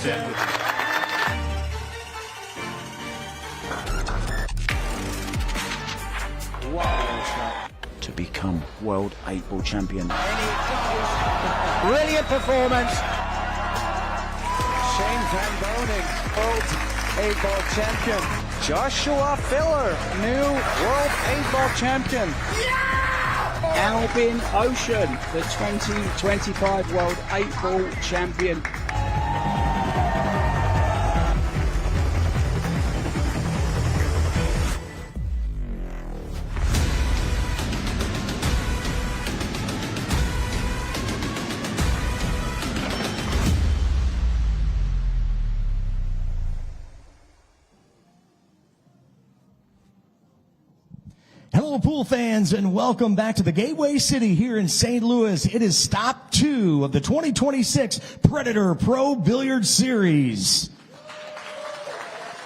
champion. Wow. To become world 8-ball champion. Brilliant performance. Shane van Boening, world 8-ball champion. Joshua Filler, new world 8-ball champion. Albin Ocean, the 2025 world 8-ball champion. Hello, pool fans, and welcome back to the Gateway City here in St. Louis. It is stop 2 of the 2026 Predator Pro Billiard Series.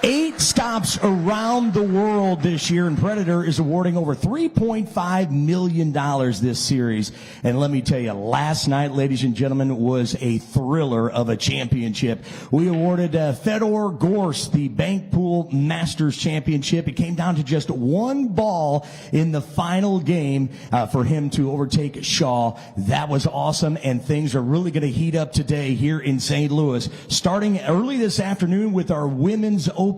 8 stops around the world this year, and Predator is awarding over $3.5 million this series. And let me tell you, last night, ladies and gentlemen, was a thriller of a championship. We awarded Fedor Gorst the Bank Pool Masters Championship. It came down to just one ball in the final game for him to overtake Shaw. That was awesome, and things are really going to heat up today here in St. Louis. Starting early this afternoon with our Women's Open,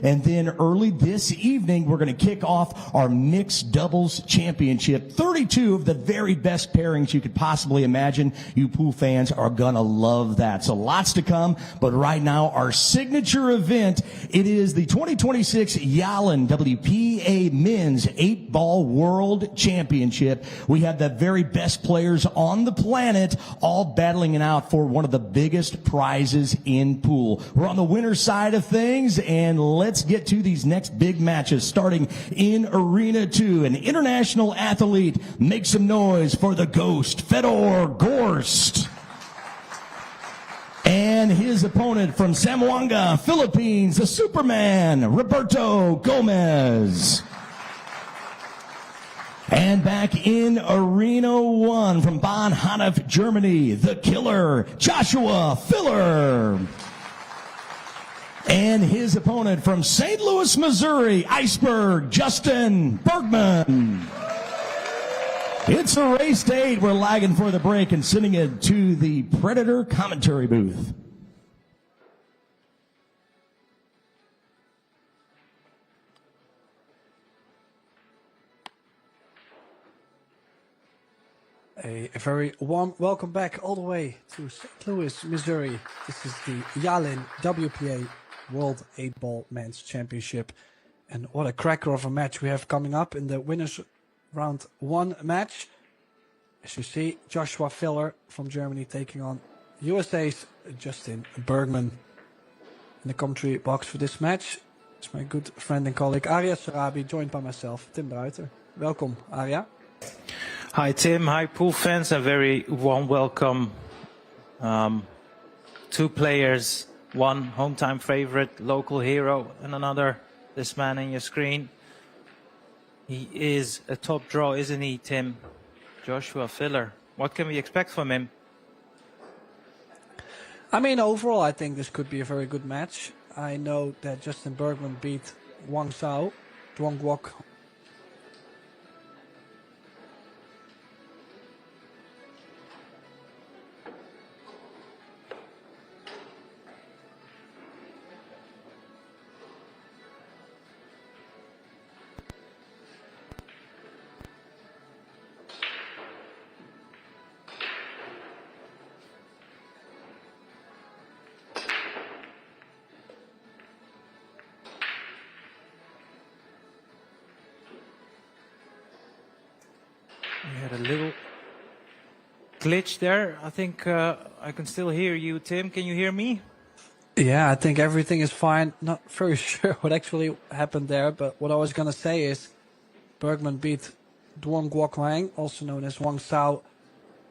and then early this evening, we're going to kick off our Mixed Doubles Championship. 32 of the very best pairings you could possibly imagine. You pool fans are going to love that. So lots to come, but right now, our signature event, it is the 2026 Yalin WPA Men's 8-Ball World Championship. We have the very best players on the planet all battling it out for one of the biggest prizes in pool. We're on the winner's side of things, and let's get to these next big matches starting in Arena 2. An international athlete, make some noise for the Ghost, Fedor Gorst. And his opponent from Zamboanga, Philippines, the Superman, Roberto Gomez. And back in Arena 1 from Bahnhof, Germany, the Killer, Joshua Filler. And his opponent from St. Louis, Missouri, Iceberg, Justin Bergman. It's a race to 8. We're lagging for the break and sending it to the Predator commentary booth. A very warm welcome back all the way to St. Louis, Missouri. This is the Yalin WPA World 8-Ball Men's Championship. And what a cracker of a match we have coming up in the winners round 1 match. As you see, Joshua Filler from Germany taking on USA's Justin Bergman. In the commentary box for this match is my good friend and colleague Arya Sarabi, joined by myself, Tim Bruiter. Welcome, Arya. Hi Tim, hi pool fans, a very warm welcome. 2 players, one hometown favorite, local hero, and another, this man on your screen. He is a top draw, isn't he, Tim? Joshua Filler. What can we expect from him? I mean, overall, I think this could be a very good match. I know that Justin Bergman beat Wang Zhao, Duong Guok. We had a little glitch there. I think I can still hear you, Tim. Can you hear me? Yeah, I think everything is fine. Not very sure what actually happened there, but what I was going to say is Bergman beat Duong Guok Wang, also known as Wang Zhao,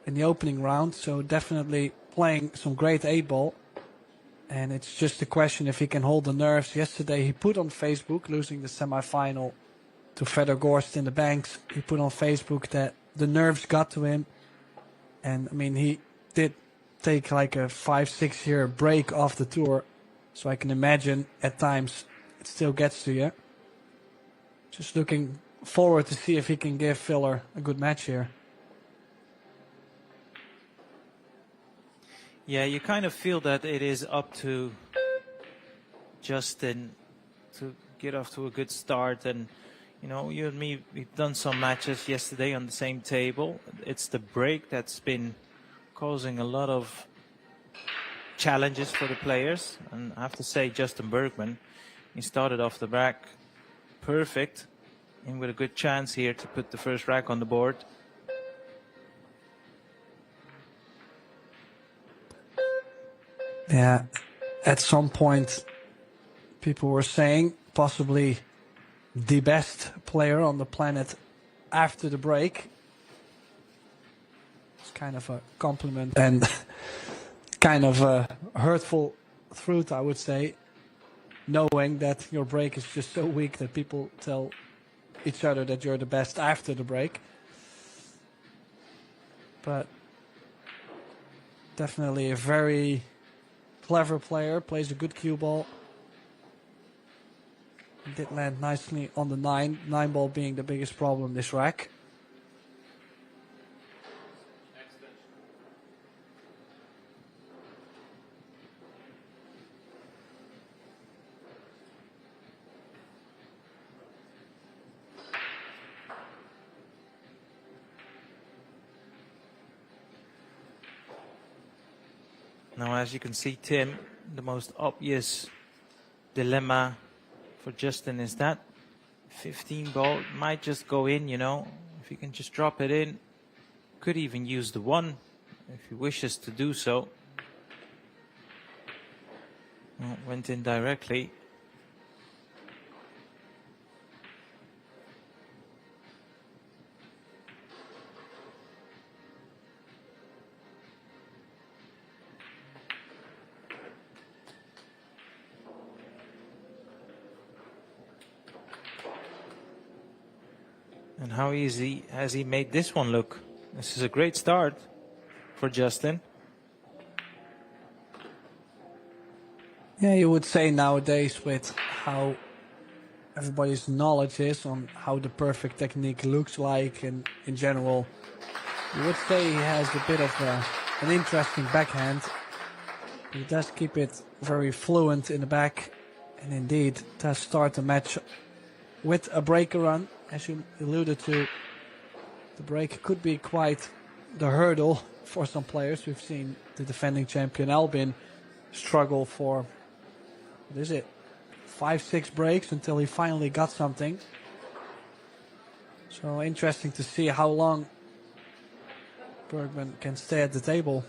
in the opening round. So definitely playing some great 8-ball. And it's just a question if he can hold the nerves. Yesterday he put on Facebook, losing the semi-final to Fedor Gorst in the banks. He put on Facebook that the nerves got to him. And I mean, he did take like a 5-6 year break off the tour. So I can imagine at times it still gets to you. Just looking forward to see if he can give Filler a good match here. Yeah, you kind of feel that it is up to Justin to get off to a good start. And, you know, you and me, we've done some matches yesterday on the same table. It's the break that's been causing a lot of challenges for the players. And I have to say, Justin Bergman, he started off the rack perfect and with a good chance here to put the first rack on the board. Yeah, at some point people were saying possibly the best player on the planet after the break. It's kind of a compliment and kind of a hurtful truth, I would say, knowing that your break is just so weak that people tell each other that you're the best after the break. But definitely a very clever player, plays a good cue ball. He did land nicely on the 9 ball being the biggest problem this rack. Now, as you can see, Tim, the most obvious dilemma for Justin is that 15 ball might just go in, you know, if he can just drop it in. Could even use the 1 if he wishes to do so. Well, went in directly. And how easy has he made this one look? This is a great start for Justin. Yeah, you would say nowadays with how everybody's knowledge is on how the perfect technique looks like and in general, you would say he has a bit of an interesting backhand. He does keep it very fluent in the back and indeed does start the match with a breaker run. As you alluded to, the break could be quite the hurdle for some players. We've seen the defending champion Albin struggle for, what is it, 5-6 breaks until he finally got something. So interesting to see how long Bergman can stay at the table.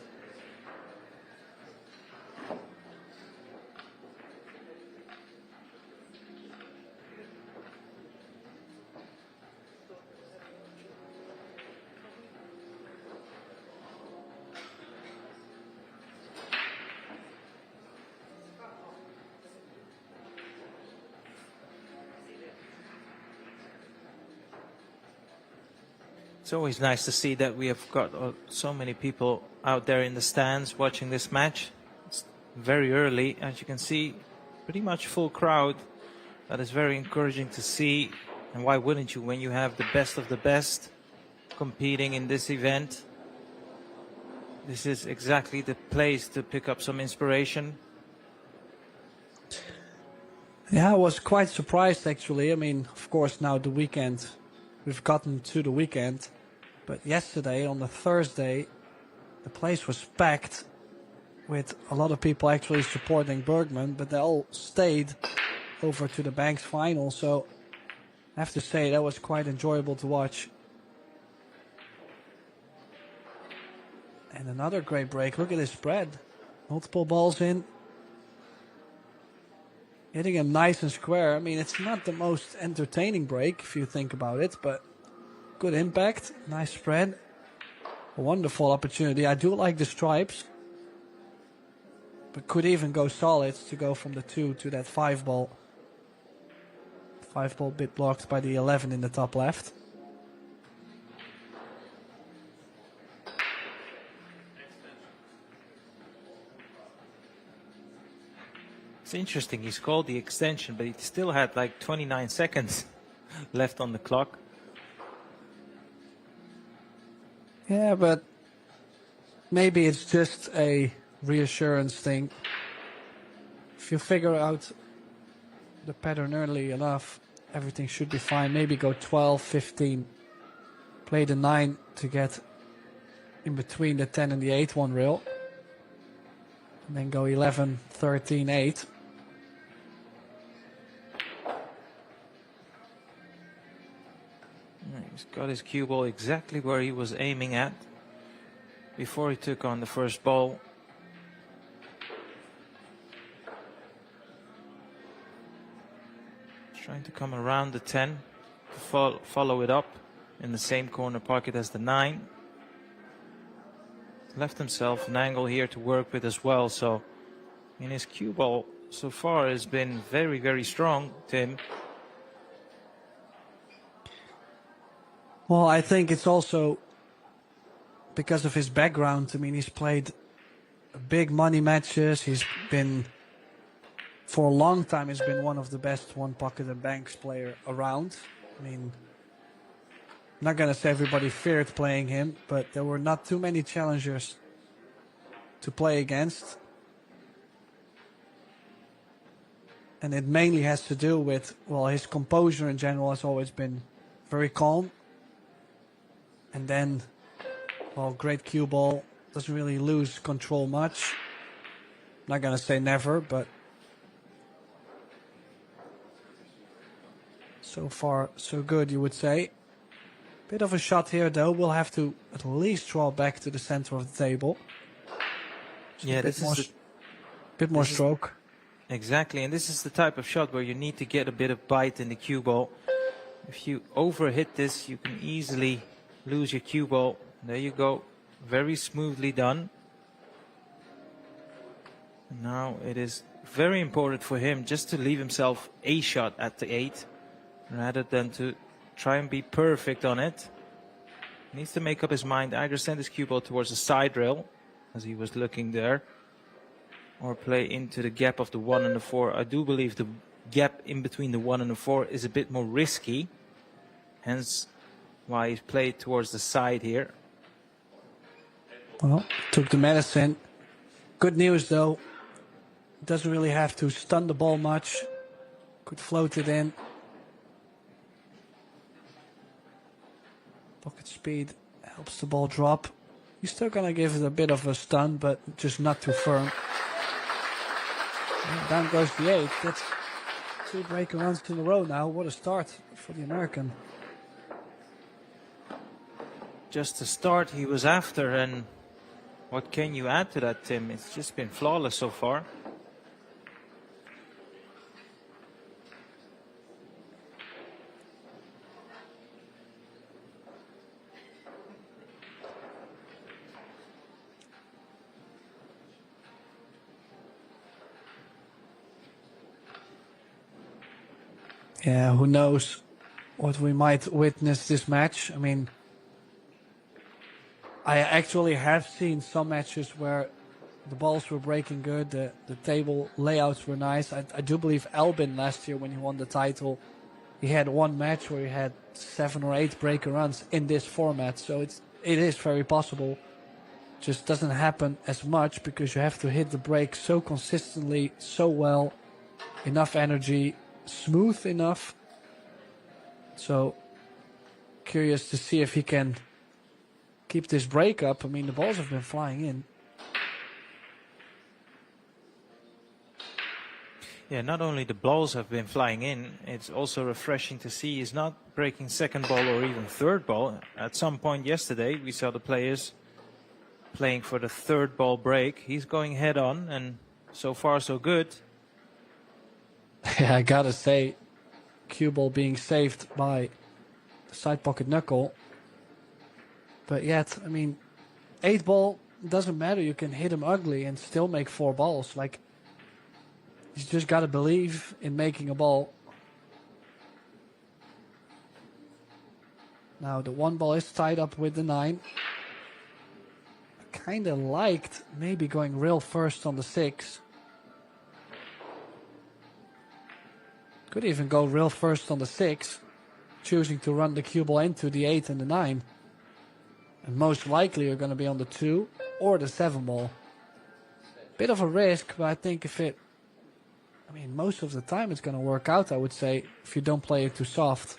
It's always nice to see that we have got so many people out there in the stands watching this match. It's very early, as you can see, pretty much full crowd. That is very encouraging to see. And why wouldn't you when you have the best of the best competing in this event? This is exactly the place to pick up some inspiration. Yeah, I was quite surprised actually. I mean, of course, now the weekend, we've gotten to the weekend. But yesterday, on the Thursday, the place was packed with a lot of people actually supporting Bergman, but they all stayed over to the Banks final. So I have to say that was quite enjoyable to watch. And another great break. Look at this spread. Multiple balls in. Hitting him nice and square. I mean, it's not the most entertaining break if you think about it, but good impact. Nice spread. A wonderful opportunity. I do like the stripes, but could even go solids to go from the 2 to that 5 ball. 5 ball bit blocked by the 11 in the top left. It's interesting. He scored the extension, but he still had like 29 seconds left on the clock. Yeah, but maybe it's just a reassurance thing. If you figure out the pattern early enough, everything should be fine. Maybe go 12, 15, play the 9 to get in between the 10 and the 8-1 rail. And then go 11, 13, 8. He's got his cue ball exactly where he was aiming at before he took on the first ball. Trying to come around the 10 to follow it up in the same corner pocket as the 9. Left himself an angle here to work with as well. So, I mean, his cue ball so far has been very, very strong, Tim. Well, I think it's also because of his background. I mean, he's played big money matches. He's been, for a long time, he's been one of the best one pocket and banks player around. I mean, I'm not going to say everybody feared playing him, but there were not too many challengers to play against. And it mainly has to do with, well, his composure in general has always been very calm. And then, well, great cue ball, doesn't really lose control much. I'm not going to say never, but so far so good, you would say. Bit of a shot here, though. We'll have to at least draw back to the center of the table. Yeah, this is a bit more stroke. Exactly, and this is the type of shot where you need to get a bit of bite in the cue ball. If you overhit this, you can easily lose your cue ball. There you go. Very smoothly done. And now it is very important for him just to leave himself a shot at the 8 rather than to try and be perfect on it. He needs to make up his mind. Either send his cue ball towards the side rail as he was looking there, or play into the gap of the 1 and the 4. I do believe the gap in between the 1 and the 4 is a bit more risky. Hence why he's played towards the side here. Well, took the medicine. Good news, though. Doesn't really have to stun the ball much. Could float it in. Pocket speed helps the ball drop. He's still going to give it a bit of a stun, but just not too firm. And down goes the 8. That's 2 breaker runs in a row now. What a start for the American. Just the start he was after, and what can you add to that, Tim? It's just been flawless so far. Yeah, who knows what we might witness this match. I mean, I actually have seen some matches where the balls were breaking good, the table layouts were nice. I do believe Albin last year when he won the title, he had one match where he had 7 or 8 breaker runs in this format. So it is very possible. Just doesn't happen as much because you have to hit the break so consistently, so well, enough energy, smooth enough. So curious to see if he can keep this break up. I mean, the balls have been flying in. Yeah, not only the balls have been flying in, it's also refreshing to see he's not breaking second ball or even third ball. At some point yesterday, we saw the players playing for the third ball break. He's going head on, and so far so good. Yeah, I gotta say, cue ball being saved by the side pocket knuckle. But yet, I mean, 8 ball doesn't matter. You can hit him ugly and still make 4 balls. Like, you just gotta believe in making a ball. Now the 1 ball is tied up with the 9. I kinda liked maybe going real first on the 6. Could even go real first on the 6, choosing to run the cue ball into the 8 and the 9. And most likely you're going to be on the 2 or the 7 ball. Bit of a risk, but I think most of the time it's going to work out, I would say, if you don't play it too soft.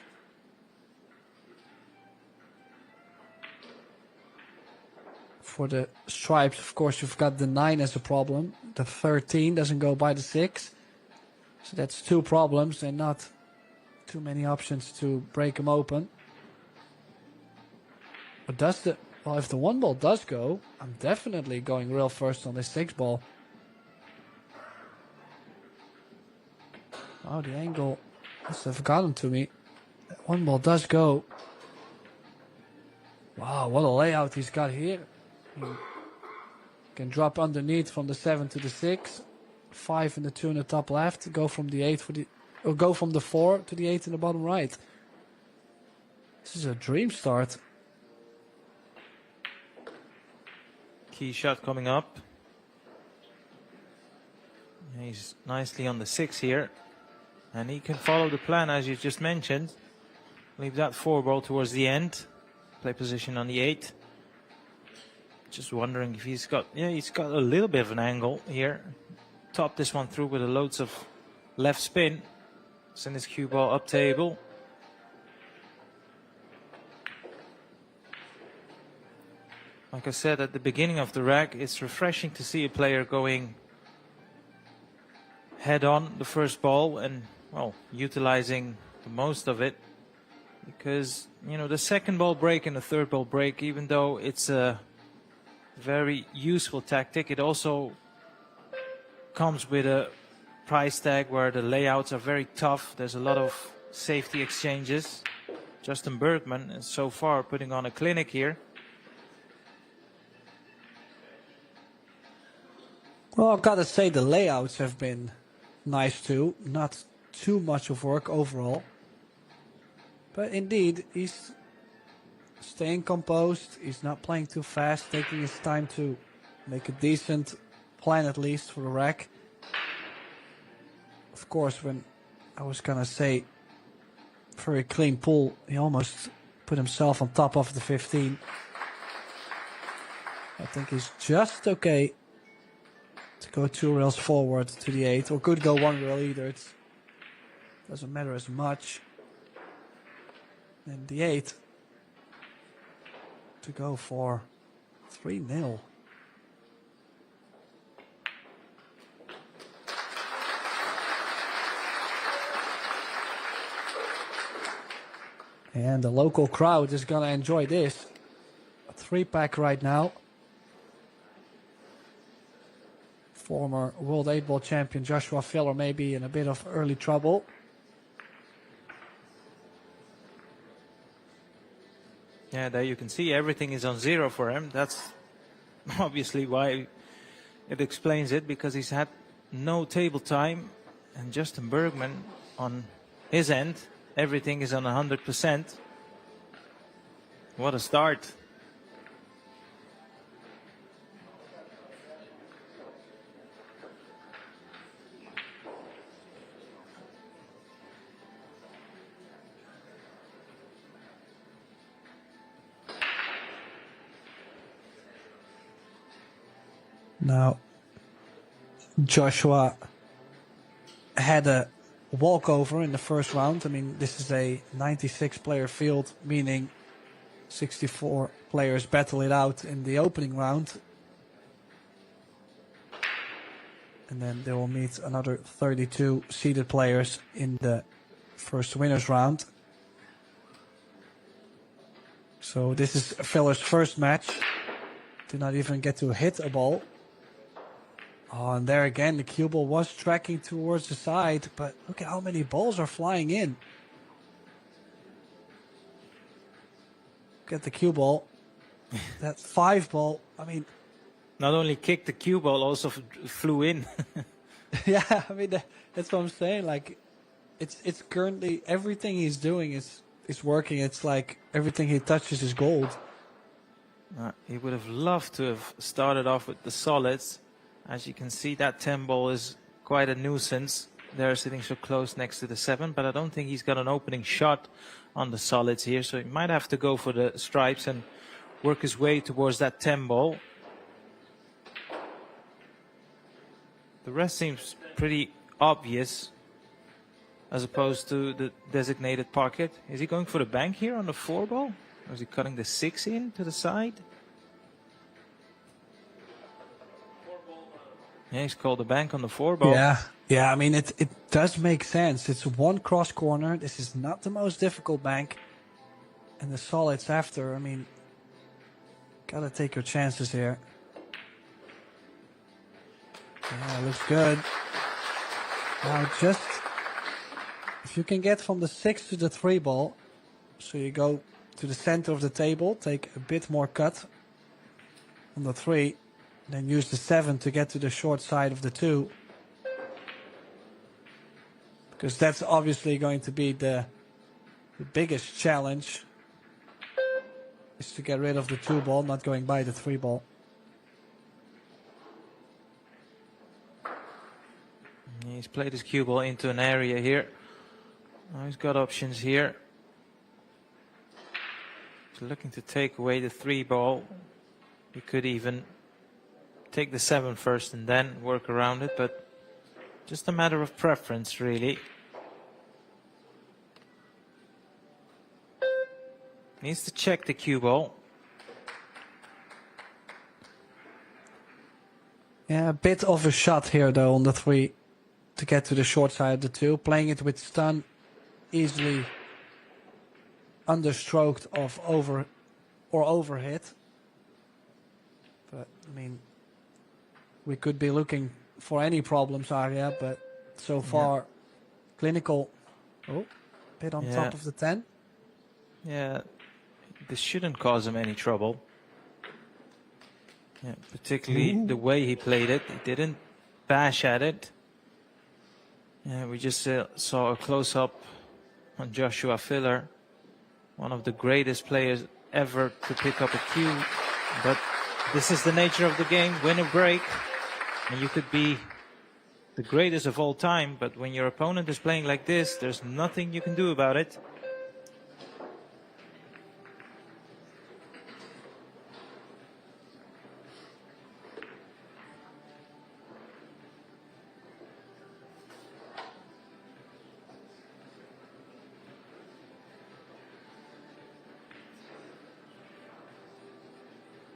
For the stripes, of course, you've got the 9 as a problem. The 13 doesn't go by the 6. So that's 2 problems and not too many options to break them open. But if the 1 ball does go, I'm definitely going real first on this 6 ball. Oh, the angle must have gotten to me. That 1 ball does go. Wow, what a layout he's got here. He can drop underneath from the 7 to the 6. 5 and the 2 in the top left. Go from the 8 or go from the 4 to the 8 in the bottom right. This is a dream start. Key shot coming up. He's nicely on the 6 here. And he can follow the plan as you just mentioned. Leave that 4 ball towards the end. Play position on the 8. Just wondering if he's got a little bit of an angle here. Top this one through with a loads of left spin. Send his cue ball up table. Like I said at the beginning of the rack, it's refreshing to see a player going head on the first ball and, well, utilizing the most of it. Because, the second ball break and the third ball break, even though it's a very useful tactic, it also comes with a price tag where the layouts are very tough. There's a lot of safety exchanges. Justin Bergman is so far putting on a clinic here. Well, I've got to say the layouts have been nice too. Not too much of work overall. But indeed, he's staying composed. He's not playing too fast, taking his time to make a decent plan at least for the rack. Of course, when I was going to say very clean pull, he almost put himself on top of the 15. I think he's just okay to go 2 rails forward to the 8, or could go 1 rail either. It doesn't matter as much. And the 8 to go for 3-0. And the local crowd is going to enjoy this. A 3-pack right now. Former World 8-Ball champion Joshua Filler may be in a bit of early trouble. Yeah, there you can see everything is on 0 for him. That's obviously why it explains it, because he's had no table time. And Justin Bergman, on his end, everything is on 100%. What a start. Now, Joshua had a walkover in the first round. I mean, this is a 96-player field, meaning 64 players battle it out in the opening round. And then they will meet another 32 seeded players in the first winners round. So this is Filler's first match. Did not even get to hit a ball. Oh, and there again, the cue ball was tracking towards the side, but look at how many balls are flying in. Look at the cue ball. That 5 ball, I mean... Not only kicked the cue ball, also flew in. Yeah, I mean, that's what I'm saying. Like, it's currently, everything he's doing is working. It's like everything he touches is gold. He would have loved to have started off with the solids. As you can see, that 10 ball is quite a nuisance. there sitting so close next to the 7, but I don't think he's got an opening shot on the solids here, so he might have to go for the stripes and work his way towards that 10 ball. The rest seems pretty obvious as opposed to the designated pocket. Is he going for the bank here on the 4 ball? Or is he cutting the 6 in to the side? Yeah, he's called the bank on the 4 ball. Yeah, I mean, it does make sense. It's one cross corner. This is not the most difficult bank. And the solids after, I mean, gotta take your chances here. Yeah, looks good. Now just, if you can get from the 6 to the 3 ball, so you go to the center of the table, take a bit more cut on the 3, then use the 7 to get to the short side of the 2. Because that's obviously going to be the biggest challenge, is to get rid of the 2 ball, not going by the 3 ball. He's played his cue ball into an area here. Now he's got options here. He's looking to take away the 3 ball. He could even take the 7 first and then work around it, but just a matter of preference, really. Needs to check the cue ball. Yeah, a bit of a shot here though on the 3 to get to the short side of the 2. Playing it with stun, easily understroked of over or overhit. But I mean, we could be looking for any problems, Arya, but so far clinical. Oh, bit on top of the 10. Yeah, this shouldn't cause him any trouble. Yeah, particularly the way he played it. He didn't bash at it. Yeah, we just saw a close-up on Joshua Filler, one of the greatest players ever to pick up a cue. But this is the nature of the game, win or break. And you could be the greatest of all time, but when your opponent is playing like this, there's nothing you can do about it.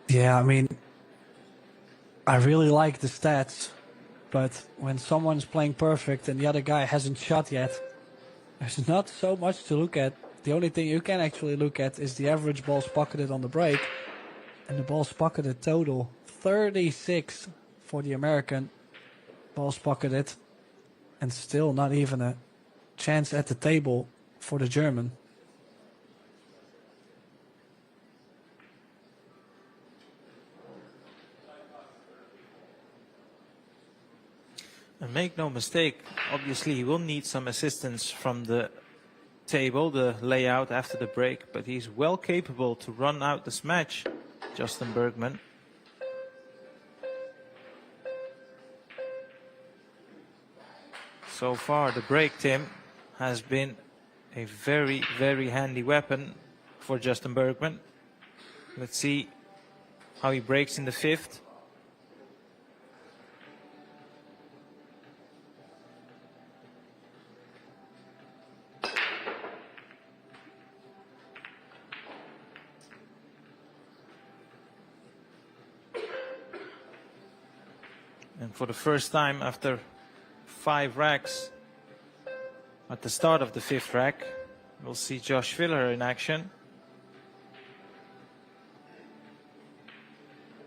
Yeah, I mean, I really like the stats, but when someone's playing perfect and the other guy hasn't shot yet, there's not so much to look at. The only thing you can actually look at is the average balls pocketed on the break, and the balls pocketed total 36 for the American balls pocketed, and still not even a chance at the table for the German. And make no mistake, obviously he will need some assistance from the table, the layout after the break, but he's well capable to run out this match, Justin Bergman. So far the break, Tim, has been a very, very handy weapon for Justin Bergman. Let's see how he breaks in the 5th. And for the first time after 5 racks, at the start of the 5th rack, we'll see Josh Filler in action.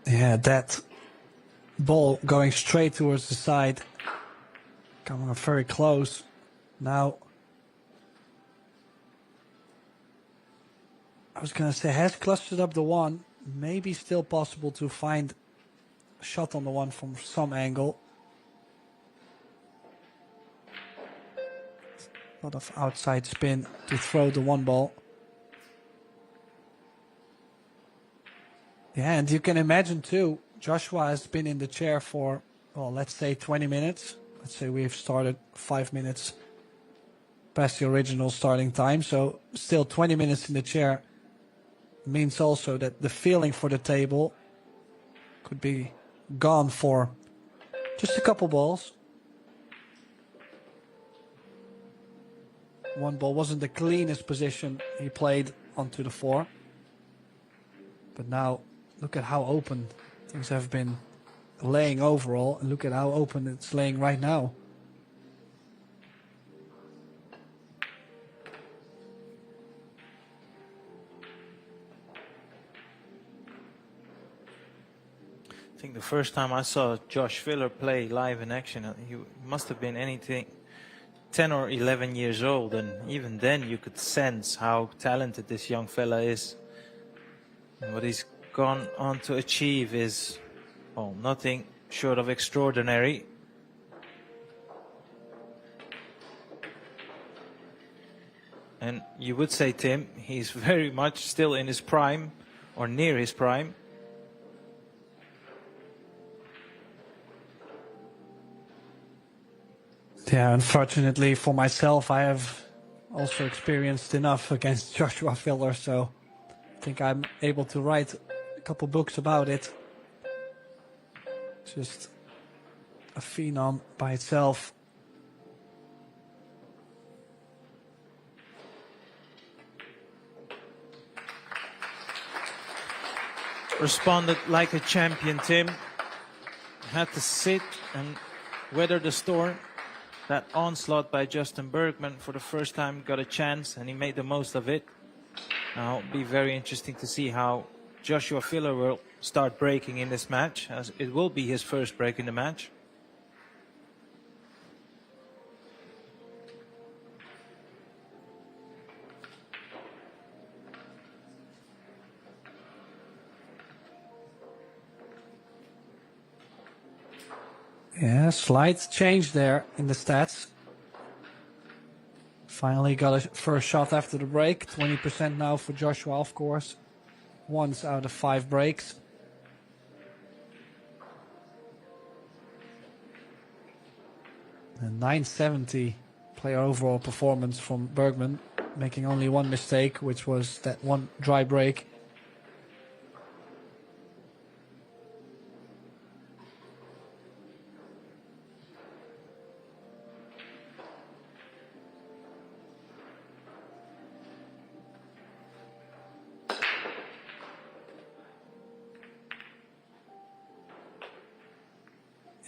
Yeah, that ball going straight towards the side, coming up very close. Now, I was going to say, has clustered up the 1, maybe still possible to find a shot on the 1 from some angle. A lot of outside spin to throw the 1 ball. Yeah, and you can imagine too, Joshua has been in the chair for, well, let's say 20 minutes, let's say we've started 5 minutes past the original starting time, so still 20 minutes in the chair means also that the feeling for the table could be gone for just a couple balls. One ball wasn't the cleanest position he played onto the floor, but now look at how open things have been laying overall, and look at how open it's laying right now. I think the first time I saw Josh Filler play live in action, he must have been anything 10 or 11 years old, and even then you could sense how talented this young fella is. And what he's gone on to achieve is, well, nothing short of extraordinary. And you would say, Tim, he's very much still in his prime, or near his prime. Yeah, unfortunately for myself, I have also experienced enough against Joshua Filler, so I think I'm able to write a couple books about it. Just a phenom by itself. Responded like a champion, Tim. Had to sit and weather the storm. That onslaught by Justin Bergman for the first time got a chance, and he made the most of it. Now it'll be very interesting to see how Joshua Filler will start breaking in this match, as it will be his first break in the match. Yeah, slight change there in the stats. Finally got a first shot after the break. 20% now for Joshua, of course. Once out of 5 breaks. A 970 player overall performance from Bergman, making only one mistake, which was that one dry break.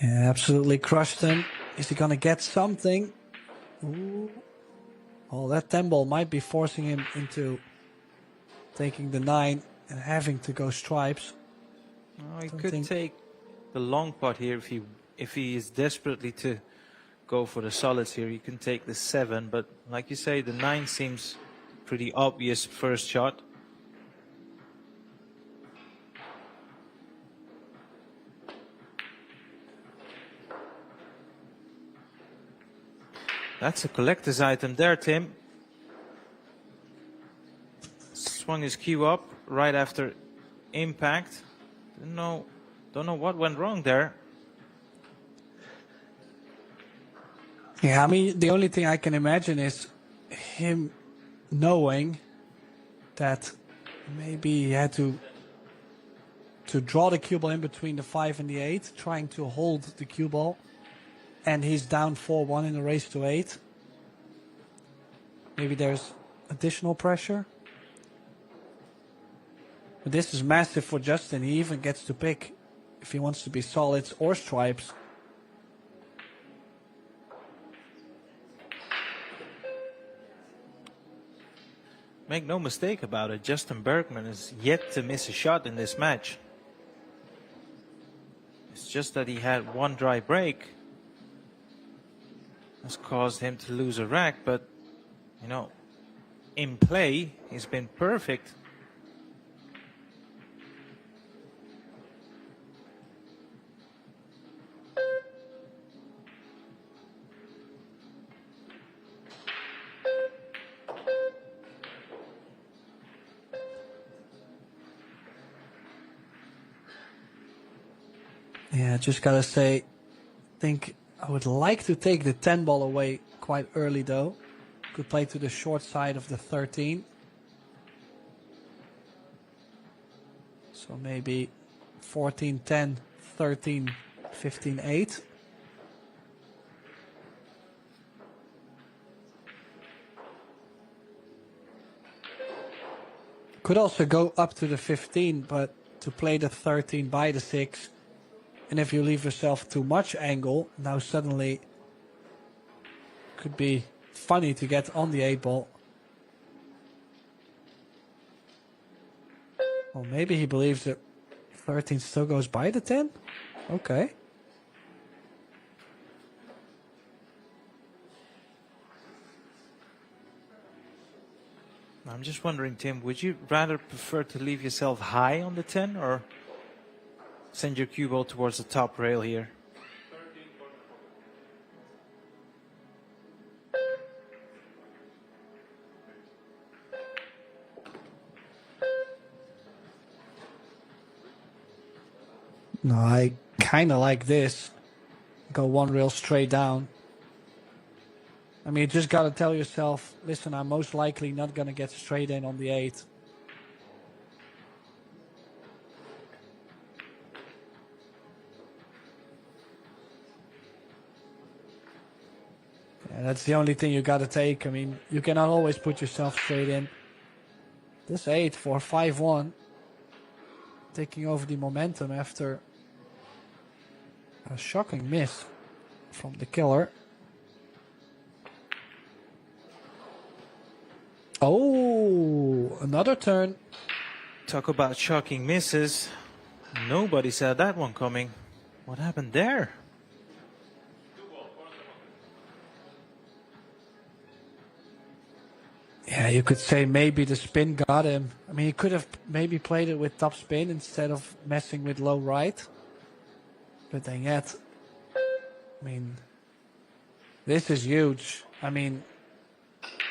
Yeah, absolutely crushed him. Is he going to get something? Ooh. Well, that 10 ball might be forcing him into taking the 9 and having to go stripes. Oh, he could take the long pot here if he is desperately to go for the solids here. He can take the 7, but like you say, the 9 seems pretty obvious first shot. That's a collector's item there, Tim. Swung his cue up right after impact. Don't know what went wrong there. Yeah, I mean, the only thing I can imagine is him knowing that maybe he had to draw the cue ball in between the 5 and the 8, trying to hold the cue ball. And he's down 4-1 in the race to 8. Maybe there's additional pressure. But this is massive for Justin. He even gets to pick if he wants to be solids or stripes. Make no mistake about it, Justin Bergman is yet to miss a shot in this match. It's just that he had one dry break. Has caused him to lose a rack, but you know, in play he's been perfect. Yeah, just gotta say, I think I would like to take the 10 ball away quite early though. Could play to the short side of the 13. So maybe 14, 10, 13, 15, 8. Could also go up to the 15, but to play the 13 by the 6. And if you leave yourself too much angle, now suddenly could be funny to get on the 8 ball. Well, maybe he believes that 13 still goes by the 10? Okay. I'm just wondering, Tim, would you rather prefer to leave yourself high on the 10 or send your cue ball towards the top rail here? No, I kind of like this. Go one rail straight down. I mean, you just got to tell yourself, listen, I'm most likely not going to get straight in on the 8. Yeah, that's the only thing you got to take. I mean, you cannot always put yourself straight in. This 8 for 5-1. Taking over the momentum after a shocking miss from the killer. Oh, another turn. Talk about shocking misses. Nobody saw that one coming. What happened there? Yeah, you could say maybe the spin got him. I mean, he could have maybe played it with top spin instead of messing with low right. But then yet, I mean, this is huge. I mean,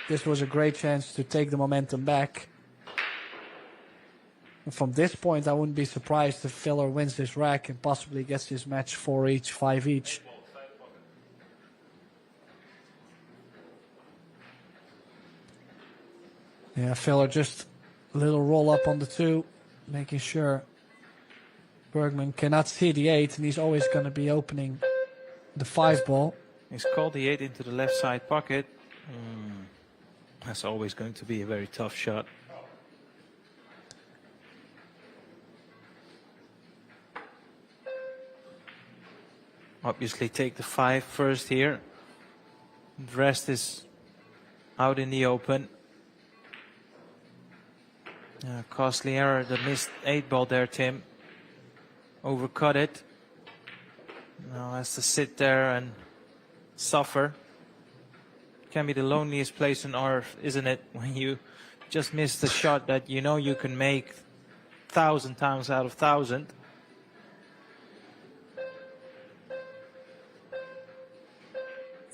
this was a great chance to take the momentum back. And from this point, I wouldn't be surprised if Filler wins this rack and possibly gets this match 4 each, 5 each. Yeah, Filler just a little roll up on the 2, making sure Bergman cannot see the 8, and he's always going to be opening the 5 ball. He's called the 8 into the left side pocket. That's always going to be a very tough shot. Obviously take the 5 first here. The rest is out in the open. Costly error, the missed 8 ball there, Tim. Overcut it. Now has to sit there and suffer. Can be the loneliest place on earth, isn't it? When you just miss the shot that you know you can make 1,000 times out of 1,000.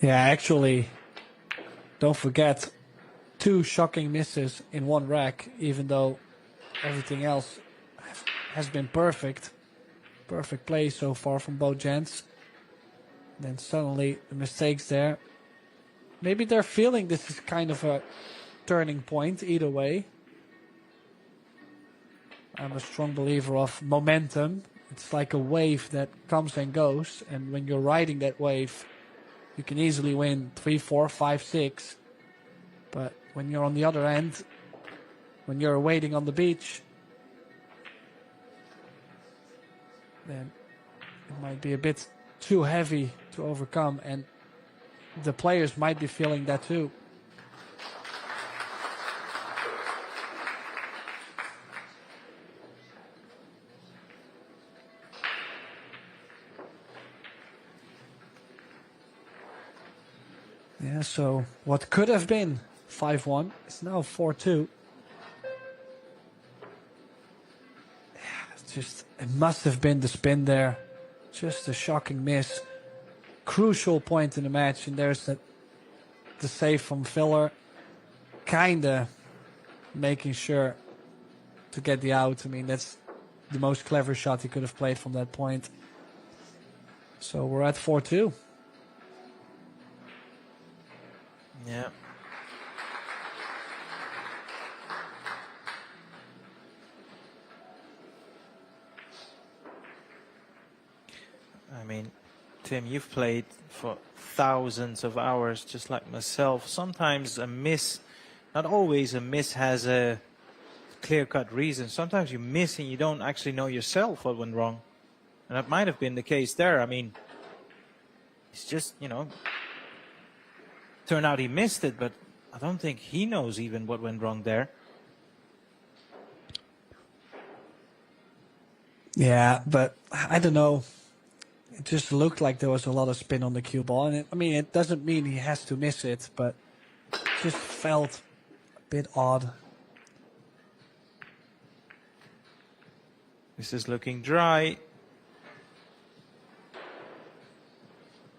Yeah, actually, don't forget, 2 shocking misses in one rack, even though everything else has been perfect. Perfect play so far from both gents. Then suddenly the mistakes there. Maybe they're feeling this is kind of a turning point either way. I'm a strong believer of momentum. It's like a wave that comes and goes, and when you're riding that wave, you can easily win 3, 4, 5, 6. But when you're on the other end, when you're waiting on the beach, then it might be a bit too heavy to overcome, and the players might be feeling that too. Yeah, so what could have been 5-1 is now 4-2. Yeah, it's just, it must have been the spin there. Just a shocking miss. Crucial point in the match, and there's the save from Filler. Kinda making sure to get the out. I mean, that's the most clever shot he could have played from that point. So we're at 4-2. mean, Tim, you've played for thousands of hours, just like myself. Sometimes a miss, not always a miss has a clear-cut reason. Sometimes you miss and you don't actually know yourself what went wrong. And that might have been the case there. I mean, it's just, you know, turned out he missed it, but I don't think he knows even what went wrong there. Yeah, but I don't know. It just looked like there was a lot of spin on the cue ball. And I mean, it doesn't mean he has to miss it, but it just felt a bit odd. This is looking dry.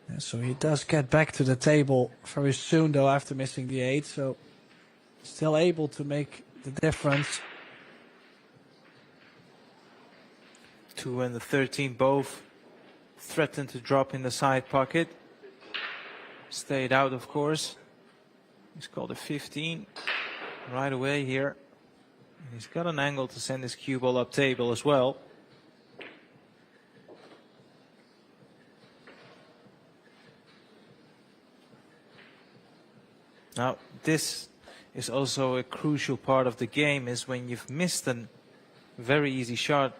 Yeah, so he does get back to the table very soon, though, after missing the 8. So still able to make the difference. 2 and the 13 both threatened to drop in the side pocket. Stayed out, of course. He's called a 15 right away here. And he's got an angle to send his cue ball up table as well. Now, this is also a crucial part of the game, is when you've missed a very easy shot,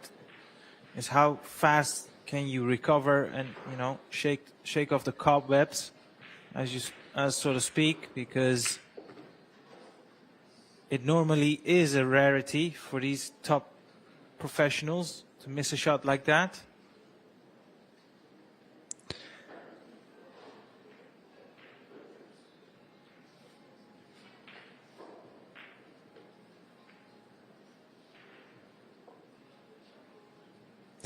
is how fast can you recover and, you know, shake off the cobwebs, as so to speak, because it normally is a rarity for these top professionals to miss a shot like that.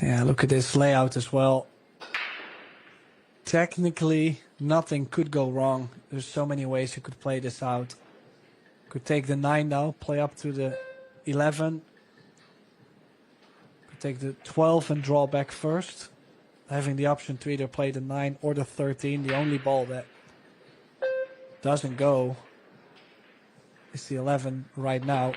Yeah, look at this layout as well. Technically, nothing could go wrong. There's so many ways you could play this out. Could take the 9 now, play up to the 11. Could take the 12 and draw back first. Having the option to either play the 9 or the 13. The only ball that doesn't go is the 11 right now.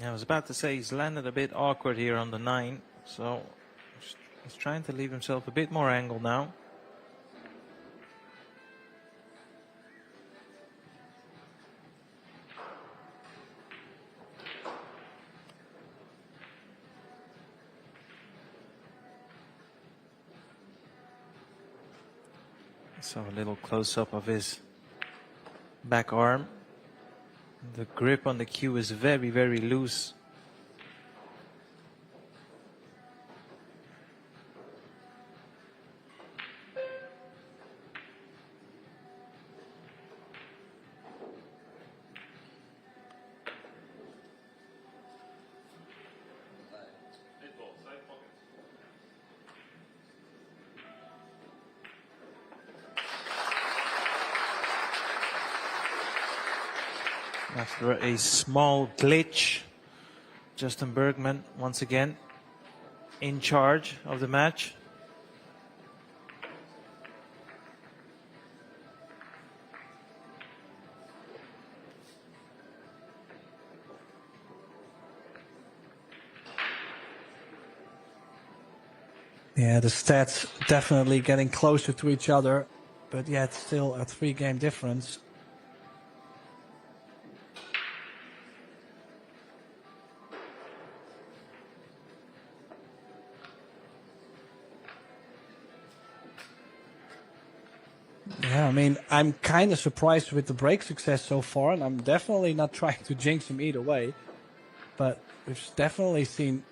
I was about to say he's landed a bit awkward here on the 9, so he's trying to leave himself a bit more angle now. So a little close-up of his back arm. The grip on the cue is very, very loose. After a small glitch, Justin Bergman once again in charge of the match. Yeah, the stats definitely getting closer to each other, but yet still a 3-game difference. Yeah, I mean, I'm kind of surprised with the break success so far, and I'm definitely not trying to jinx him either way. But we've definitely seen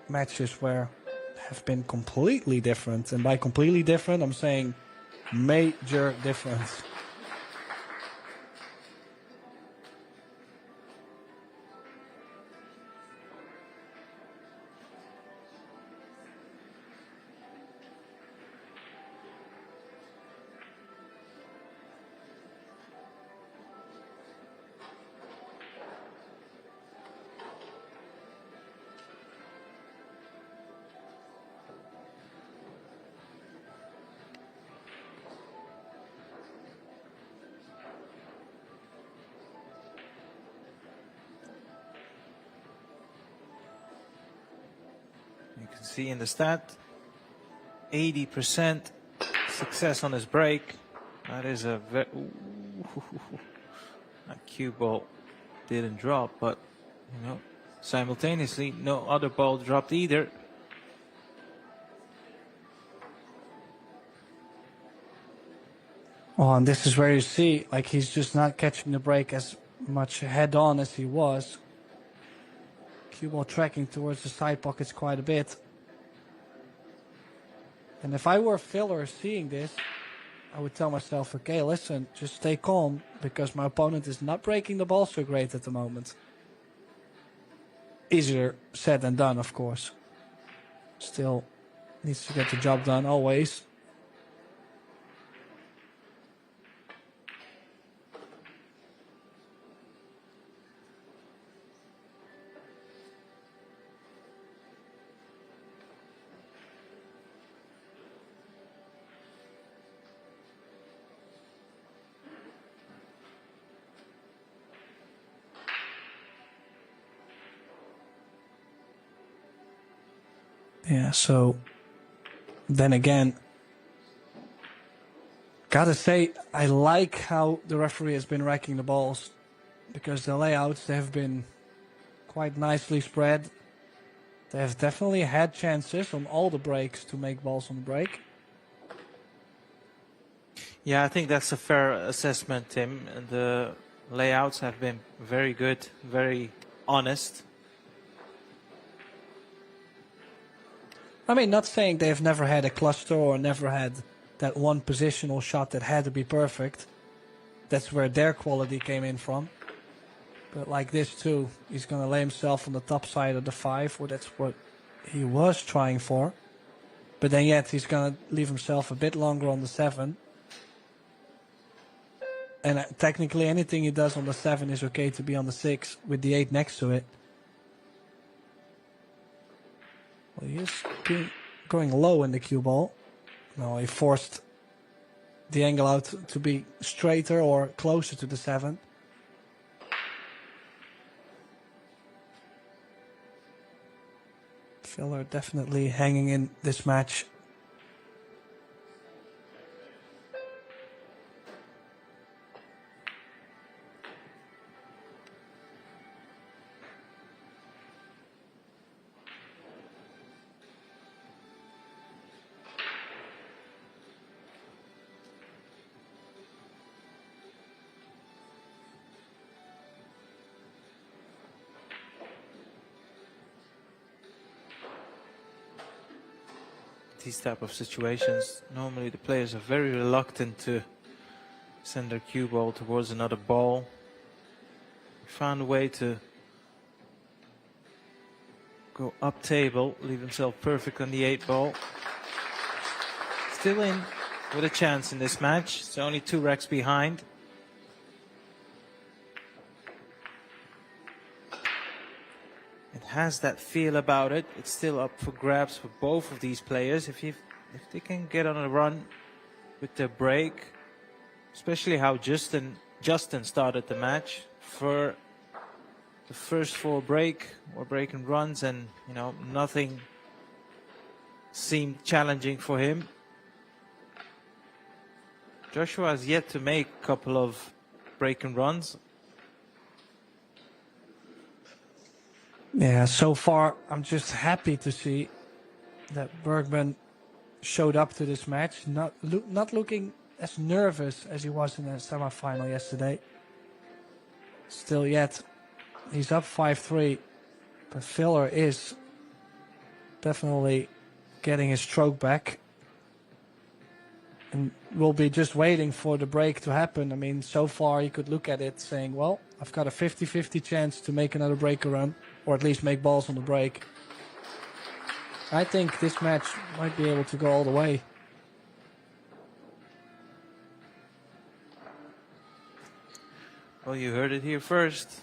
matches where have been completely different. And by completely different, I'm saying major difference. see in the stat, 80% success on his break. That is a very... That cue ball didn't drop, but, you know, simultaneously, no other ball dropped either. Oh, and this is where you see, like, he's just not catching the break as much head on as he was. Cue ball tracking towards the side pockets quite a bit. And if I were Filler seeing this, I would tell myself, okay, listen, just stay calm, because my opponent is not breaking the ball so great at the moment. Easier said than done, of course. Still needs to get the job done, always. Yeah, so then again, gotta say, I like how the referee has been racking the balls, because the layouts, they have been quite nicely spread. They have definitely had chances on all the breaks to make balls on the break. Yeah, I think that's a fair assessment, Tim. The layouts have been very good, very honest. I mean, not saying they've never had a cluster or never had that one positional shot that had to be perfect. That's where their quality came in from. But like this too, he's going to lay himself on the top side of the 5, or that's what he was trying for. But then yet he's going to leave himself a bit longer on the 7. And technically anything he does on the 7 is okay to be on the 6 with the 8 next to it. Well, he is going low in the cue ball. Now he forced the angle out to be straighter or closer to the 7. Filler definitely hanging in this match. These type of situations, normally the players are very reluctant to send their cue ball towards another ball. He found a way to go up table, leave himself perfect on the 8 ball. Still in with a chance in this match. It's only 2 racks behind. It has that feel about it. It's still up for grabs for both of these players. If they can get on a run with their break, especially how Justin started the match for the first 4 break and runs, and you know, nothing seemed challenging for him. Joshua has yet to make a couple of break and runs. Yeah, so far I'm just happy to see that Bergman showed up to this match, not looking as nervous as he was in the semifinal yesterday. Still yet, he's up 5-3, but Filler is definitely getting his stroke back. And we'll be just waiting for the break to happen. I mean, so far you could look at it saying, well, I've got a 50-50 chance to make another breaker run, or at least make balls on the break. I think this match might be able to go all the way. Well, you heard it here first.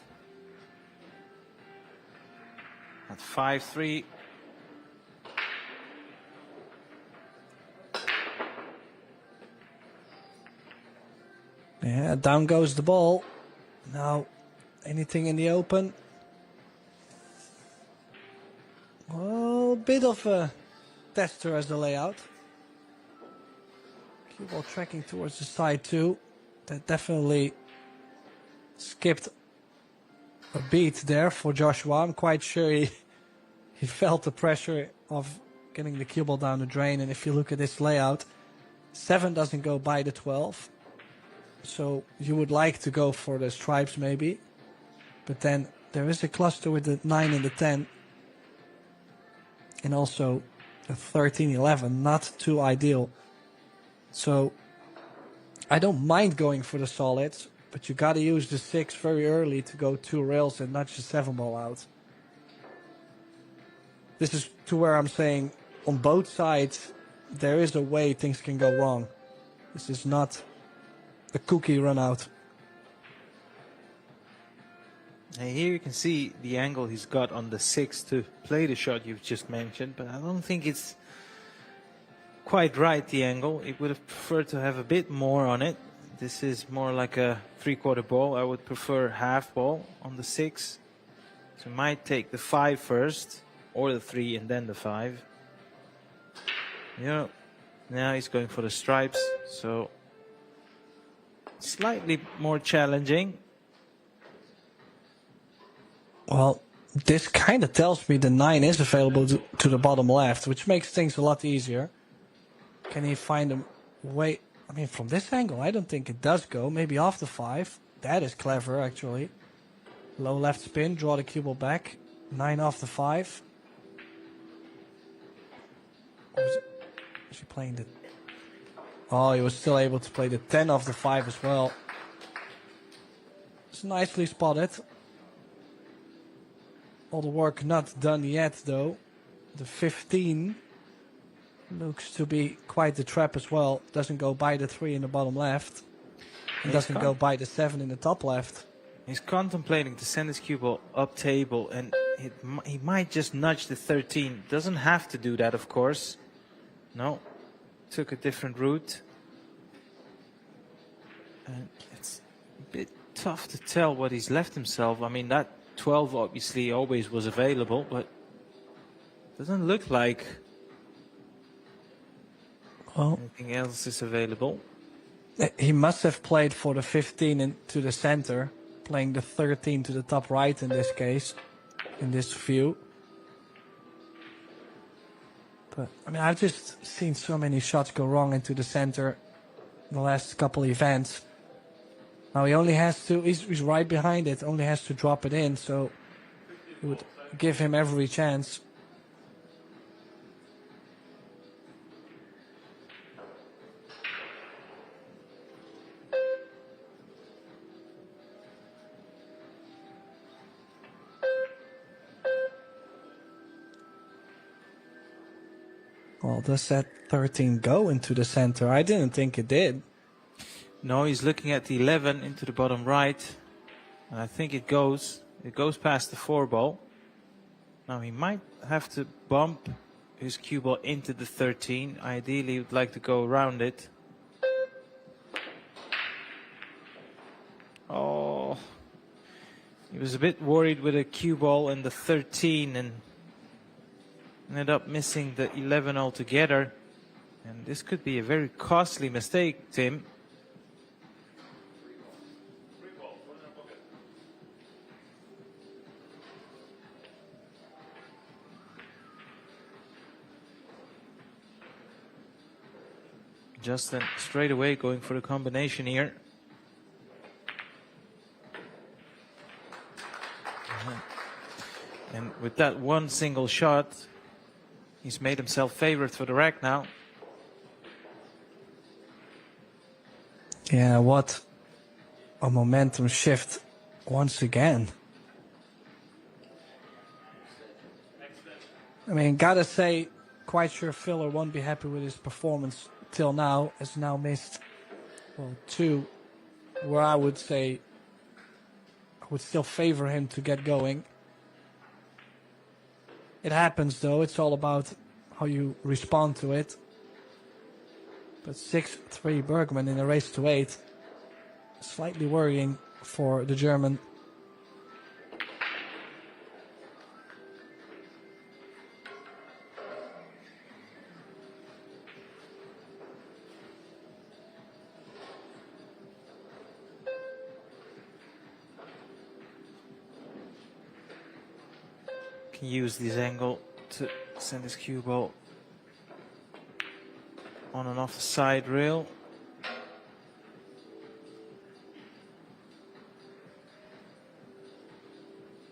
At 5-3. Yeah, down goes the ball. Now, anything in the open? Well, a bit of a tester as the layout. Cue ball tracking towards the side too. That definitely skipped a beat there for Joshua. I'm quite sure he felt the pressure of getting the cue ball down the drain. And if you look at this layout, 7 doesn't go by the 12. So you would like to go for the stripes maybe. But then there is a cluster with the 9 and the 10. And also the 13, 11, not too ideal. So I don't mind going for the solids, but you got to use the 6 very early to go 2 rails and nudge the 7 ball out. This is to where I'm saying on both sides, there is a way things can go wrong. This is not a cookie run out. And here you can see the angle he's got on the 6 to play the shot you've just mentioned, but I don't think it's quite right, the angle. He would have preferred to have a bit more on it. This is more like a 3/4 ball. I would prefer half ball on the 6. So might take the 5 first, or the 3 and then the 5. Yeah, now he's going for the stripes, so slightly more challenging. Well, this kind of tells me the 9 is available to the bottom left, which makes things a lot easier. Can he find a way? I mean, from this angle, I don't think it does go. Maybe off the 5. That is clever, actually. Low left spin, draw the cue ball back. 9 off the 5. Was he playing the... Oh, he was still able to play the 10 off the 5 as well. It's nicely spotted. All the work not done yet, though. The 15 looks to be quite the trap as well. Doesn't go by the 3 in the bottom left. It doesn't go by the 7 in the top left. He's contemplating to send his cue ball up table, and he might just nudge the 13. Doesn't have to do that, of course. No, took a different route. And it's a bit tough to tell what he's left himself. I mean, that 12 obviously always was available, but doesn't look like anything else is available. He must have played for the 15 into the center, playing the 13 to the top right in this case, in this view. But, I mean, I've just seen so many shots go wrong into the center in the last couple events. Now he only has to, he's right behind it, only has to drop it in, so it would give him every chance. Well, does that 13 go into the center? I didn't think it did. No, he's looking at the 11 into the bottom right. And I think it goes past the 4 ball. Now he might have to bump his cue ball into the 13. Ideally, he would like to go around it. Oh, he was a bit worried with a cue ball and the 13 and ended up missing the 11 altogether. And this could be a very costly mistake, Tim. Justin straight away going for the combination here. And with that one single shot, he's made himself favorite for the rack now. Yeah, what a momentum shift once again. I mean, gotta say, quite sure Filler won't be happy with his performance till now, has now missed, well, 2, where I would say I would still favor him to get going. It happens, though. It's all about how you respond to it. But 6-3 Bergman in a race to 8. Slightly worrying for the German. can use this angle to send his cue ball on and off the side rail.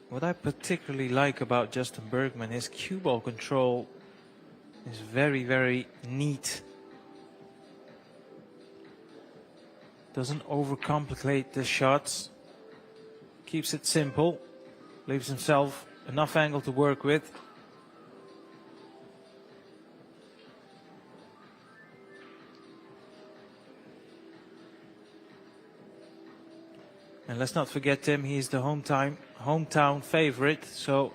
What I particularly like about Justin Bergman, his cue ball control is very, very neat. Doesn't overcomplicate the shots. Keeps it simple. Leaves himself enough angle to work with. And let's not forget Tim, he's the hometown favorite. So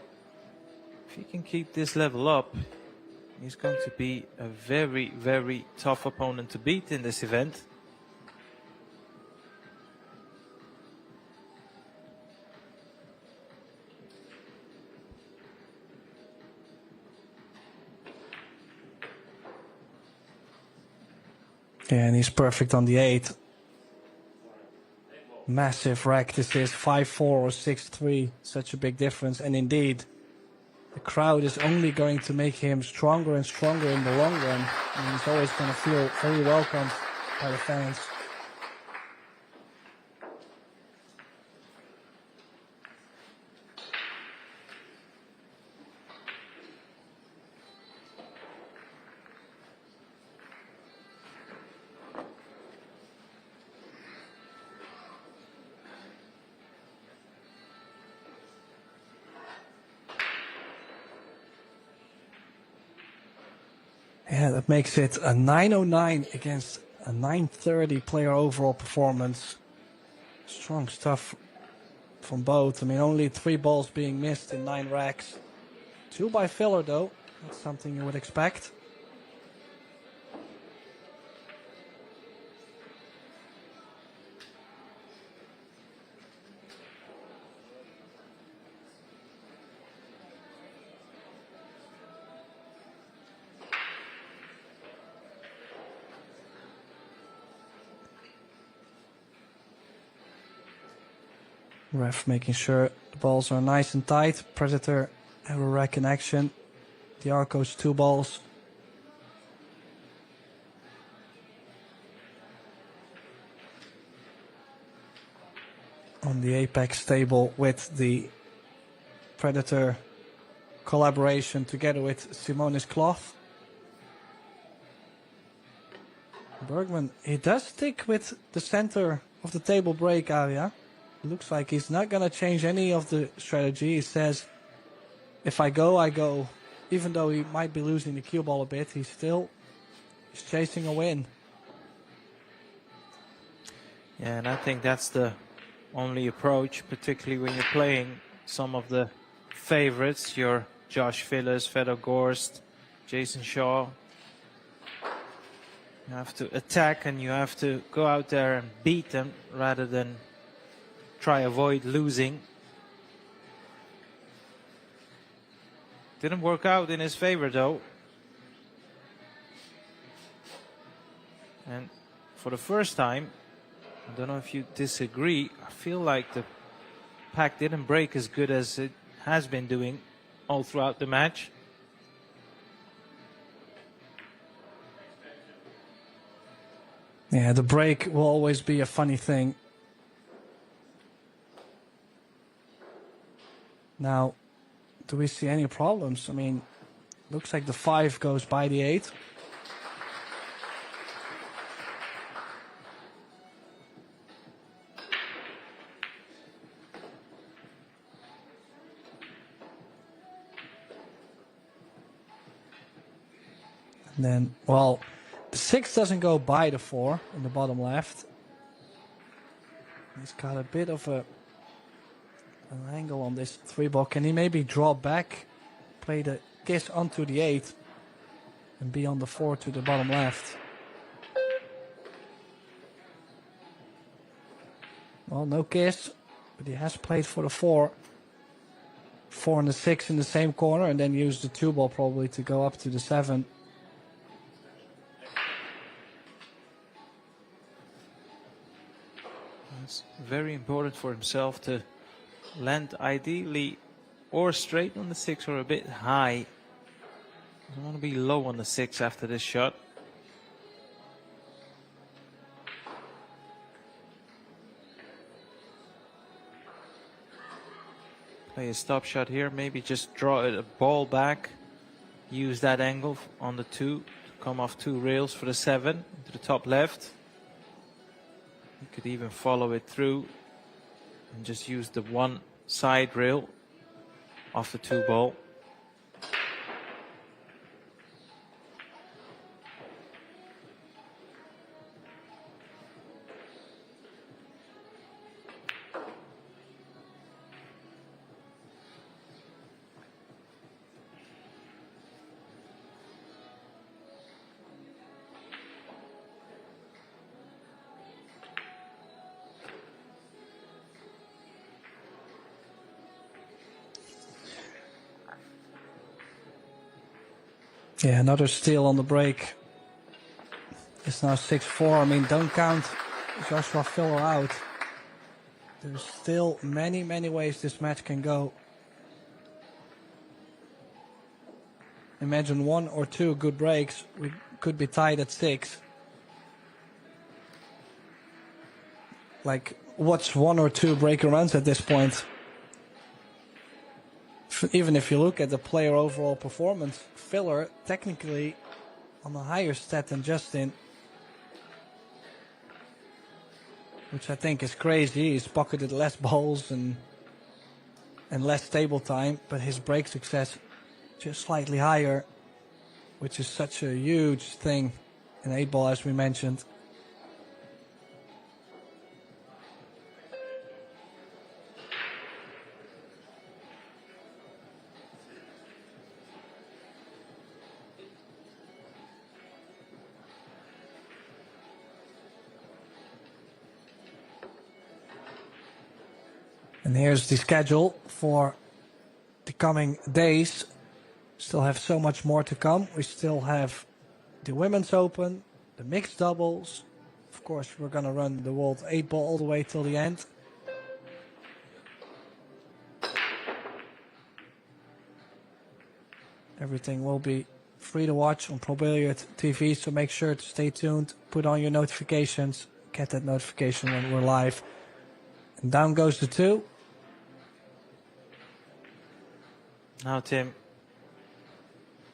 if he can keep this level up, he's going to be a very, very tough opponent to beat in this event. Yeah, and he's perfect on the 8. Massive rack. This is 5-4 or 6-3. Such a big difference. And indeed, the crowd is only going to make him stronger and stronger in the long run. And he's always going to feel very welcomed by the fans. Yeah, that makes it a 909 against a 930 player overall performance. Strong stuff from both. I mean, only 3 balls being missed in 9 racks. 2 by filler, though. That's something you would expect. Ref making sure the balls are nice and tight. Predator, AeroRack in action. The Arcos 2 balls. On the Apex table with the Predator collaboration together with Simonis cloth. Bergman, he does stick with the center of the table break area. Looks like he's not going to change any of the strategy. He says, if I go, I go. Even though he might be losing the cue ball a bit, he's chasing a win. Yeah, and I think that's the only approach, particularly when you're playing some of the favorites, your Josh Fillers, Fedor Gorst, Jason Shaw. You have to attack and you have to go out there and beat them rather than try avoid losing. Didn't work out in his favor though. And for the first time, I don't know if you disagree, I feel like the pack didn't break as good as it has been doing all throughout the match. Yeah, the break will always be a funny thing. Now, do we see any problems? I mean, looks like the 5 goes by the 8. And then, well, the 6 doesn't go by the 4 in the bottom left. He's got a bit of an angle on this 3 ball. Can he maybe draw back, play the kiss onto the 8, and be on the 4 to the bottom left? Well, no kiss, but he has played for the 4. 4 and the 6 in the same corner, and then use the 2 ball probably to go up to the 7. It's very important for himself to land ideally or straight on the 6 or a bit high. I want to be low on the 6 after this shot. Play a stop shot here, maybe just draw a ball back, use that angle on the 2 to come off 2 rails for the 7 to the top left. You could even follow it through and just use the 1 side rail off the 2 ball. Yeah, another steal on the break. It's now 6-4. I mean, don't count Joshua Filler out. There's still many, many ways this match can go. Imagine 1 or 2 good breaks. We could be tied at 6. Like, what's 1 or 2 breaker runs at this point? Even if you look at the player overall performance, Filler technically on a higher stat than Justin, which I think is crazy. He's pocketed less balls and less stable time, but his break success just slightly higher, which is such a huge thing in 8-ball, as we mentioned. And here's the schedule for the coming days. Still have so much more to come. We still have the Women's Open, the mixed doubles. Of course, we're going to run the World 8-ball all the way till the end. Everything will be free to watch on Pro Billiard TV, so make sure to stay tuned. Put on your notifications. Get that notification when we're live. And down goes the 2. Now, Tim,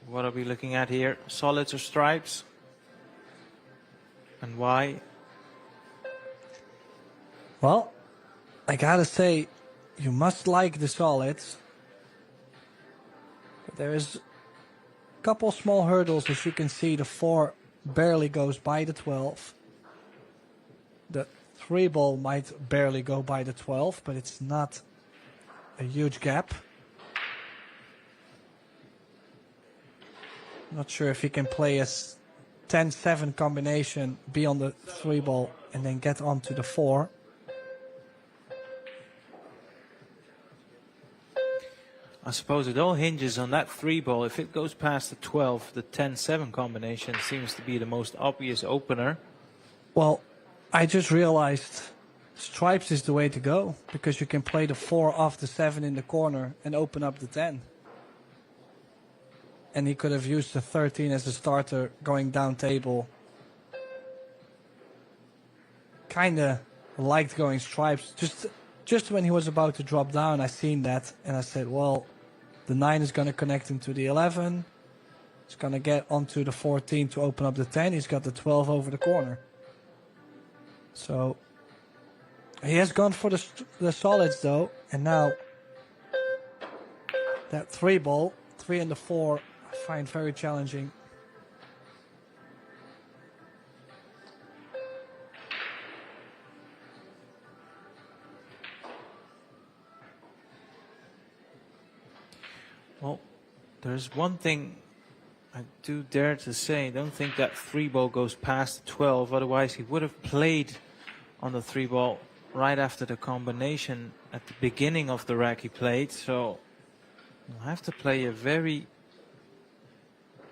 what are we looking at here? Solids or stripes? And why? Well, I gotta say, you must like the solids. But there is a couple small hurdles. As you can see, the 4 barely goes by the 12. The 3 ball might barely go by the 12, but it's not a huge gap. Not sure if he can play a 10-7 combination, be on the 3 ball, and then get onto the 4. I suppose it all hinges on that 3 ball. If it goes past the 12, the 10-7 combination seems to be the most obvious opener. Well, I just realized stripes is the way to go, because you can play the 4 off the 7 in the corner and open up the 10. And he could have used the 13 as a starter going down table. Kinda liked going stripes. Just when he was about to drop down, I seen that and I said, well, the 9 is gonna connect him to the 11. He's gonna get onto the 14 to open up the 10. He's got the 12 over the corner. So he has gone for the solids though, and now that 3 ball, 3 and the 4, I find very challenging. Well, there's one thing I do dare to say. I don't think that 3 ball goes past 12. Otherwise, he would have played on the 3 ball right after the combination at the beginning of the rack he played. So you'll have to play a very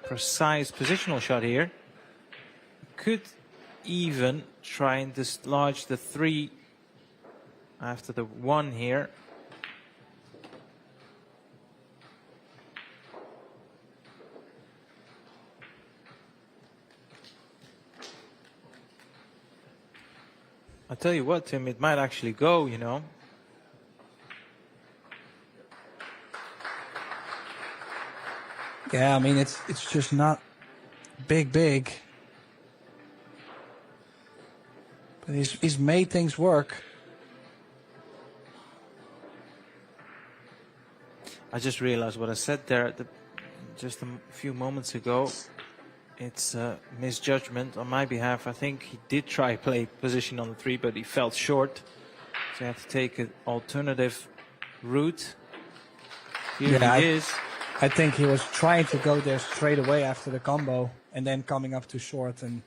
precise positional shot here. Could even try and dislodge the 3 after the 1 here. I tell you what, Tim, it might actually go, you know. Yeah, I mean, it's just not big. But he's made things work. I just realized what I said there just a few moments ago. It's a misjudgment on my behalf. I think he did try play position on the 3, but he fell short. So he had to take an alternative route. Here he is. I think he was trying to go there straight away after the combo and then coming up too short. And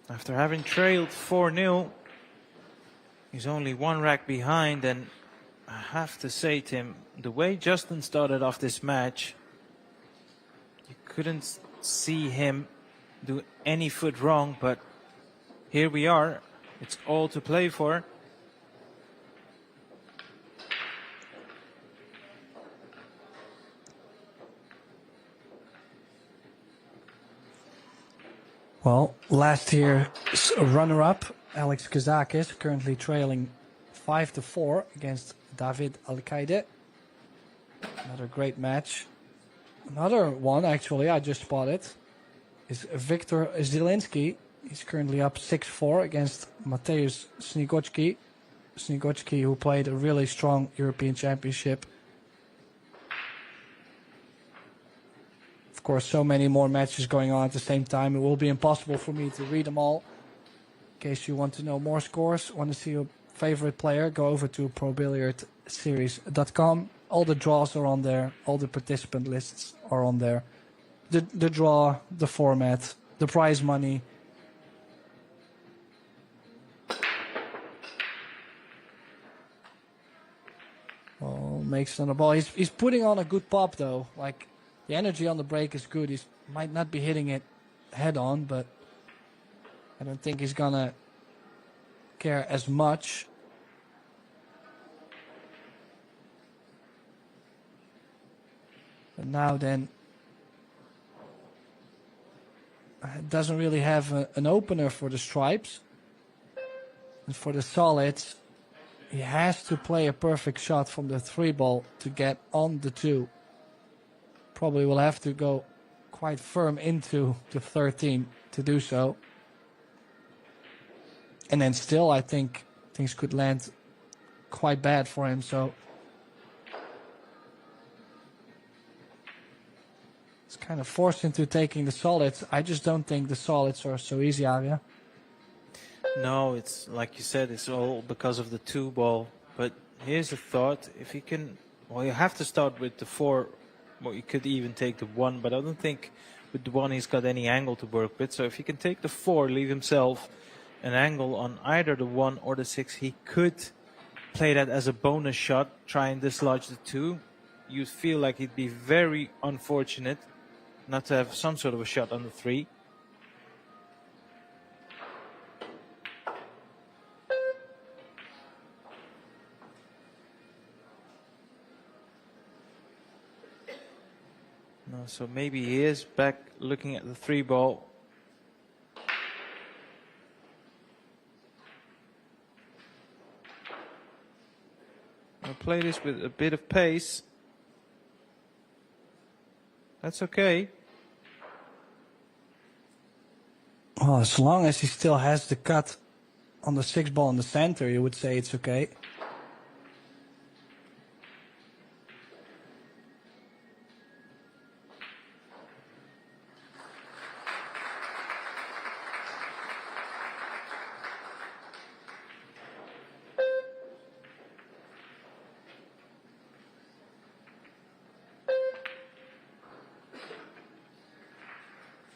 after having trailed 4-0, he's only 1 rack behind. And I have to say, Tim, the way Justin started off this match, you couldn't see him do any foot wrong, but here we are. It's all to play for. well, last year's runner-up, Alex Kazakis, currently trailing 5-4 against David Alcaide. Another great match. Another one, actually, I just spotted, is Victor Zielinski. He's currently up 6-4 against Mateusz Snigocki. Snigocki, who played a really strong European Championship. Of course, so many more matches going on at the same time. It will be impossible for me to read them all. In case you want to know more scores, want to see your favorite player, go over to ProBilliardSeries.com. All the draws are on there. All the participant lists are on there. The draw, the format, the prize money. Oh, makes on the ball. He's putting on a good pop though. Like, the energy on the break is good. He might not be hitting it head on, but I don't think he's gonna care as much. But now then, doesn't really have an opener for the stripes. And for the solids, he has to play a perfect shot from the 3 ball to get on the 2. Probably will have to go quite firm into the 13 to do so. And then still, I think things could land quite bad for him. So it's kind of forced into taking the solids. I just don't think the solids are so easy, Arya. No, it's like you said, it's all because of the 2 ball. But here's a thought. If you can, well, you have to start with the 4. Well, you could even take the 1, but I don't think with the 1 he's got any angle to work with. So if he can take the 4, leave himself an angle on either the 1 or the 6, he could play that as a bonus shot, try and dislodge the 2. You'd feel like he'd be very unfortunate not to have some sort of a shot on the 3. No, so maybe he is back looking at the 3 ball. I'll play this with a bit of pace. That's okay. Well, as long as he still has the cut on the 6 ball in the center, you would say it's okay.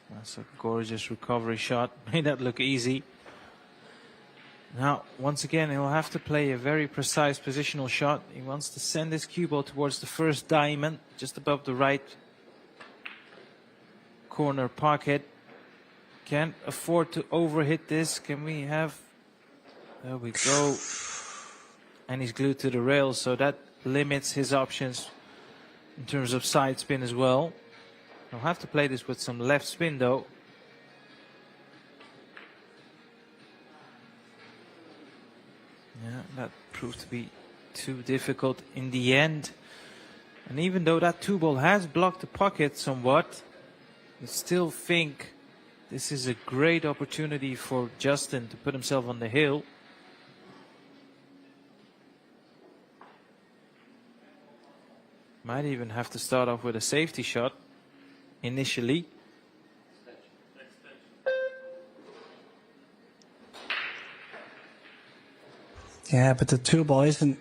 That's a gorgeous recovery shot. Made that look easy. Now, once again, he'll have to play a very precise positional shot. He wants to send his cue ball towards the first diamond, just above the right corner pocket. Can't afford to overhit this. Can we have... There we go. And he's glued to the rail, so that limits his options in terms of side spin as well. He'll have to play this with some left spin, though. prove to be too difficult in the end. And even though that 2-ball has blocked the pocket somewhat, I still think this is a great opportunity for Justin to put himself on the hill. Might even have to start off with a safety shot initially. Yeah, but the 2-ball isn't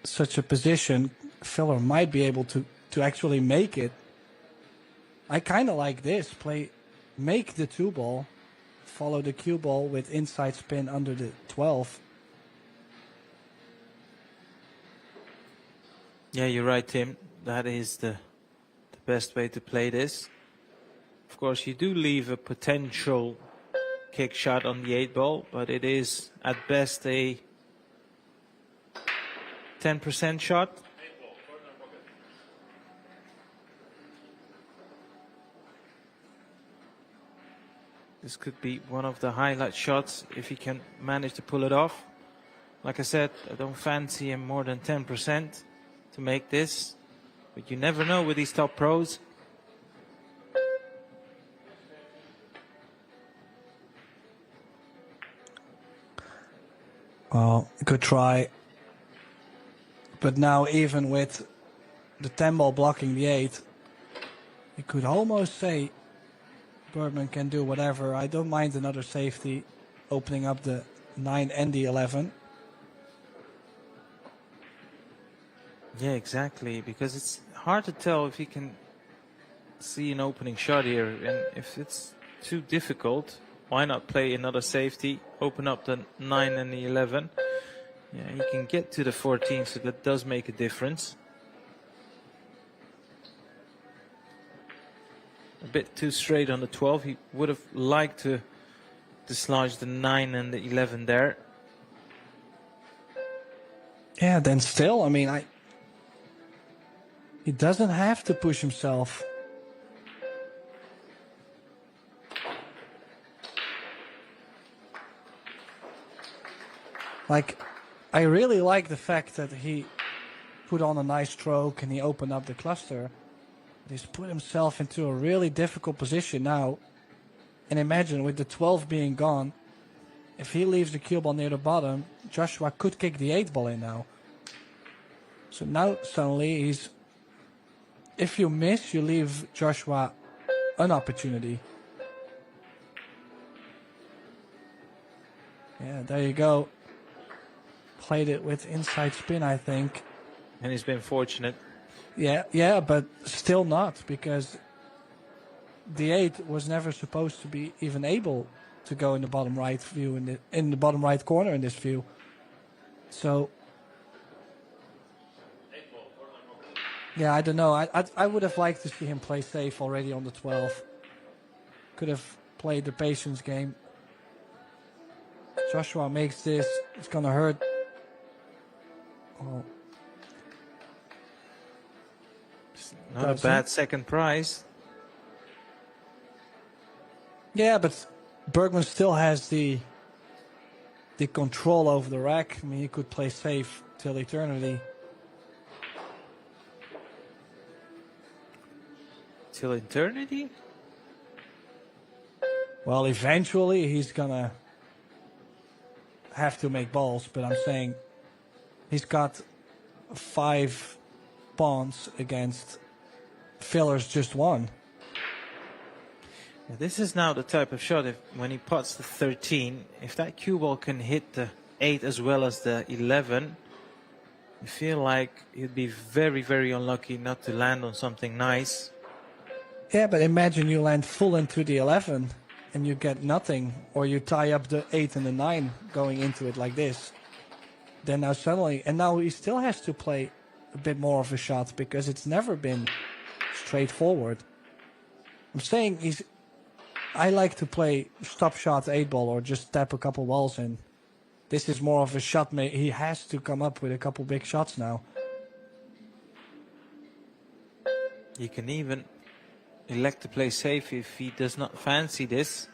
such a position. Filler might be able to actually make it. I kind of like this. Make the 2-ball, follow the cue ball with inside spin under the 12. Yeah, you're right, Tim. That is the best way to play this. Of course, you do leave a potential kick shot on the 8-ball, but it is at best a 10% shot. This could be one of the highlight shots if he can manage to pull it off. Like I said, I don't fancy him more than 10% to make this, but you never know with these top pros. Well, good try. But now even with the 10-ball blocking the 8, you could almost say Bergman can do whatever. I don't mind another safety, opening up the 9 and the 11. Yeah, exactly, because it's hard to tell if he can see an opening shot here, and if it's too difficult, why not play another safety, open up the 9 and the 11. Yeah, he can get to the 14, so that does make a difference. A bit too straight on the 12. He would have liked to dislodge the 9 and the 11 there. Yeah, then still, I mean, he doesn't have to push himself. Like, I really like the fact that he put on a nice stroke and he opened up the cluster. He's put himself into a really difficult position now. And imagine with the 12 being gone, if he leaves the cue ball near the bottom, Joshua could kick the 8-ball in now. So now suddenly he's... If you miss, you leave Joshua an opportunity. Yeah, there you go. Played it with inside spin, I think. And he's been fortunate. Yeah, but still not, because the 8 was never supposed to be even able to go in the bottom right view, in the bottom right corner in this view. So, yeah, I don't know. I would have liked to see him play safe already on the 12. Could have played the patience game. Joshua makes this. It's going to hurt. Oh. Not a bad second prize. Yeah, but Bergman still has the control over the rack. I mean, he could play safe till eternity. Till eternity? Well, eventually he's gonna have to make balls, but I'm saying he's got 5 pawns against Filler's just 1. Yeah, this is now the type of shot, when he pots the 13, if that cue ball can hit the 8 as well as the 11, I feel like he'd be very, very unlucky not to land on something nice. Yeah, but imagine you land full into the 11 and you get nothing, or you tie up the 8 and the 9 going into it like this. Then now suddenly, and now he still has to play a bit more of a shot because it's never been straightforward. I'm saying I like to play stop shot 8-ball or just tap a couple balls in. This is more of a shot. He has to come up with a couple big shots now. He can even elect to play safe if he does not fancy this.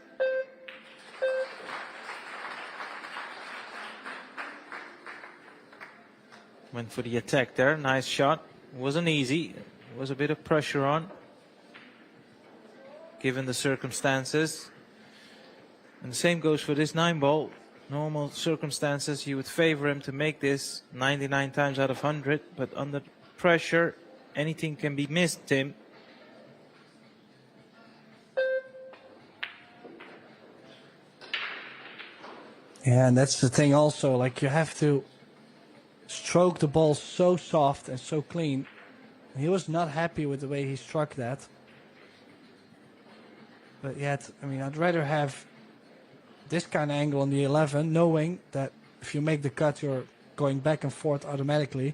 Went for the attack there. Nice shot. Wasn't easy. Was a bit of pressure on, given the circumstances. And the same goes for this 9-ball. Normal circumstances, you would favor him to make this 99 times out of 100, but under pressure, anything can be missed, Tim. Yeah, and that's the thing also, like you have to stroke the ball so soft and so clean. He was not happy with the way he struck that. But yet, I mean, I'd rather have this kind of angle on the 11, knowing that if you make the cut, you're going back and forth automatically.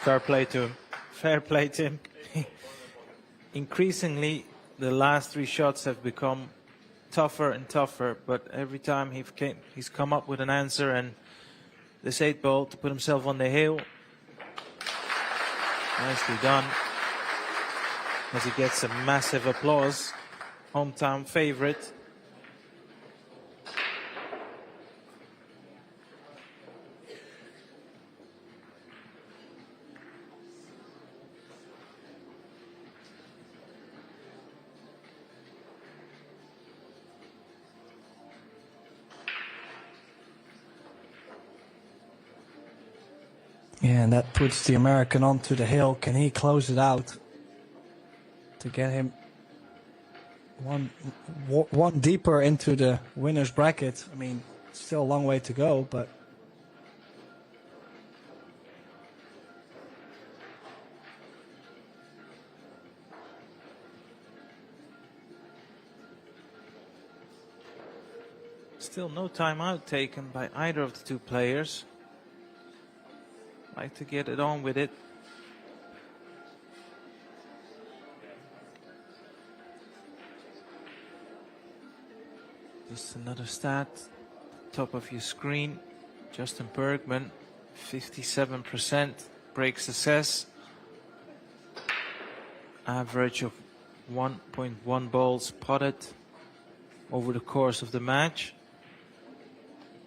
Fair play to him. Fair play, Tim. Increasingly, the last 3 shots have become tougher and tougher, but every time he's come up with an answer, and this 8-ball to put himself on the hill. Nicely done. As he gets a massive applause. Hometown favorite. Yeah, and that puts the American onto the hill. Can he close it out to get him one deeper into the winner's bracket? I mean, still a long way to go, but still no timeout taken by either of the 2 players. Like to get it on with it. Just another stat, top of your screen. Justin Bergman, 57% break success. Average of 1.1 balls potted over the course of the match.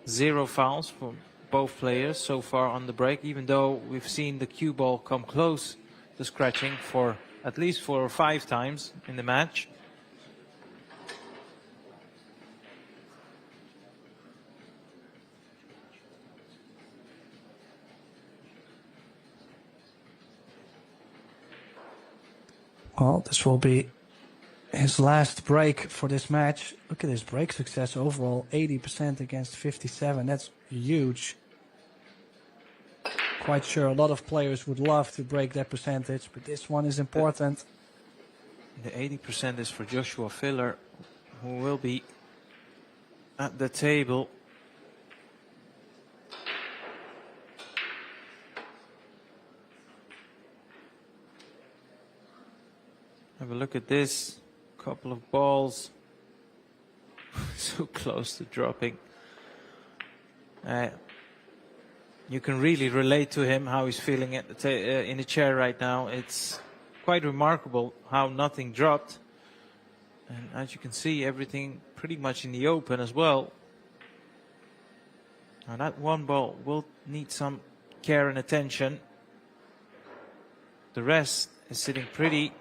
0 fouls for both players so far on the break, even though we've seen the cue ball come close to scratching for at least 4 or 5 times in the match. well, this will be his last break for this match. Look at his break success overall, 80% against 57. That's huge. Quite sure a lot of players would love to break that percentage, but this one is important. The 80% is for Joshua Filler, who will be at the table. Have a look at this. Couple of balls. So close to dropping. You can really relate to him, how he's feeling at the in the chair right now. It's quite remarkable how nothing dropped. And as you can see, everything pretty much in the open as well. Now that 1 ball will need some care and attention. The rest is sitting pretty.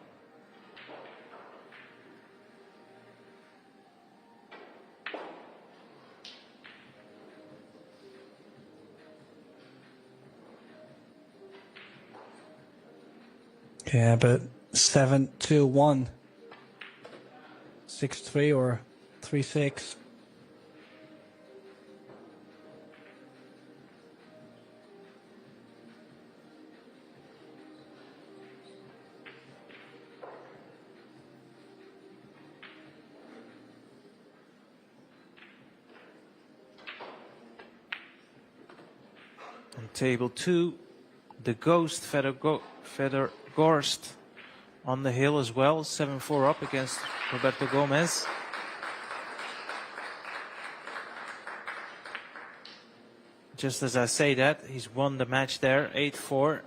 Yeah, but 7-2-1, 6-3 or 3-6. On table 2, the Ghost Feder Gorst on the hill as well, 7-4 up against Roberto Gomez. Just as I say that, he's won the match there, 8-4.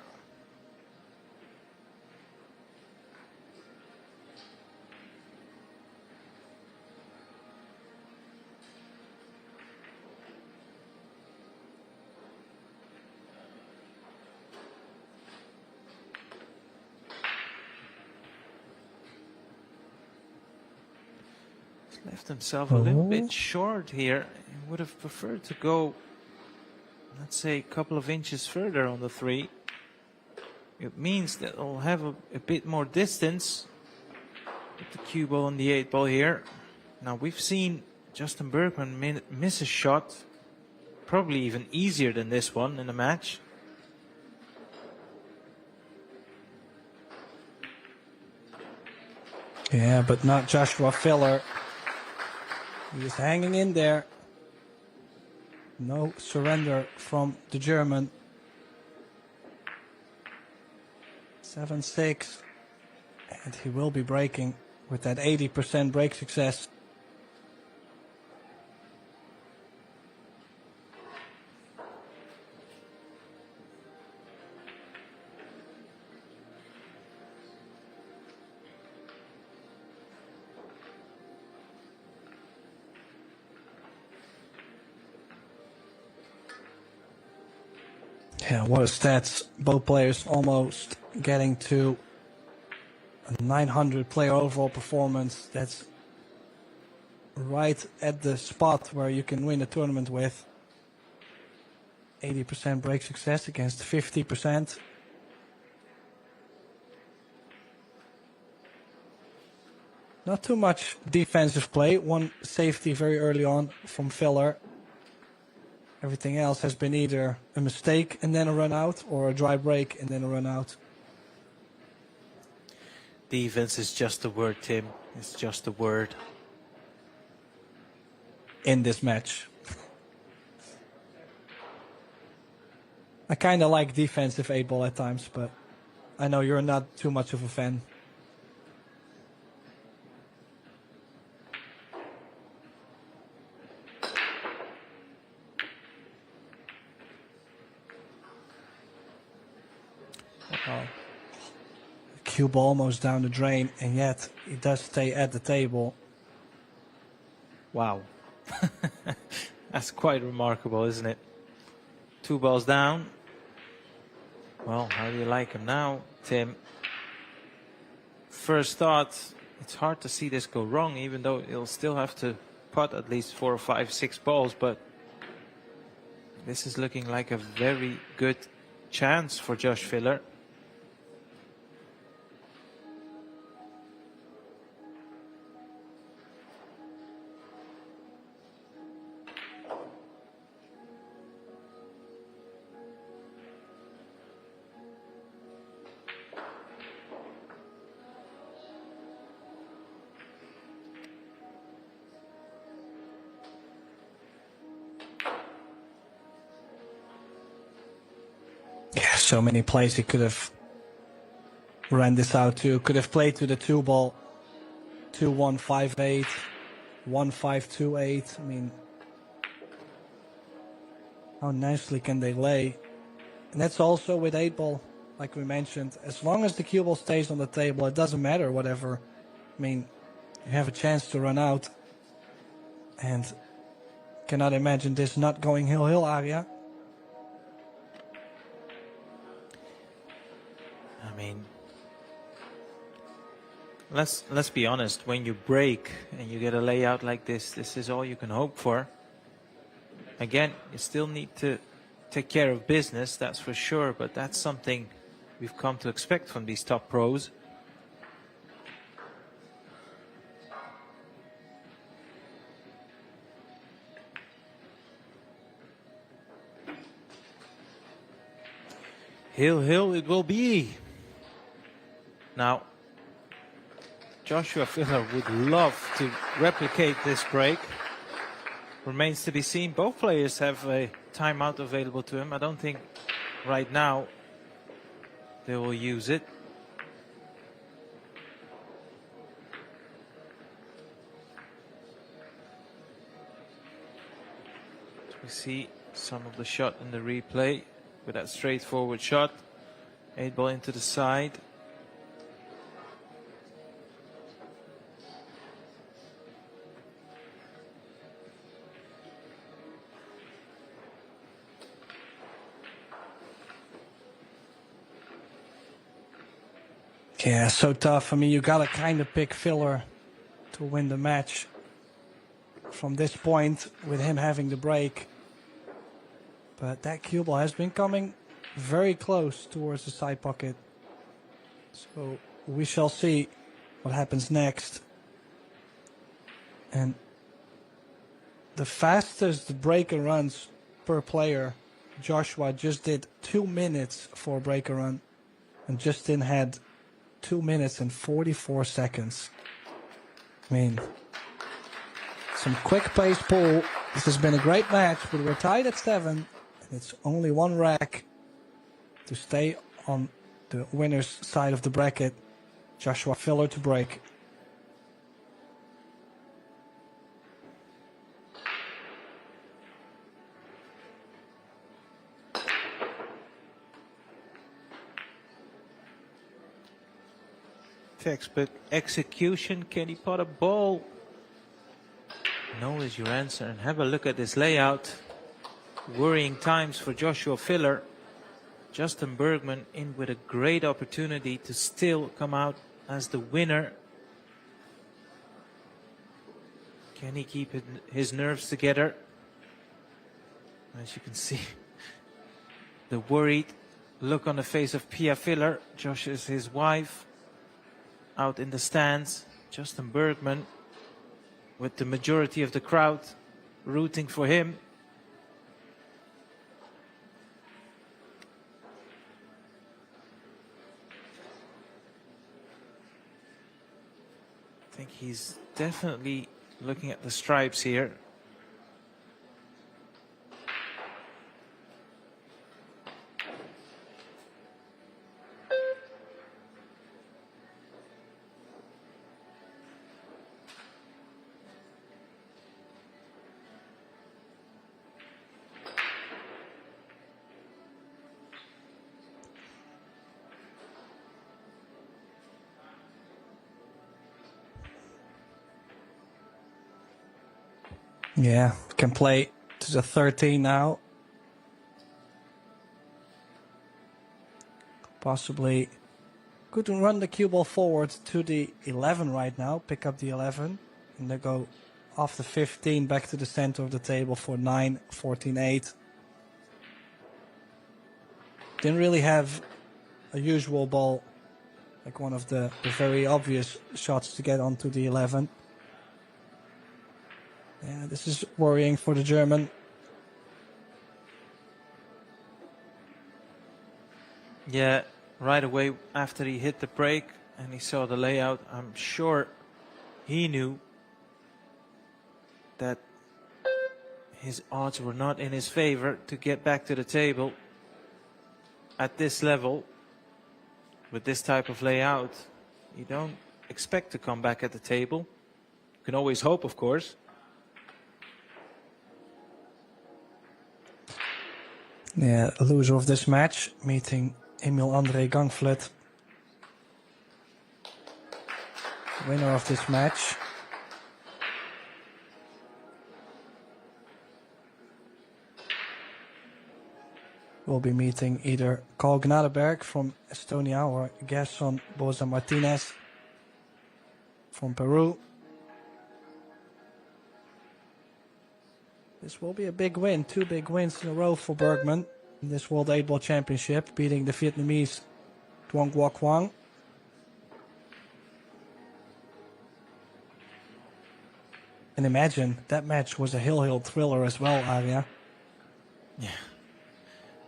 left himself a little bit short here. He would have preferred to go, let's say, a couple of inches further on the 3. It means that he'll have a bit more distance with the cue ball and the 8 ball here. Now we've seen Justin Bergman miss a shot, probably even easier than this one in the match. Yeah, but not Joshua Filler. He is hanging in there. No surrender from the German. 7-6. And he will be breaking with that 80% break success. Yeah, what a stats. Both players almost getting to a 900 player overall performance. That's right at the spot where you can win a tournament with. 80% break success against 50%. Not too much defensive play. One safety very early on from Filler. Everything else has been either a mistake and then a run out, or a dry break and then a run out. Defense is just a word, Tim. It's just a word. In this match. I kind of like defensive 8-ball at times, but I know you're not too much of a fan. Cue ball almost down the drain, and yet he does stay at the table. Wow. That's quite remarkable, isn't it? 2 balls down. Well, how do you like him now, Tim? First thought, it's hard to see this go wrong, even though he'll still have to putt at least 4 or 5, 6 balls, but this is looking like a very good chance for Josh Filler. So many plays he could have ran this out to. Could have played to the 2 ball. 2-1-5-8. 1-5-2-8. I mean, how nicely can they lay? And that's also with 8 ball, like we mentioned. As long as the cue ball stays on the table, it doesn't matter, whatever. I mean, you have a chance to run out. And cannot imagine this not going hill-hill area. I mean, let's be honest. When you break and you get a layout like this is all you can hope for. Again, you still need to take care of business, that's for sure, but that's something we've come to expect from these top pros. Hill it will be. Now, Joshua Filler would love to replicate this break. Remains to be seen. Both players have a timeout available to him. I don't think right now they will use it. We see some of the shot in the replay with that straightforward shot. 8 ball into the side. Yeah, so tough. I mean, you gotta kind of pick Filler to win the match. from this point with him having the break. But that cue ball has been coming very close towards the side pocket. So we shall see what happens next. And the fastest breaker runs per player, Joshua just did 2 minutes for a breaker run, and Justin had 2 minutes and 44 seconds. I mean, some quick pace pool. This has been a great match, but we're tied at 7, and it's only one rack to stay on the winner's side of the bracket. Joshua Filler to break. But execution, can he pot a ball? No is your answer. And have a look at this layout. Worrying times for Joshua Filler. Justin Bergman in with a great opportunity to still come out as the winner. Can he keep his nerves together? As you can see, the worried look on the face of Pia Filler. Josh is his wife. Out in the stands, Justin Bergman with the majority of the crowd rooting for him. I think he's definitely looking at the stripes here. Yeah, can play to the 13 now. Possibly could run the cue ball forward to the 11 right now, pick up the 11, and then go off the 15 back to the center of the table for 9, 14, 8. Didn't really have a usual ball, like one of the very obvious shots to get onto the 11. Yeah, this is worrying for the German. Yeah, right away after he hit the break and he saw the layout, I'm sure he knew that his odds were not in his favor to get back to the table at this level with this type of layout. You don't expect to come back at the table. You can always hope, of course. Yeah, a loser of this match, meeting Emil André Gangflet. Winner of this match. We'll be meeting either Carl Gnadeberg from Estonia or Gerson Boza Martinez from Peru. This will be a big win, 2 big wins in a row for Bergman in this World 8-Ball Championship, beating the Vietnamese Duong Quoc Quang. And imagine, that match was a hill thriller as well, Arya. Yeah.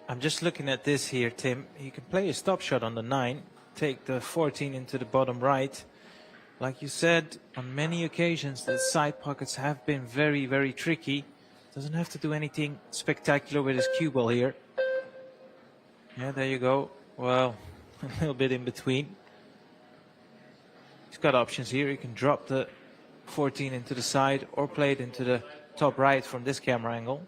I'm just looking at this here, Tim. You can play a stop shot on the 9, take the 14 into the bottom right. Like you said, on many occasions, the side pockets have been very, very tricky. Doesn't have to do anything spectacular with his cue ball here. Yeah, there you go. Well, a little bit in between. He's got options here. He can drop the 14 into the side or play it into the top right from this camera angle.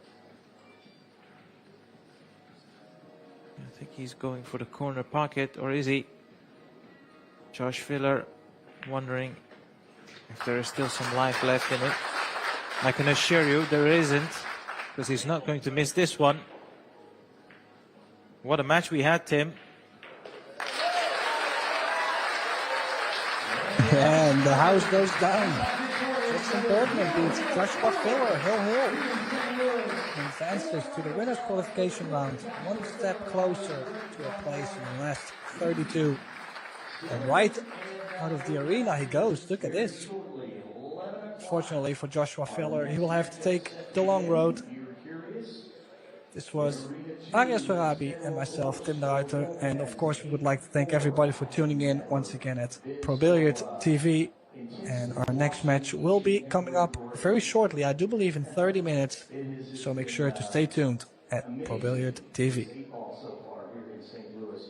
I think he's going for the corner pocket, or is he? Josh Filler wondering if there is still some life left in it. I can assure you there isn't, because he's not going to miss this one. What a match we had, Tim. Yeah, and the house goes down. Jackson Bergman beats Joshua Filler, Hill. Advances to the winner's qualification round, one step closer to a place in the last 32. And right out of the arena he goes. Look at this. Fortunately for Joshua Filler, he will have to take the long road. This was Arias Varabi and myself, Tim de Ruiter. And of course, we would like to thank everybody for tuning in once again at Pro Billiard TV. And our next match will be coming up very shortly, I do believe in 30 minutes. So make sure to stay tuned at Pro Billiard TV. Also far here in St. Louis.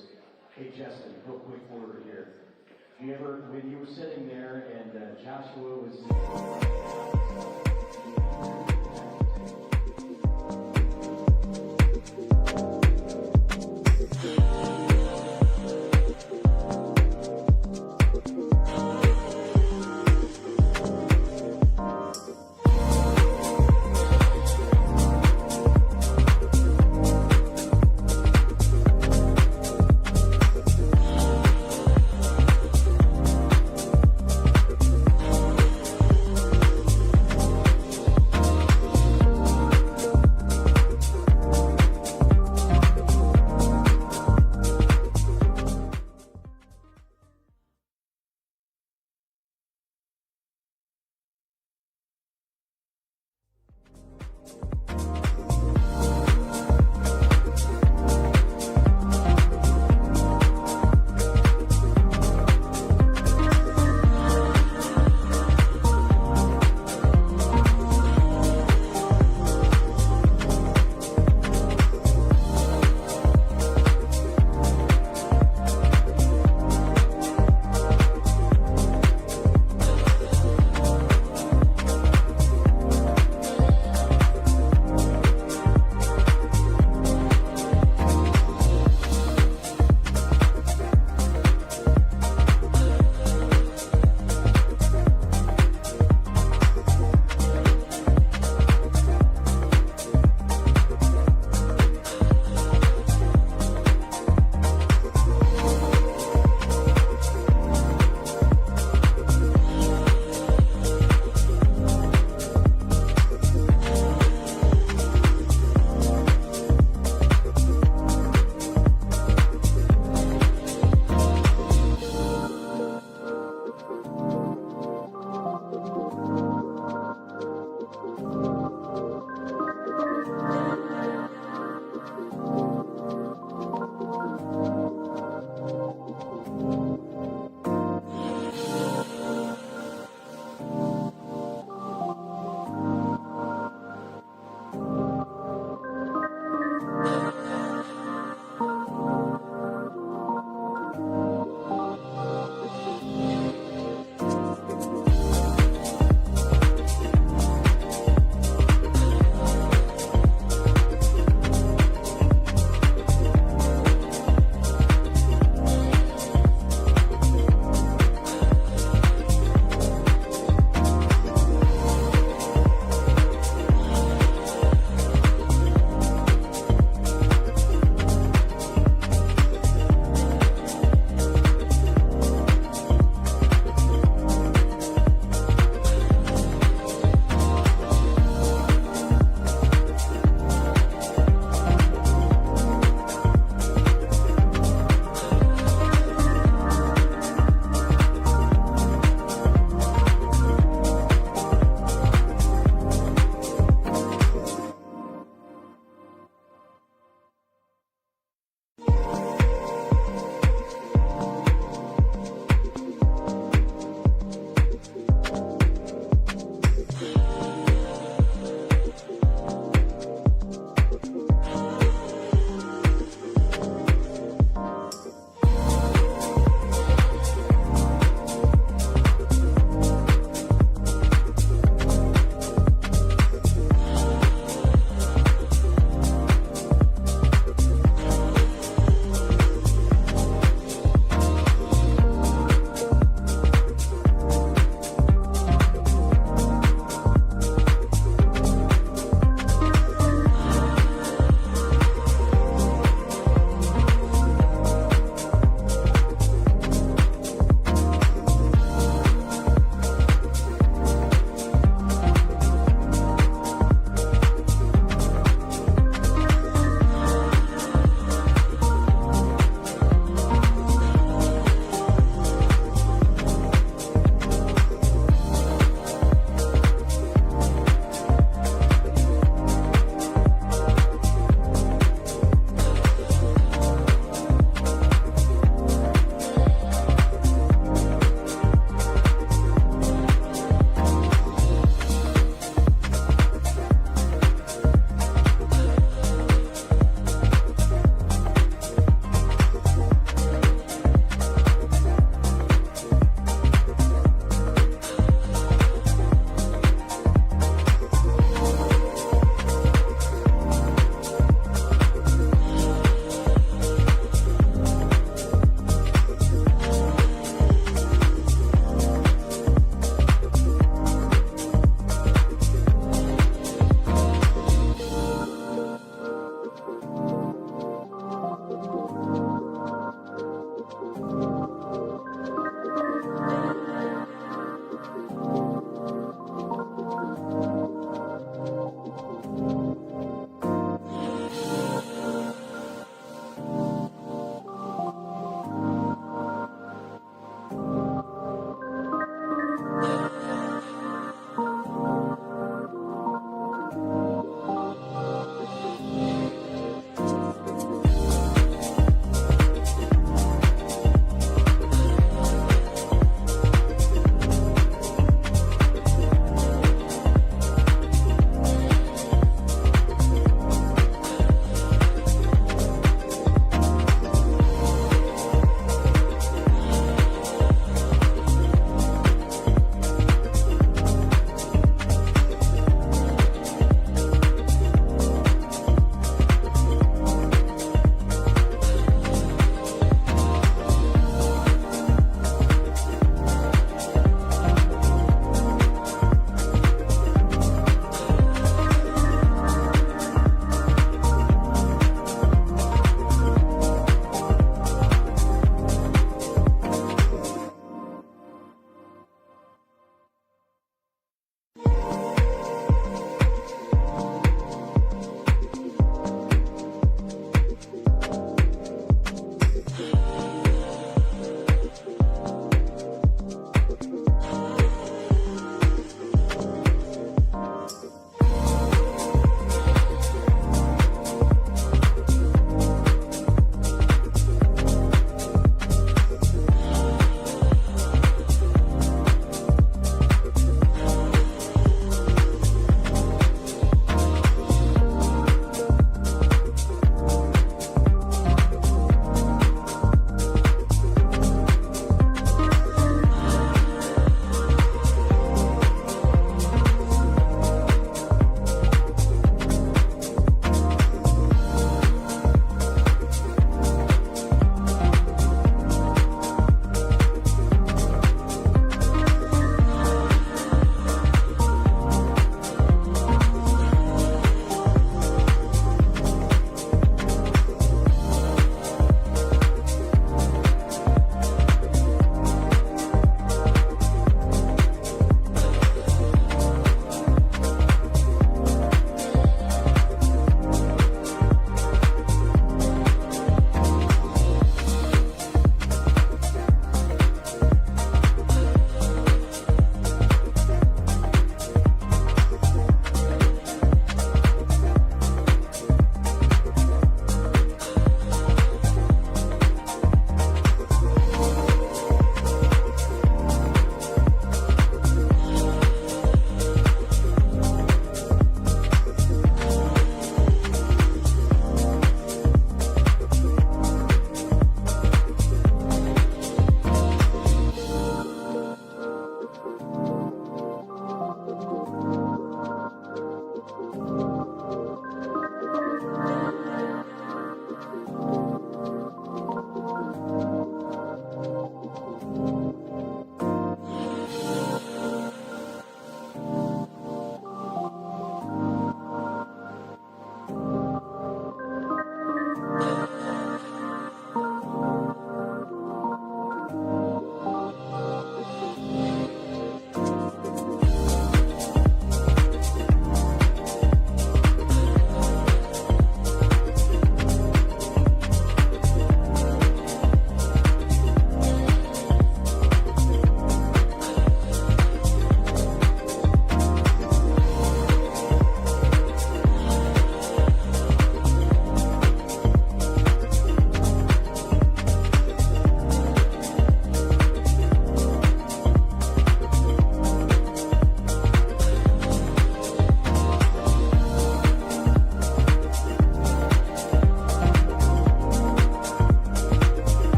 Hey, Justin, real quick word here. You ever, when you were sitting there and Joshua was...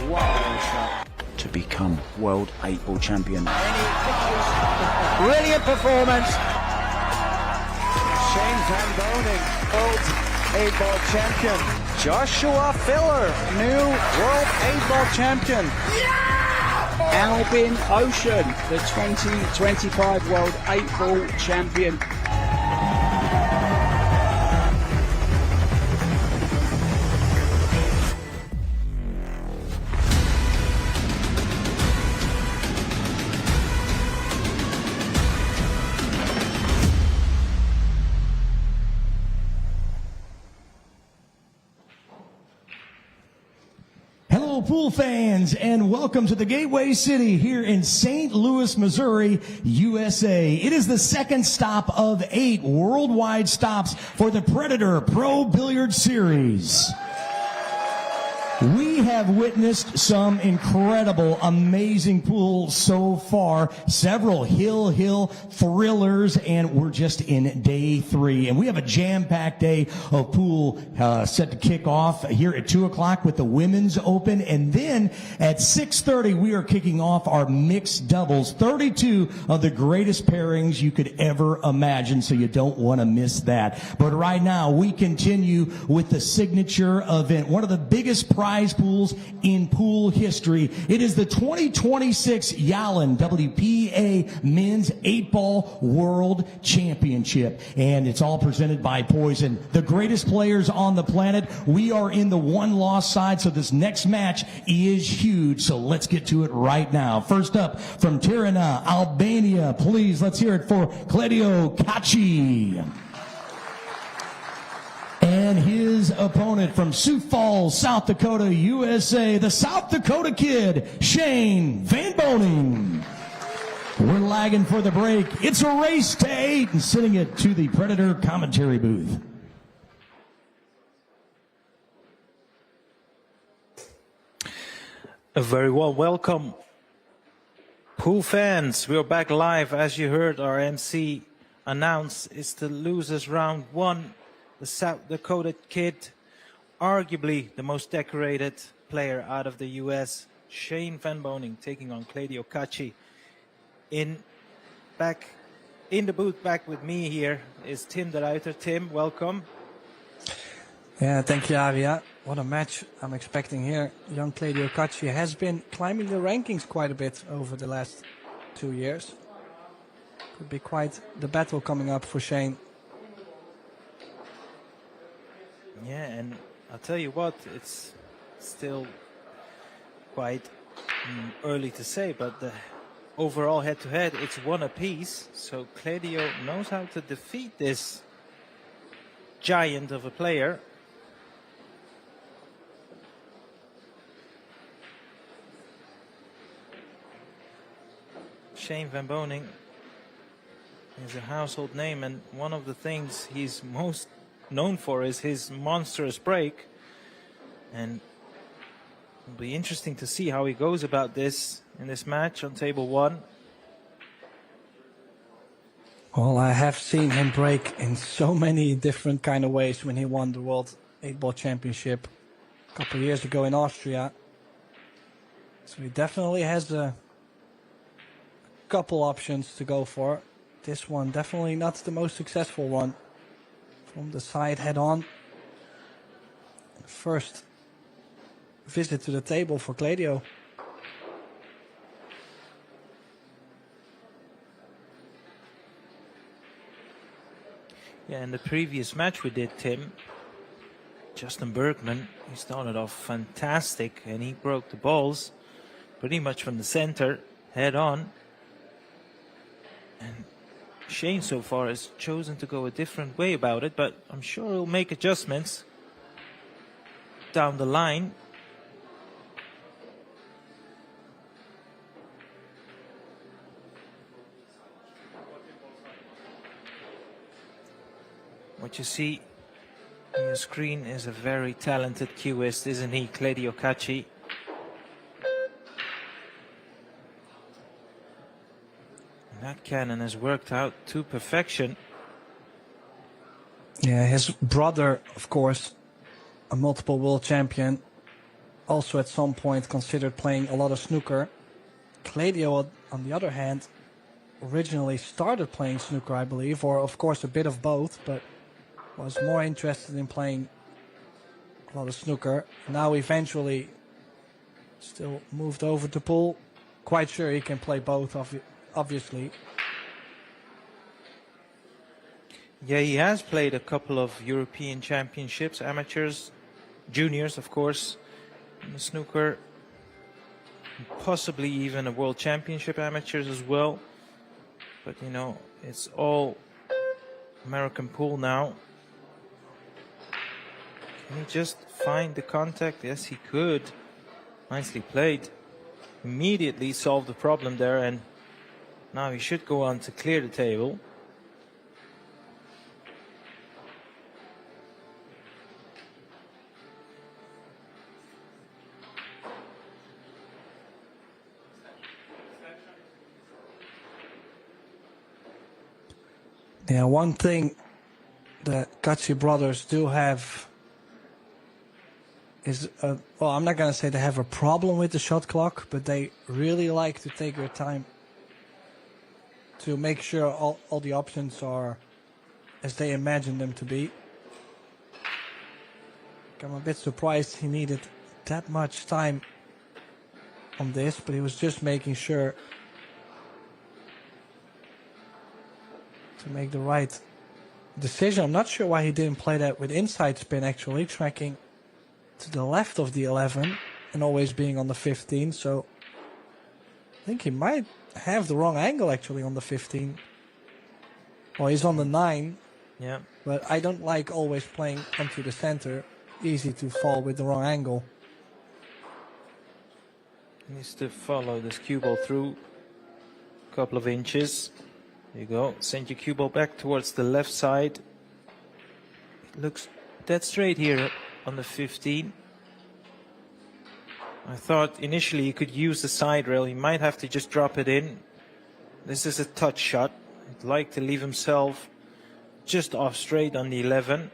Wow, shot to become world 8-ball champion. Brilliant performance. Shane Van Boening, world 8-ball champion. Joshua Filler, new world 8-ball champion. Albin Ocean, the 2025 world 8-ball champion. Hello, pool fans, and welcome to the Gateway City here in St. Louis, Missouri, USA. It is the second stop of 8 worldwide stops for the Predator Pro Billiard Series. We have witnessed some incredible, amazing pools so far. Several hill thrillers, and we're just in day 3. And we have a jam-packed day of pool set to kick off here at 2 o'clock with the Women's Open. And then at 6:30, we are kicking off our mixed doubles. 32 of the greatest pairings you could ever imagine, so you don't want to miss that. But right now, we continue with the signature event, one of the biggest prize pools in pool history. It is the 2026 Yalin WPA Men's 8-Ball World Championship. And it's all presented by Poison. The greatest players on the planet. We are in the one-loss side, so this next match is huge. So let's get to it right now. First up, from Tirana, Albania, please, let's hear it for Kachi. And his opponent from Sioux Falls, South Dakota, USA, the South Dakota Kid, Shane Van Boening. We're lagging for the break. It's a race to 8, and sending it to the Predator commentary booth. A very warm welcome, pool fans. We're back live. As you heard our MC announce, it's the losers round 1. The South Dakota Kid, arguably the most decorated player out of the U.S., Shane Van Boening, taking on Kachi. Back in the booth, back with me here is Tim de Ruiter. Tim, welcome. Yeah, thank you, Aria. What a match I'm expecting here. Young Kachi has been climbing the rankings quite a bit over the last 2 years. Could be quite the battle coming up for Shane. Yeah, and I'll tell you what, it's still quite early to say, but the overall head-to-head, it's 1 apiece. So Claudio knows how to defeat this giant of a player. Shane Van Boening is a household name, and one of the things he's most known for is his monstrous break, and it'll be interesting to see how he goes about this in this match on table 1. Well, I have seen him break in so many different kind of ways when he won the World 8-Ball Championship a couple of years ago in Austria. So he definitely has a couple options to go for. This one definitely not the most successful one. From the side head on. First visit to the table for Claudio. Yeah, in the previous match we did, Tim, Justin Bergman, he started off fantastic and he broke the balls pretty much from the center, head on. And Shane so far has chosen to go a different way about it, but I'm sure he'll make adjustments down the line. What you see on your screen is a very talented cueist, isn't he, Claudio Kachi? That cannon has worked out to perfection. Yeah, his brother, of course, a multiple world champion, also at some point considered playing a lot of snooker. Claudio, on the other hand, originally started playing snooker, I believe, or of course a bit of both, but was more interested in playing a lot of snooker. Now eventually still moved over to pool. Quite sure he can play both, obviously. Yeah, he has played a couple of European championships, amateurs, juniors, of course, in the snooker. Possibly even a world championship amateurs as well. But, you know, it's all American pool now. Can he just find the contact? Yes, he could. Nicely played. Immediately solved the problem there, and now he should go on to clear the table. Yeah, one thing that Kachi brothers do have is, well, I'm not going to say they have a problem with the shot clock, but they really like to take their time to make sure all the options are as they imagine them to be. I'm a bit surprised he needed that much time on this, but he was just making sure to make the right decision. I'm not sure why he didn't play that with inside spin, actually, tracking to the left of the 11 and always being on the 15. So I think he might have the wrong angle, actually, on the 15. Well, he's on the 9. Yeah. But I don't like always playing onto the center. Easy to fall with the wrong angle. Needs to follow this cue ball through a couple of inches. There you go. Send your cue ball back towards the left side. It looks dead straight here on the 15. I thought initially you could use the side rail. He might have to just drop it in. This is a touch shot. He'd like to leave himself just off straight on the 11.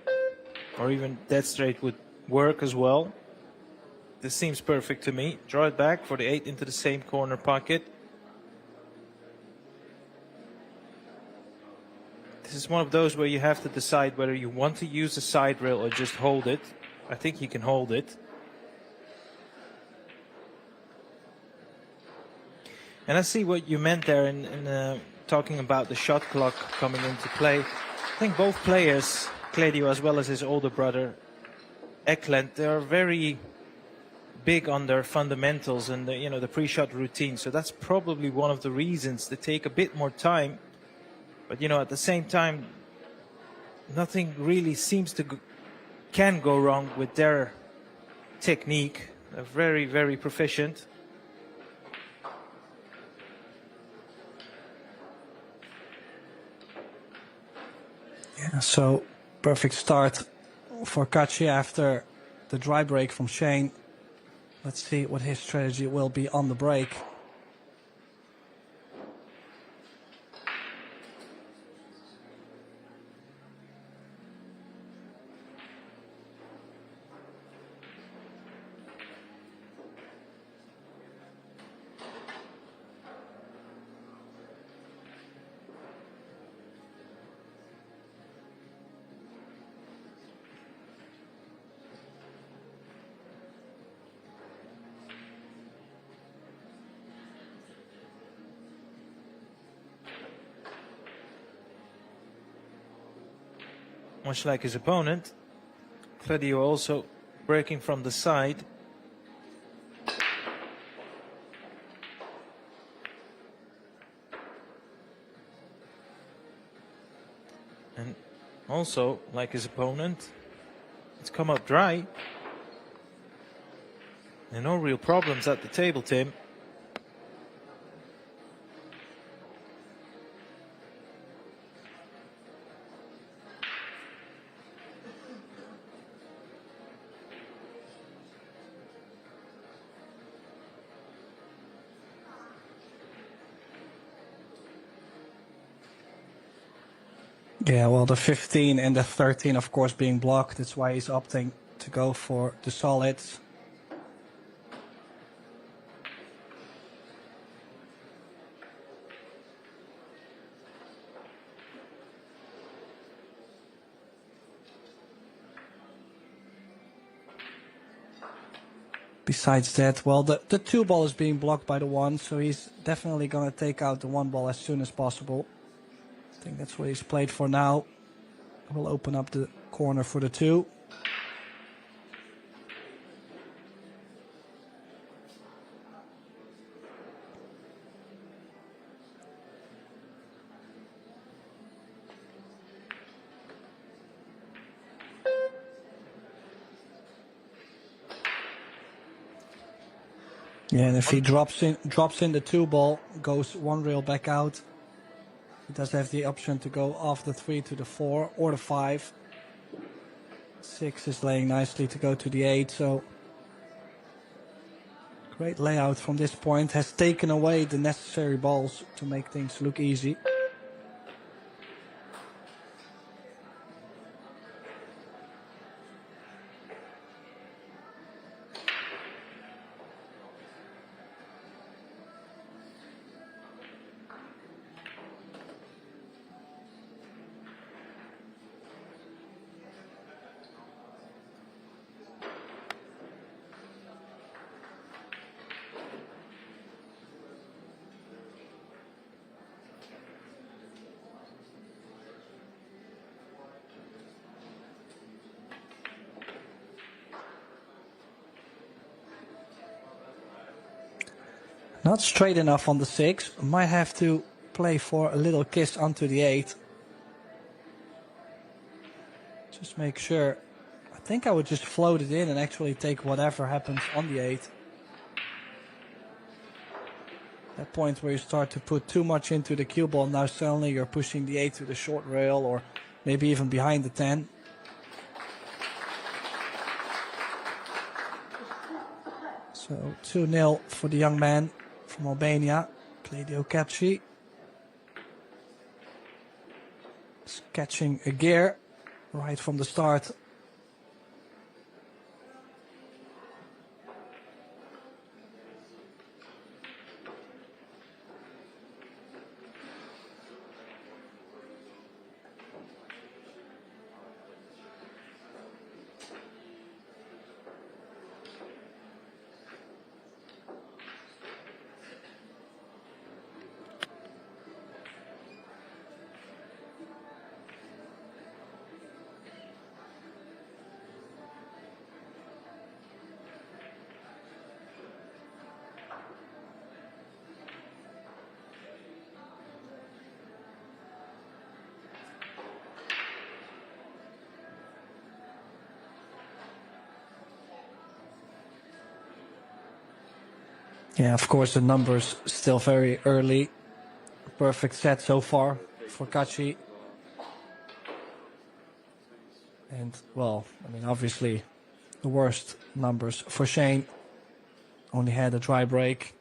Or even dead straight would work as well. This seems perfect to me. Draw it back for the 8 into the same corner pocket. This is one of those where you have to decide whether you want to use the side rail or just hold it. I think he can hold it. And I see what you meant there in talking about the shot clock coming into play. I think both players, Claudio as well as his older brother, Ekland, they are very big on their fundamentals and the pre-shot routine. So that's probably one of the reasons they take a bit more time. But at the same time, nothing really seems to can go wrong with their technique. They're very, very proficient. Yeah, so perfect start for Kachi after the dry break from Shane. Let's see what his strategy will be on the break. Much like his opponent, Claudio also breaking from the side. And also, like his opponent, it's come up dry. And no real problems at the table, Tim. Yeah, well, the 15 and the 13, of course, being blocked. That's why he's opting to go for the solids. Besides that, well, the 2 ball is being blocked by the 1, so he's definitely going to take out the 1 ball as soon as possible. I think that's what he's played for now. We'll open up the corner for the 2. Yeah, and if he drops in the 2 ball, goes 1 rail back out, he does have the option to go off the 3 to the 4 or the 5. 6 is laying nicely to go to the 8, so great layout from this point. Has taken away the necessary balls to make things look easy. Not straight enough on the 6. Might have to play for a little kiss onto the 8. Just make sure. I think I would just float it in and actually take whatever happens on the 8. That point where you start to put too much into the cue ball, now suddenly you're pushing the 8 to the short rail or maybe even behind the 10. So 2-0 for the young man from Albania, Claudio Kachi. He's catching a gear right from the start. Yeah, of course, the numbers still very early. Perfect set so far for Kachi. And, well, I mean, obviously, the worst numbers for Shane. Only had a dry break.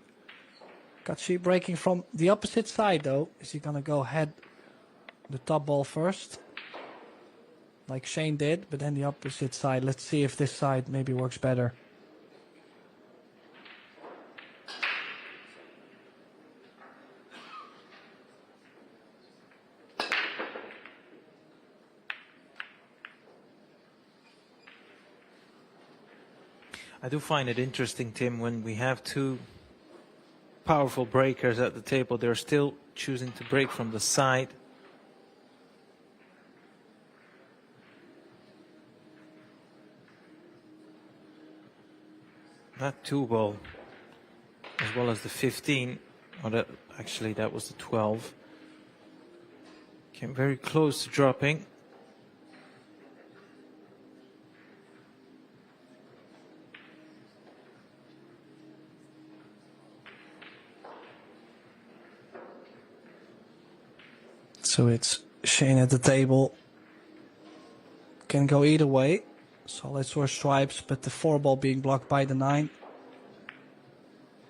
Kachi breaking from the opposite side, though. Is he going to go head the top ball first? Like Shane did, but then the opposite side. Let's see if this side maybe works better. I do find it interesting, Tim, when we have 2 powerful breakers at the table, they're still choosing to break from the side. That 2 ball, as well as the 15, or that, actually that was the 12, came very close to dropping. So it's Shane at the table. Can go either way. Solids or stripes, but the 4 ball being blocked by the 9.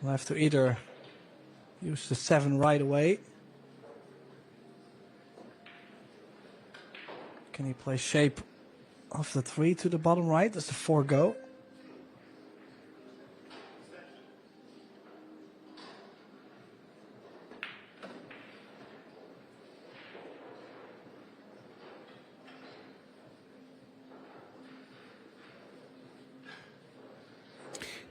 We'll have to either use the 7 right away. Can he play shape of the 3 to the bottom right? Does the 4 go?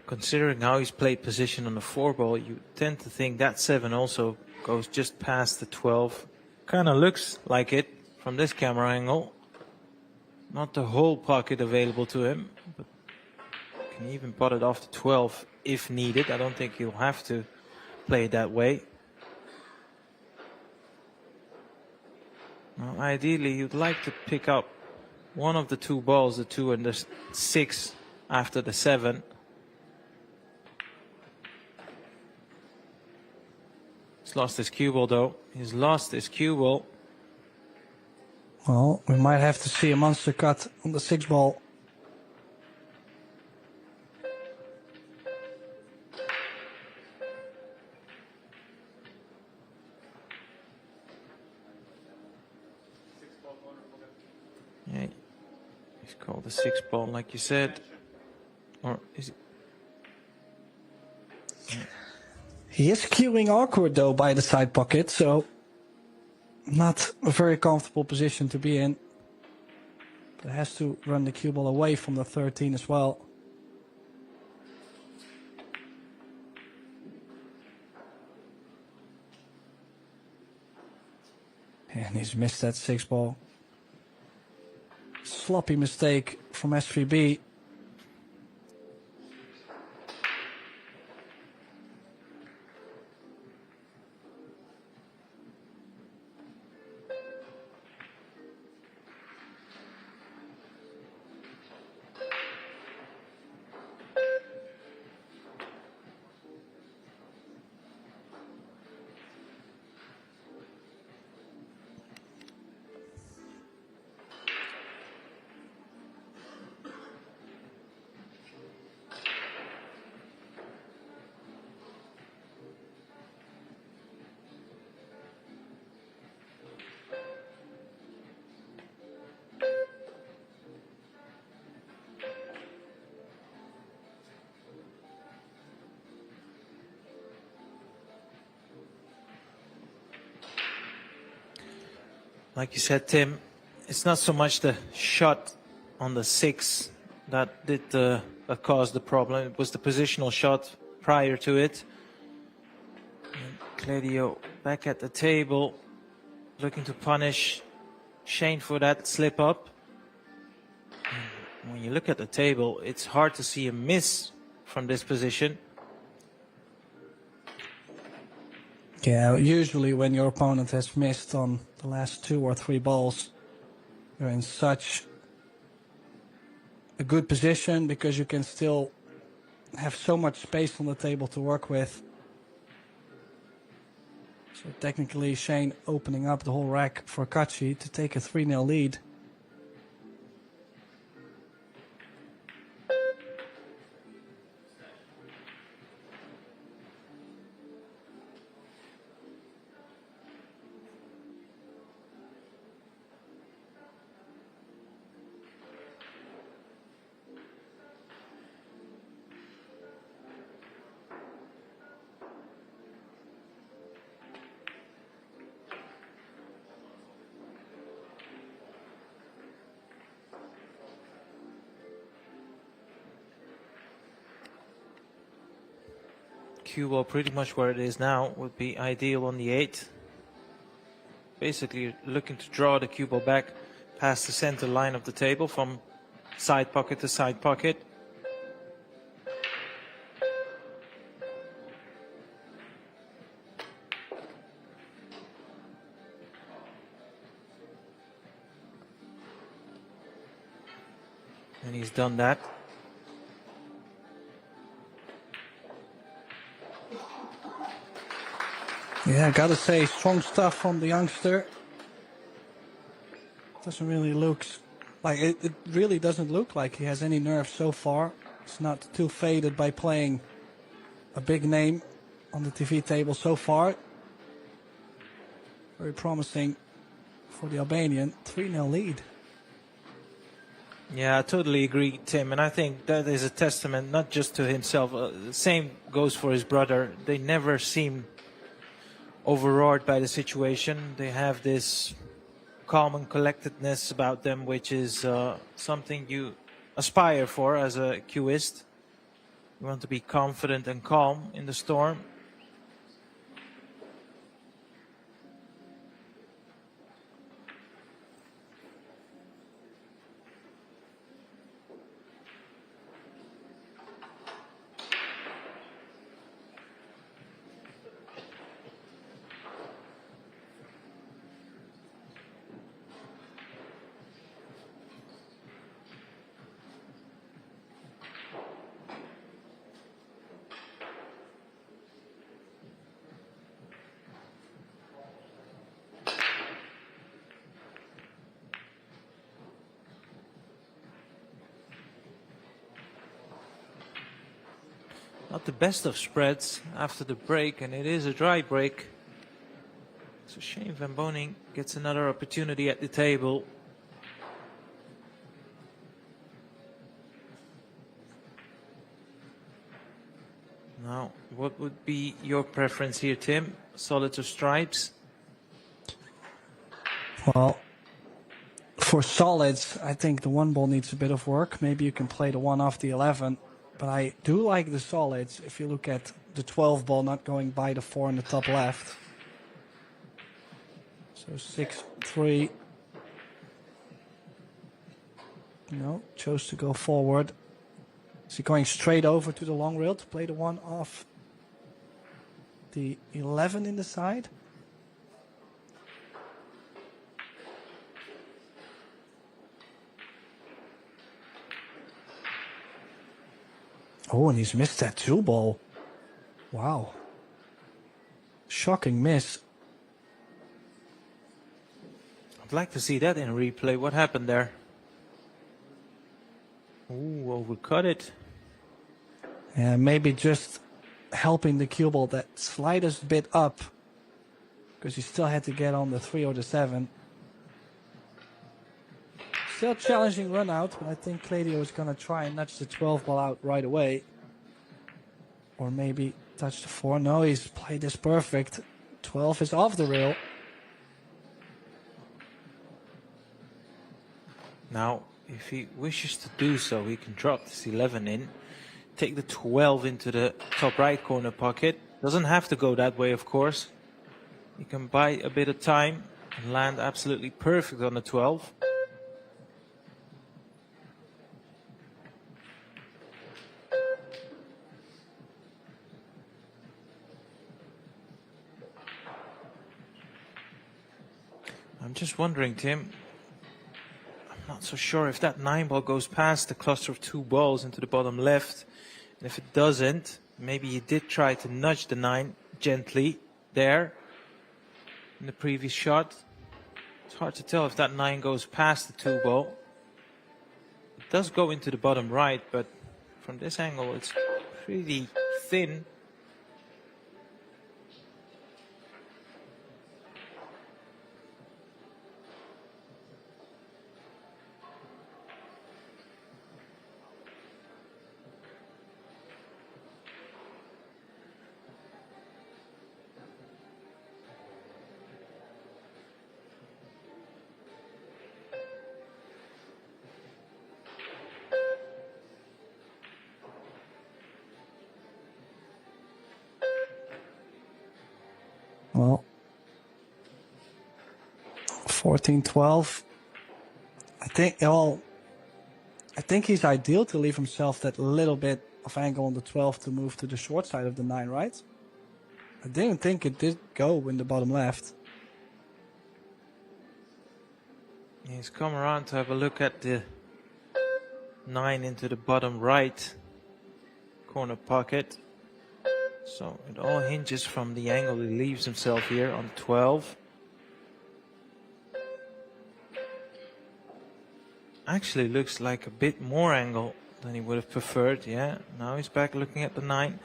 Considering how he's played position on the 4 ball, you tend to think that 7 also goes just past the 12. Kind of looks like it from this camera angle. Not the whole pocket available to him, but can even pot it off the 12 if needed. I don't think he'll have to play it that way. Well, ideally, you'd like to pick up one of the 2 balls, the 2 and the 6 after the 7. He's lost his cue ball though. He's lost his cue ball. Well, we might have to see a monster cut on the 6 ball. Yeah, he's called the 6 ball, like you said. Or is it? Yeah. He is cueing awkward though by the side pocket, so not a very comfortable position to be in. But has to run the cue ball away from the 13 as well. And he's missed that 6 ball. Sloppy mistake from S3B. Like you said, Tim, it's not so much the shot on the 6 that that caused the problem. It was the positional shot prior to it. And Claudio back at the table, looking to punish Shane for that slip up. And when you look at the table, it's hard to see a miss from this position. Yeah, usually when your opponent has missed on the last 2 or 3 balls, you're in such a good position because you can still have so much space on the table to work with. So technically Shane opening up the whole rack for Kachi to take a 3-0 lead. Cue ball pretty much where it is now would be ideal on the 8. Basically looking to draw the cue ball back past the center line of the table from side pocket to side pocket. And he's done that. Yeah, gotta say, strong stuff from the youngster. Doesn't really look like it really doesn't look like he has any nerves so far. He's not too faded by playing a big name on the TV table so far. Very promising for the Albanian. 3-0 lead. Yeah, I totally agree, Tim. And I think that is a testament not just to himself. The same goes for his brother. They never seem overawed by the situation. They have this calm and collectedness about them, which is something you aspire for as a cueist. You want to be confident and calm in the storm. Not the best of spreads after the break, and it is a dry break. It's a shame Van Boening gets another opportunity at the table. Now, what would be your preference here, Tim? Solids or stripes? Well, for solids, I think the one ball needs a bit of work. Maybe you can play the one off the 11. But I do like the solids if you look at the 12 ball not going by the 4 in the top left. So 6-3. No, chose to go forward. Is he going straight over to the long rail to play the one off the 11 in the side? Oh, and he's missed that 2 ball. Wow. Shocking miss. I'd like to see that in replay. What happened there? Ooh, overcut it. Yeah, maybe just helping the cue ball that slightest bit up. Because he still had to get on the 3 or the 7. Still challenging run out, but I think Claudio is going to try and nudge the 12 ball out right away. Or maybe touch the 4. No, he's played this perfect. 12 is off the rail. Now, if he wishes to do so, he can drop this 11 in, take the 12 into the top right corner pocket. Doesn't have to go that way, of course. He can buy a bit of time and land absolutely perfect on the 12. I'm just wondering, Tim, I'm not so sure if that 9 ball goes past the cluster of 2 balls into the bottom left. And if it doesn't, maybe he did try to nudge the 9 gently there in the previous shot. It's hard to tell if that 9 goes past the 2 ball. It does go into the bottom right, but from this angle it's pretty thin. Well, 14-12. I think he's ideal to leave himself that little bit of angle on the 12 to move to the short side of the 9, right? I didn't think it did go in the bottom left. He's come around to have a look at the 9 into the bottom right corner pocket. So it all hinges from the angle he leaves himself here on 12. Actually looks like a bit more angle than he would have preferred. Yeah, now he's back looking at the 9.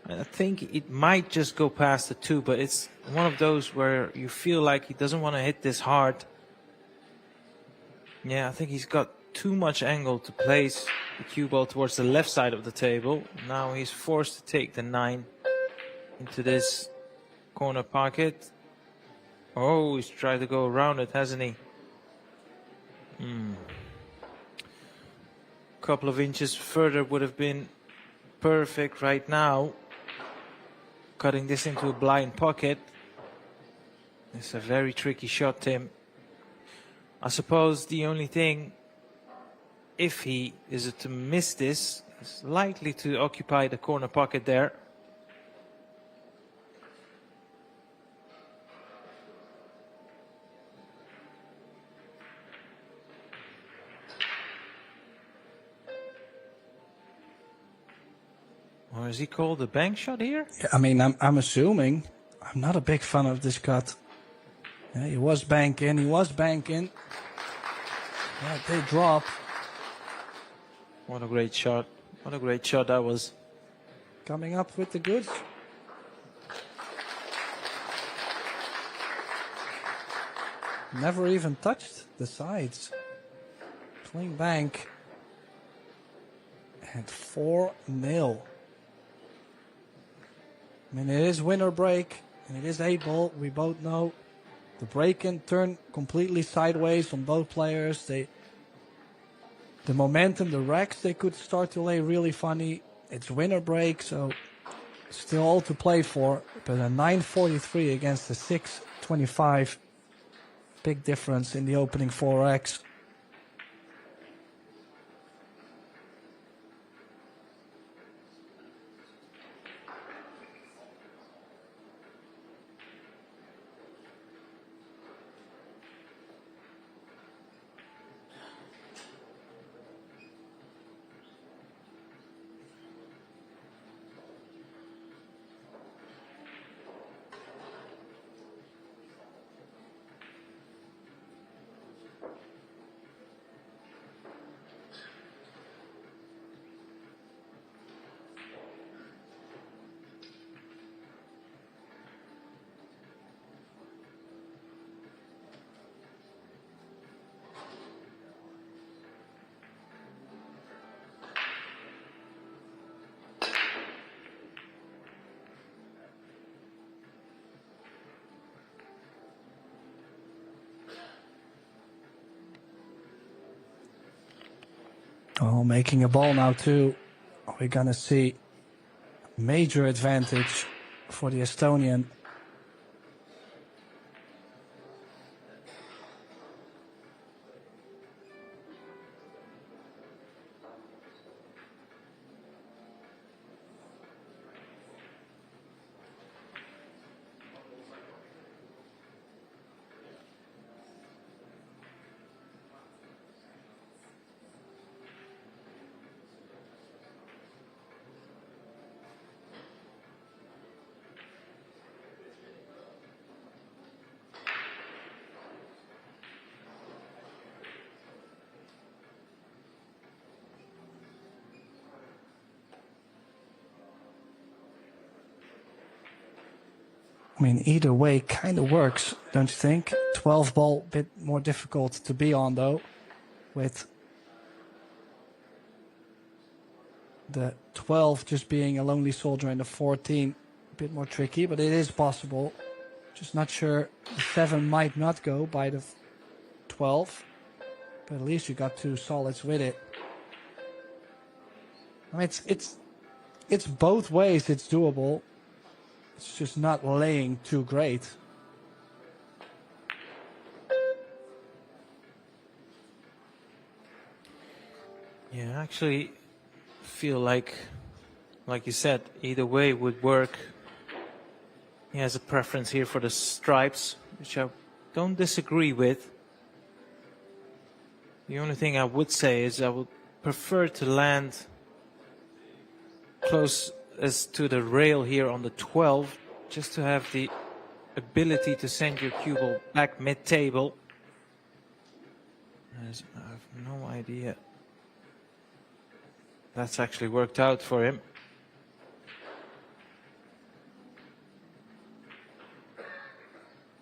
I think it might just go past the 2, but it's one of those where you feel like he doesn't want to hit this hard. Yeah, I think he's got too much angle to place the cue ball towards the left side of the table. Now he's forced to take the 9 into this corner pocket. Oh, he's tried to go around it, hasn't he? Couple of inches further would have been perfect right now. Cutting this into a blind pocket. It's a very tricky shot, Tim. I suppose the only thing, if he is to miss this, is likely to occupy the corner pocket there. Or is he called a bank shot here? Yeah, I mean, I'm assuming. I'm not a big fan of this cut. Yeah, he was banking. Yeah, they drop. What a great shot. What a great shot that was. Coming up with the goods. Never even touched the sides. Clean bank. And 4-0. I mean, it is win or break, and it is 8-ball. We both know the break can turn completely sideways on both players. The momentum, the racks, they could start to lay really funny. It's win or break, so still all to play for. But a 9.43 against a 6.25, big difference in the opening 4 racks. Oh, making a ball now too. We're gonna see major advantage for the Estonian. I mean, either way kind of works, don't you think? 12 ball, bit more difficult to be on though, with the 12 just being a lonely soldier and the 14 a bit more tricky, but it is possible. Just not sure. The 7 might not go by the 12, but at least you got 2 solids with it. I mean, it's both ways. It's doable. It's just not laying too great. Yeah, I actually feel like you said, either way would work. He has a preference here for the stripes, which I don't disagree with. The only thing I would say is I would prefer to land close as to the rail here on the 12, just to have the ability to send your cue ball back mid-table. I have no idea. That's actually worked out for him.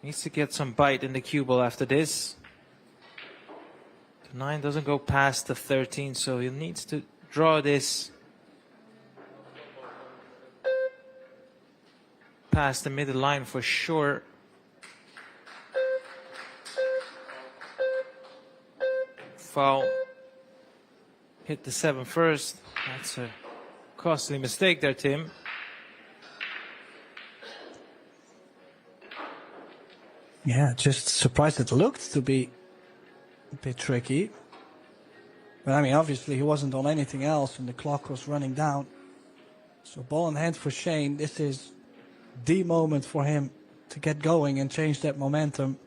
Needs to get some bite in the cue ball after this to The 9 doesn't go past the 13, so he needs to draw this past the middle line for sure. Foul. Hit the 7 first. That's a costly mistake there, Tim. Yeah, just surprised it looked to be a bit tricky. But I mean, obviously he wasn't on anything else and the clock was running down. So ball in hand for Shane. This is the moment for him to get going and change that momentum.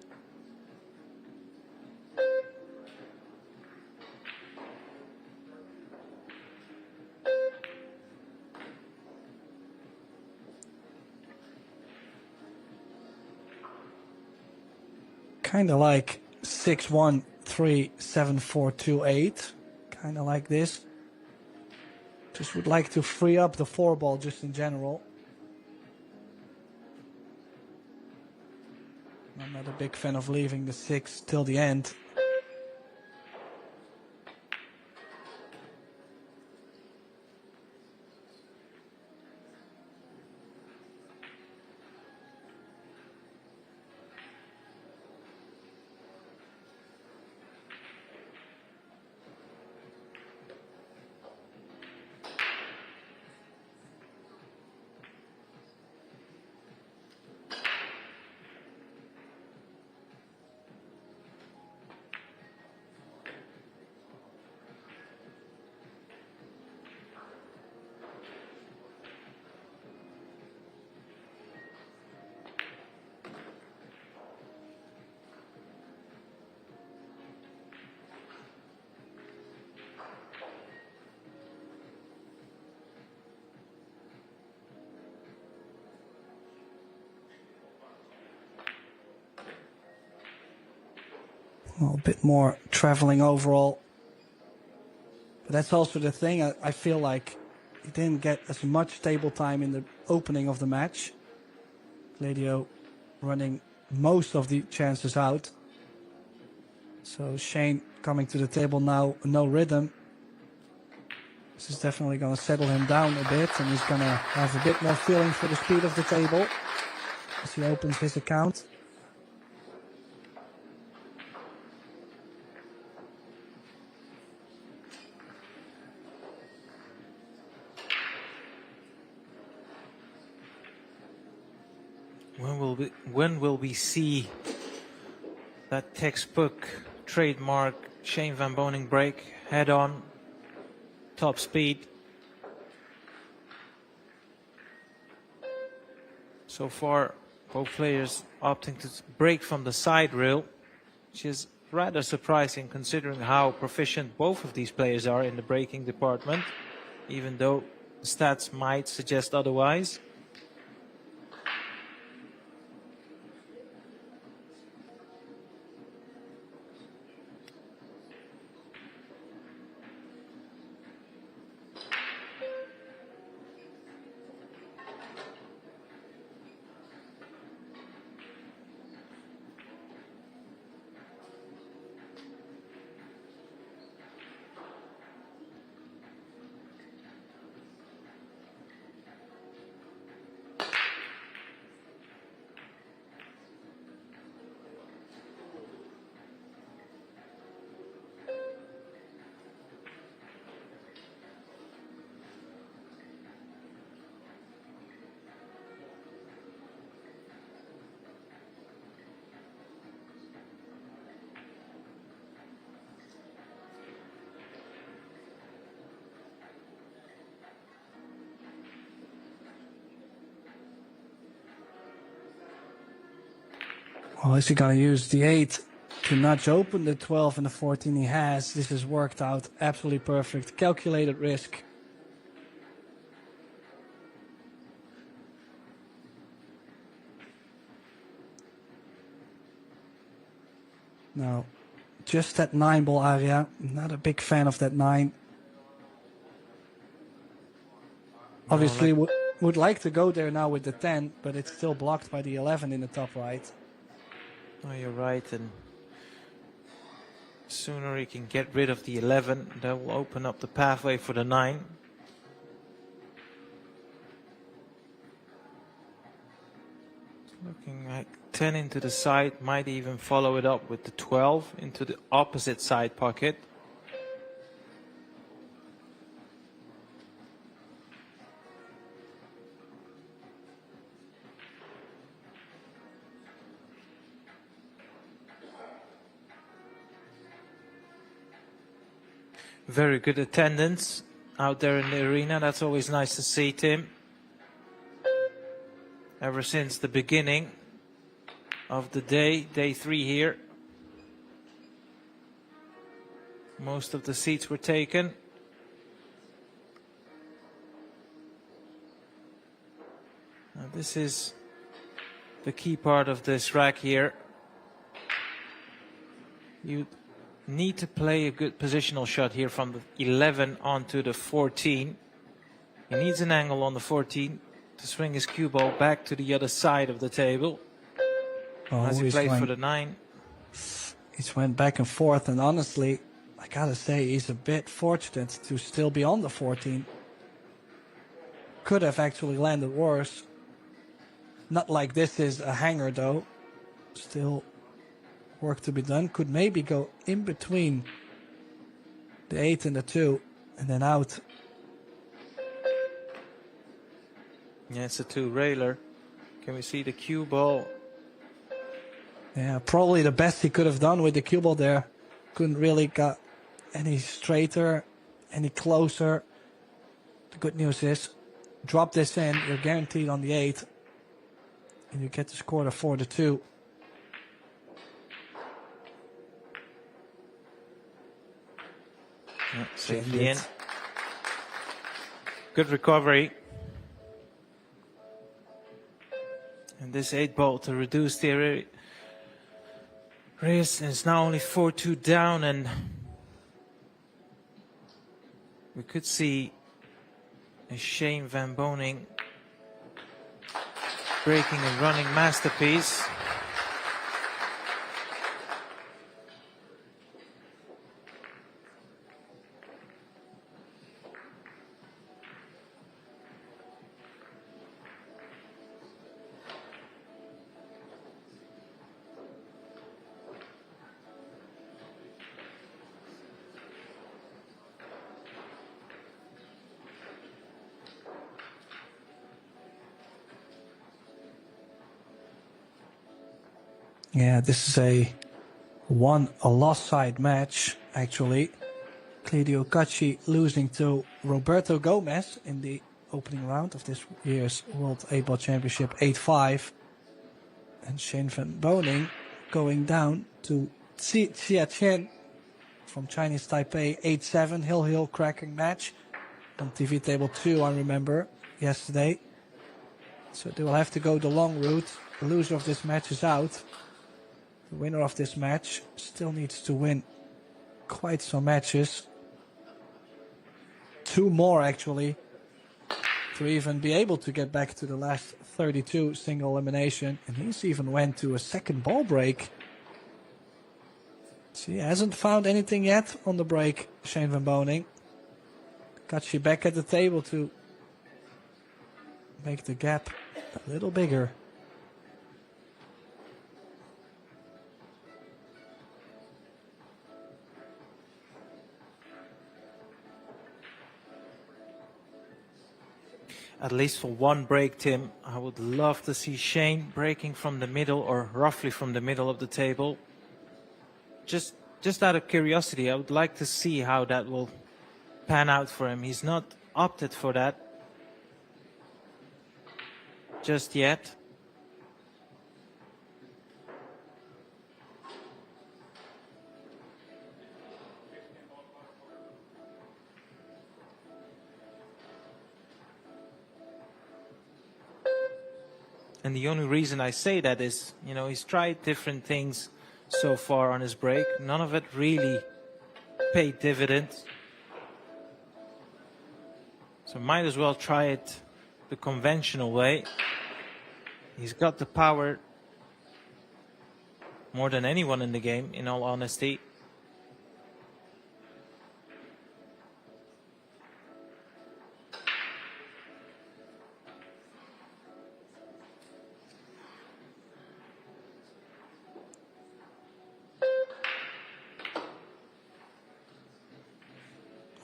Kind of like 6-1, 3, 7, 4, 2, 8. Kind of like this. Just would like to free up the 4 ball just in general. I'm not a big fan of leaving the 6 till the end. Well, a bit more traveling overall. But that's also the thing. I feel like he didn't get as much table time in the opening of the match. Gladio running most of the chances out. So Shane coming to the table now, no rhythm. This is definitely going to settle him down a bit, and he's going to have a bit more feeling for the speed of the table as he opens his account. When will we see that textbook trademark Shane Van Boening break head on, top speed? So far, both players opting to break from the side rail, which is rather surprising considering how proficient both of these players are in the breaking department, even though the stats might suggest otherwise. Well, is he going to use the 8 to nudge open the 12 and the 14 he has? This has worked out absolutely perfect. Calculated risk. Now, just that 9 ball area. Not a big fan of that 9. Obviously, would like to go there now with the 10, but it's still blocked by the 11 in the top right. Oh, you're right, and Sooner he can get rid of the 11, that will open up the pathway for the 9. Looking like 10 into the side, might even follow it up with the 12 into the opposite side pocket. Very good attendance out there in the arena. That's always nice to see, Tim. Ever since the beginning of the day 3 here, most of the seats were taken. Now this is the key part of this rack here. You need to play a good positional shot here from the 11 onto the 14. He needs an angle on the 14 to swing his cue ball back to the other side of the table. As he played for the 9. He's went back and forth, and honestly, I gotta say, he's a bit fortunate to still be on the 14. Could have actually landed worse. Not like this is a hanger though. Still work to be done. Could maybe go in between the 8 and the 2 and then out. Yeah, it's a 2-railer. Can we see the cue ball? Yeah, probably the best he could have done with the cue ball there. Couldn't really got any straighter, any closer. The good news is, drop this in, you're guaranteed on the 8, and you get to score the 4 to 2. Yeah, safely in. Good recovery. And this 8 ball to reduce the risk is now only 4-2 down, and we could see a Shane van Boening breaking a running masterpiece. Yeah, this is a lost side match, actually. Claudio Kachi losing to Roberto Gomez in the opening round of this year's World 8-Ball Championship 8-5. And Shane van Boening going down to Xia Chen from Chinese Taipei 8-7. Hill cracking match on TV table 2, I remember, yesterday. So they will have to go the long route. The loser of this match is out. The winner of this match still needs to win quite some matches. 2 more, actually, to even be able to get back to the last 32 single elimination. And he's even went to a second ball break. So he hasn't found anything yet on the break, Shane van Boening. Kachi back at the table to make the gap a little bigger. At least for one break, Tim, I would love to see Shane breaking from the middle, or roughly from the middle of the table. Just out of curiosity, I would like to see how that will pan out for him. He's not opted for that just yet. And the only reason I say that is, you know, he's tried different things so far on his break. None of it really paid dividends. So might as well try it the conventional way. He's got the power more than anyone in the game, in all honesty.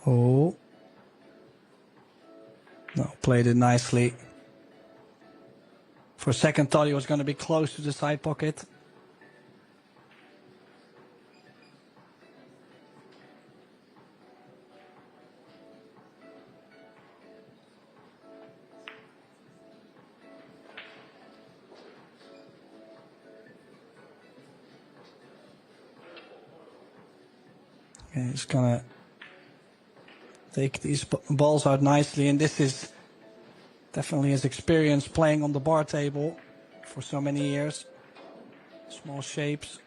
Oh. No, played it nicely. For a second, thought he was going to be close to the side pocket. Okay, he's gonna take these balls out nicely, and this is definitely his experience playing on the bar table for so many years. Small shapes.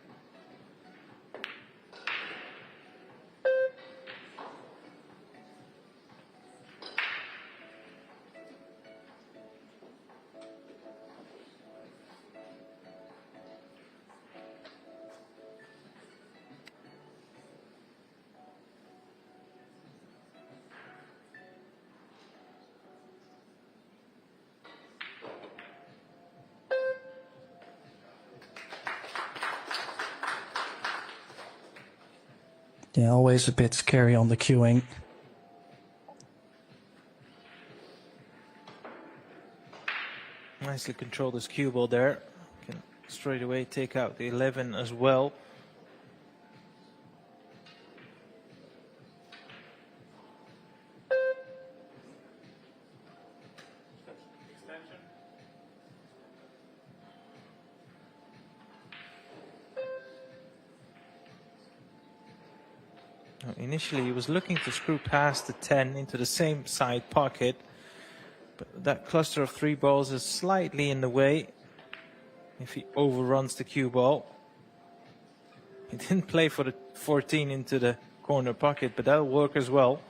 Yeah, always a bit scary on the queuing. Nicely controlled his cue ball there. Can straight away take out the 11 as well. Initially, he was looking to screw past the 10 into the same side pocket, but that cluster of 3 balls is slightly in the way if he overruns the cue ball. He didn't play for the 14 into the corner pocket, but that'll work as well.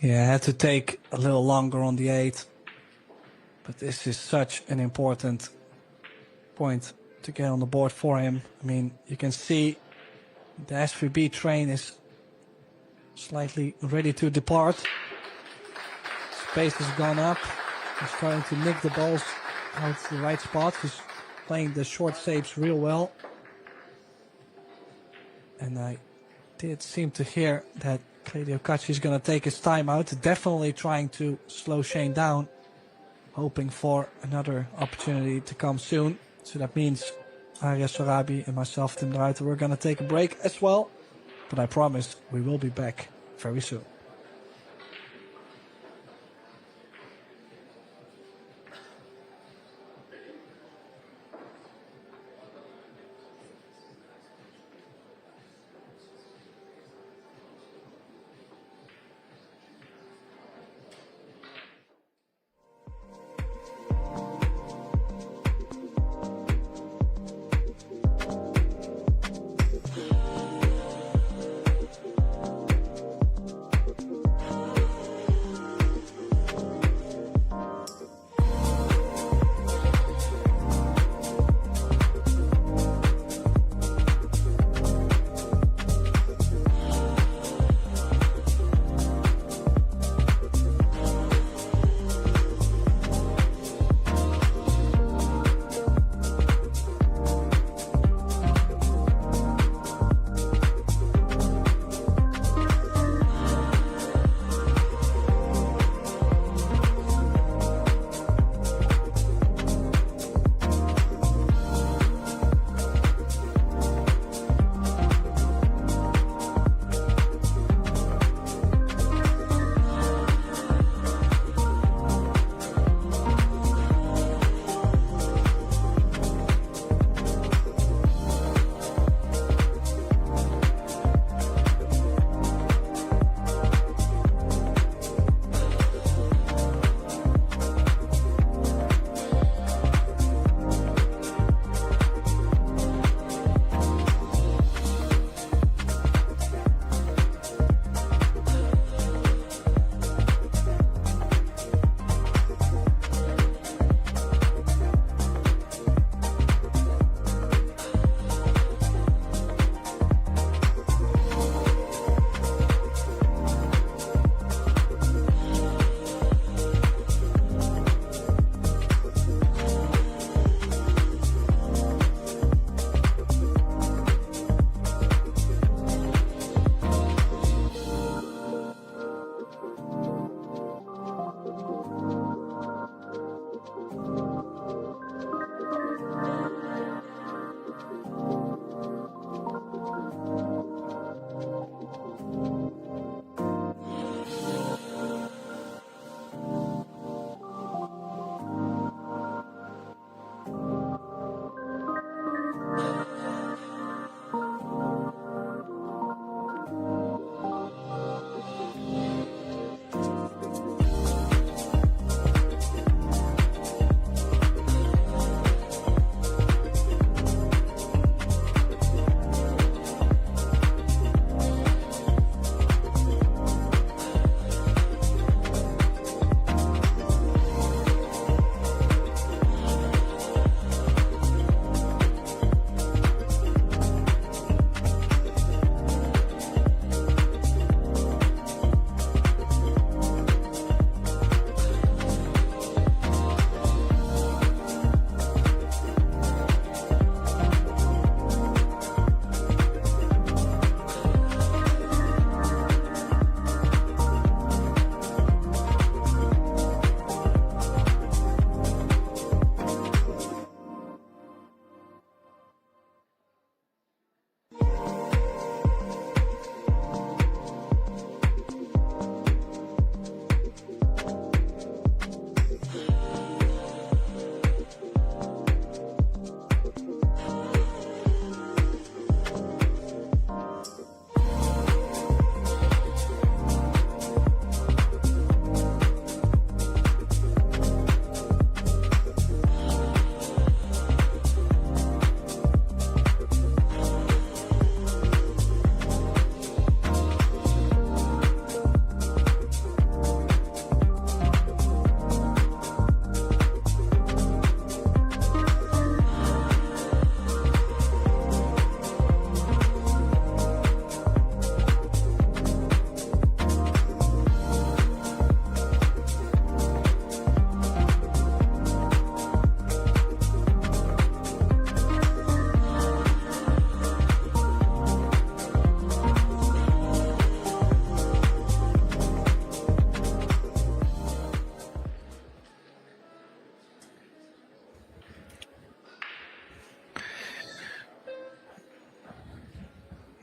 Yeah, I had to take a little longer on the 8. But this is such an important point to get on the board for him. I mean, you can see the SVB train is slightly ready to depart. Space has gone up. He's starting to nick the balls out to the right spot. He's playing the short shapes real well. And I did seem to hear that Kachi is going to take his time out, definitely trying to slow Shane down, hoping for another opportunity to come soon. So that means Arya Sorabi and myself, Tim de Ruiter, we're going to take a break as well. But I promise we will be back very soon.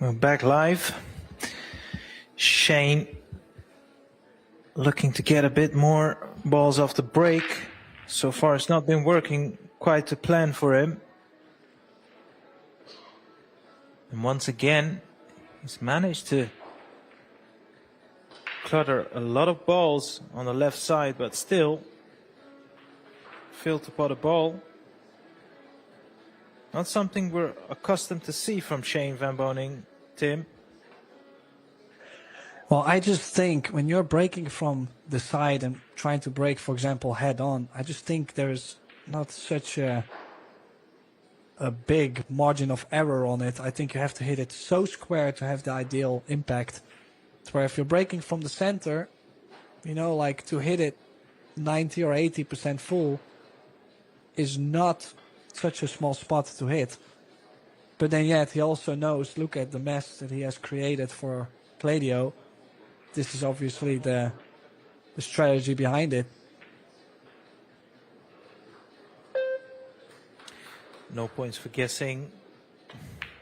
We're back live. Shane looking to get a bit more balls off the break. So far it's not been working quite to plan for him. And once again, he's managed to clutter a lot of balls on the left side, but still failed to pot a ball. Not something we're accustomed to see from Shane Van Boening, Tim. Well, I just think when you're breaking from the side and trying to break, for example, head on, I just think there's not such a big margin of error on it. I think you have to hit it so square to have the ideal impact. Where if you're breaking from the center, you know, like to hit it 90 or 80% full is not such a small spot to hit. But then yet he also knows, look at the mess that he has created for Gladio. This is obviously the strategy behind it. No points for guessing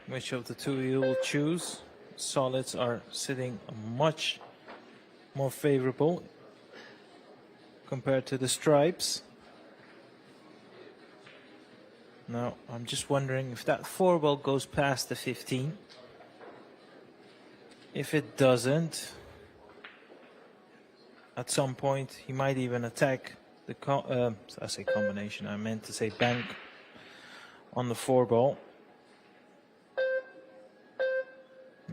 which of the two you will choose. Solids are sitting much more favorable compared to the stripes. Now, I'm just wondering if that 4 ball goes past the 15. If it doesn't, at some point he might even attack the I say combination, I meant to say bank on the 4 ball.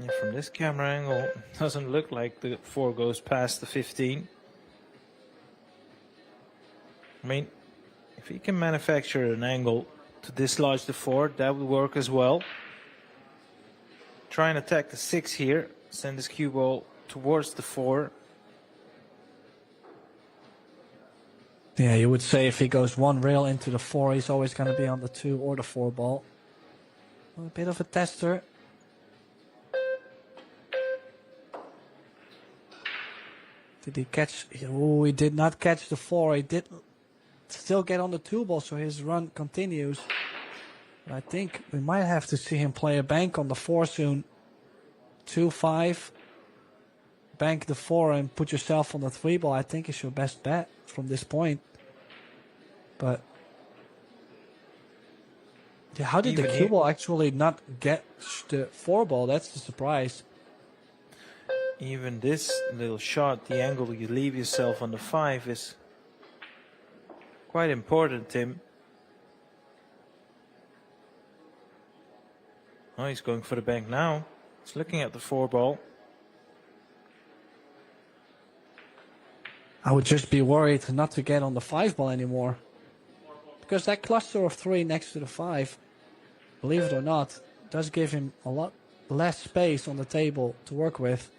Yeah, from this camera angle, it doesn't look like the 4 goes past the 15. I mean, if he can manufacture an angle to dislodge the 4, that would work as well. Try and attack the 6 here, send his cue ball towards the 4. Yeah, you would say if he goes 1 rail into the 4, he's always going to be on the 2 or the 4 ball. A bit of a tester. Did he catch? Oh, he did not catch the 4. He did still get on the 2 ball, so his run continues. I think we might have to see him play a bank on the 4 soon. 2-5. Bank the 4 and put yourself on the 3 ball. I think is your best bet from this point. But yeah, how did the cue ball actually not get the 4 ball? That's the surprise. Even this little shot, the angle you leave yourself on the 5 is quite important, Tim. Oh, he's going for the bank now. He's looking at the 4 ball. I would just be worried not to get on the 5 ball anymore. Because that cluster of 3 next to the 5, believe it or not, does give him a lot less space on the table to work with.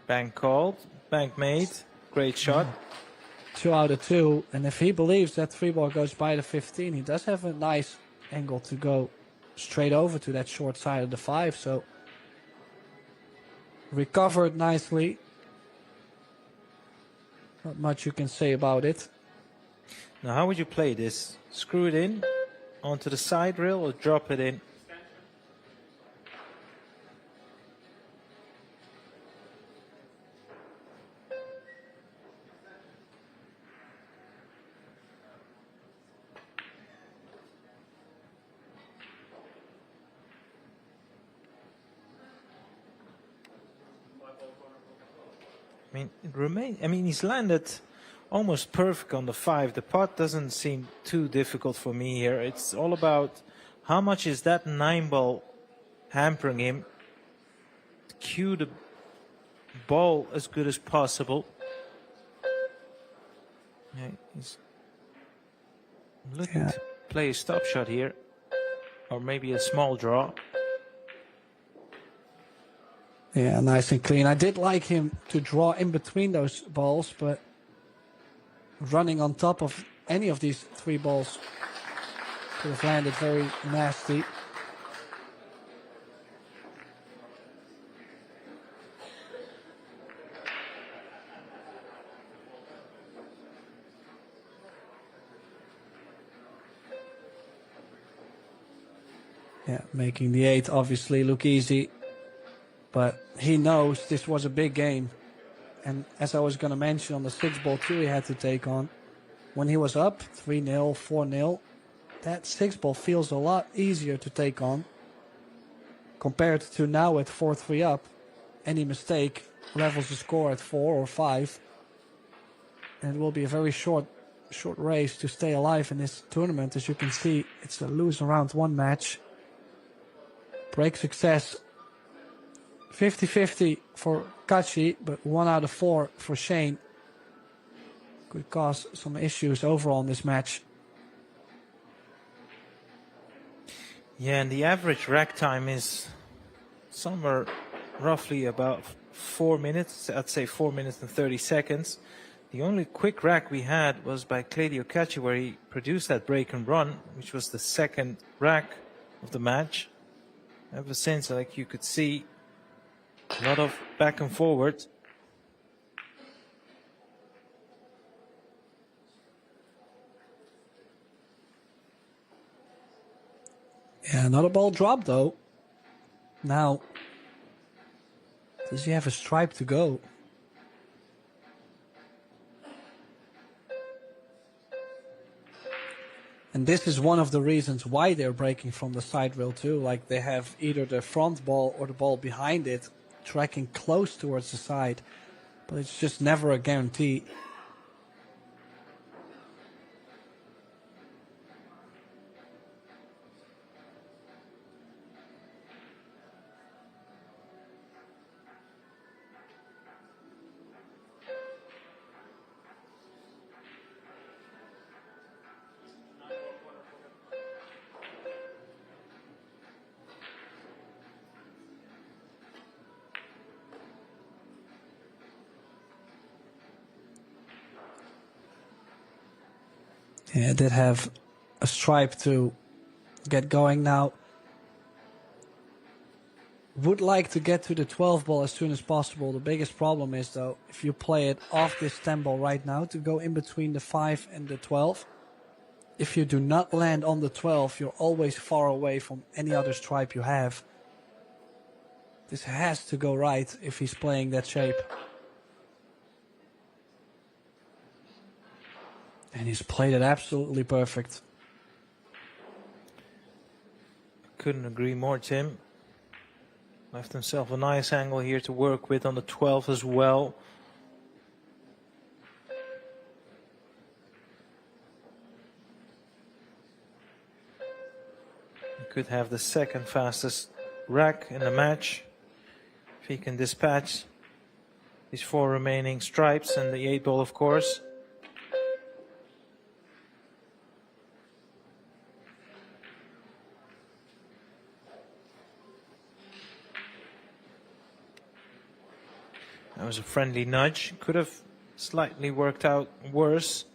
Bank called, bank made, great shot. 2 out of 2, and if he believes that 3 ball goes by the 15, he does have a nice angle to go straight over to that short side of the 5, so recovered nicely. Not much you can say about it. Now, how would you play this? Screw it in onto the side rail or drop it in? I mean, he's landed almost perfect on the 5. The pot doesn't seem too difficult for me here. It's all about how much is that 9 ball hampering him to cue the ball as good as possible. Yeah, he's looking to play a stop shot here, or maybe a small draw. Yeah, nice and clean. I did like him to draw in between those balls, but running on top of any of these 3 balls could have landed very nasty. Yeah, making the 8 obviously look easy. But he knows this was a big game. And as I was going to mention, on the 6 ball too, he had to take on. When he was up 3-0, 4-0, that 6 ball feels a lot easier to take on compared to now at 4-3 up. Any mistake levels the score at 4 or 5. And it will be a very short race to stay alive in this tournament. As you can see, it's a lose around 1 match. Break success 50-50 for Kachi, but 1 out of 4 for Shane. Could cause some issues overall in this match. Yeah, and the average rack time is somewhere roughly about 4 minutes. I'd say 4 minutes and 30 seconds. The only quick rack we had was by Claudio Kachi, where he produced that break and run, which was the 2nd rack of the match. Ever since, like you could see, a lot of back and forward. Yeah, not a ball drop though. Now, does he have a stripe to go? And this is one of the reasons why they're breaking from the side rail too. Like they have either the front ball or the ball behind it tracking close towards the side. But it's just never a guarantee. Yeah, it did have a stripe to get going now. Would like to get to the 12 ball as soon as possible. The biggest problem is though, if you play it off this 10 ball right now to go in between the 5 and the 12, if you do not land on the 12, you're always far away from any other stripe you have. This has to go right if he's playing that shape. And he's played it absolutely perfect. Couldn't agree more, Tim. Left himself a nice angle here to work with on the 12 as well. He could have the 2nd fastest rack in the match if he can dispatch these 4 remaining stripes and the 8 ball, of course. That was a friendly nudge. Could have slightly worked out worse.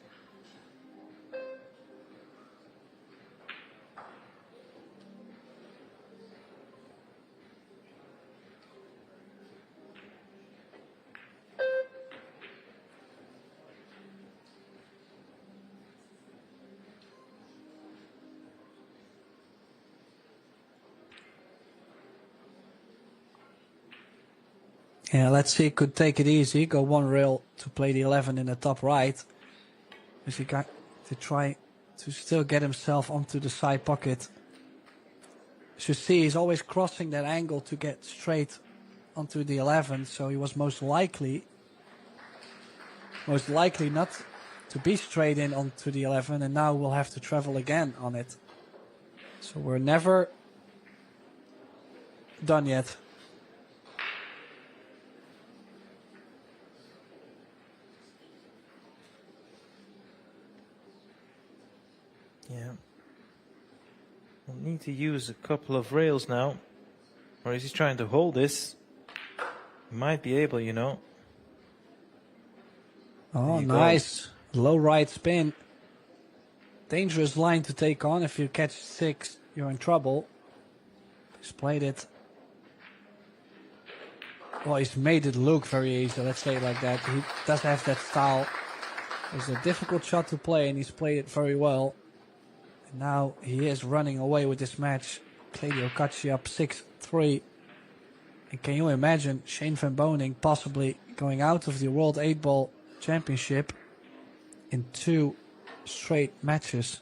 Yeah, let's see, could take it easy, go 1 rail to play the 11 in the top right. Is he got to try to still get himself onto the side pocket. As you see, he's always crossing that angle to get straight onto the 11, so he was most likely not to be straight in onto the 11, and now we'll have to travel again on it. So we're never done yet. Yeah. We'll need to use a couple of rails now. Or is he trying to hold this? He might be able, you know. Oh, nice. Low right spin. Dangerous line to take on. If you catch 6, you're in trouble. He's played it. Well, he's made it look very easy, let's say it like that. He does have that style. It's a difficult shot to play, and he's played it very well. And now he is running away with this match. Claudio Kachi up 6-3. And can you imagine Shane van Boening possibly going out of the World 8-Ball Championship in 2 straight matches?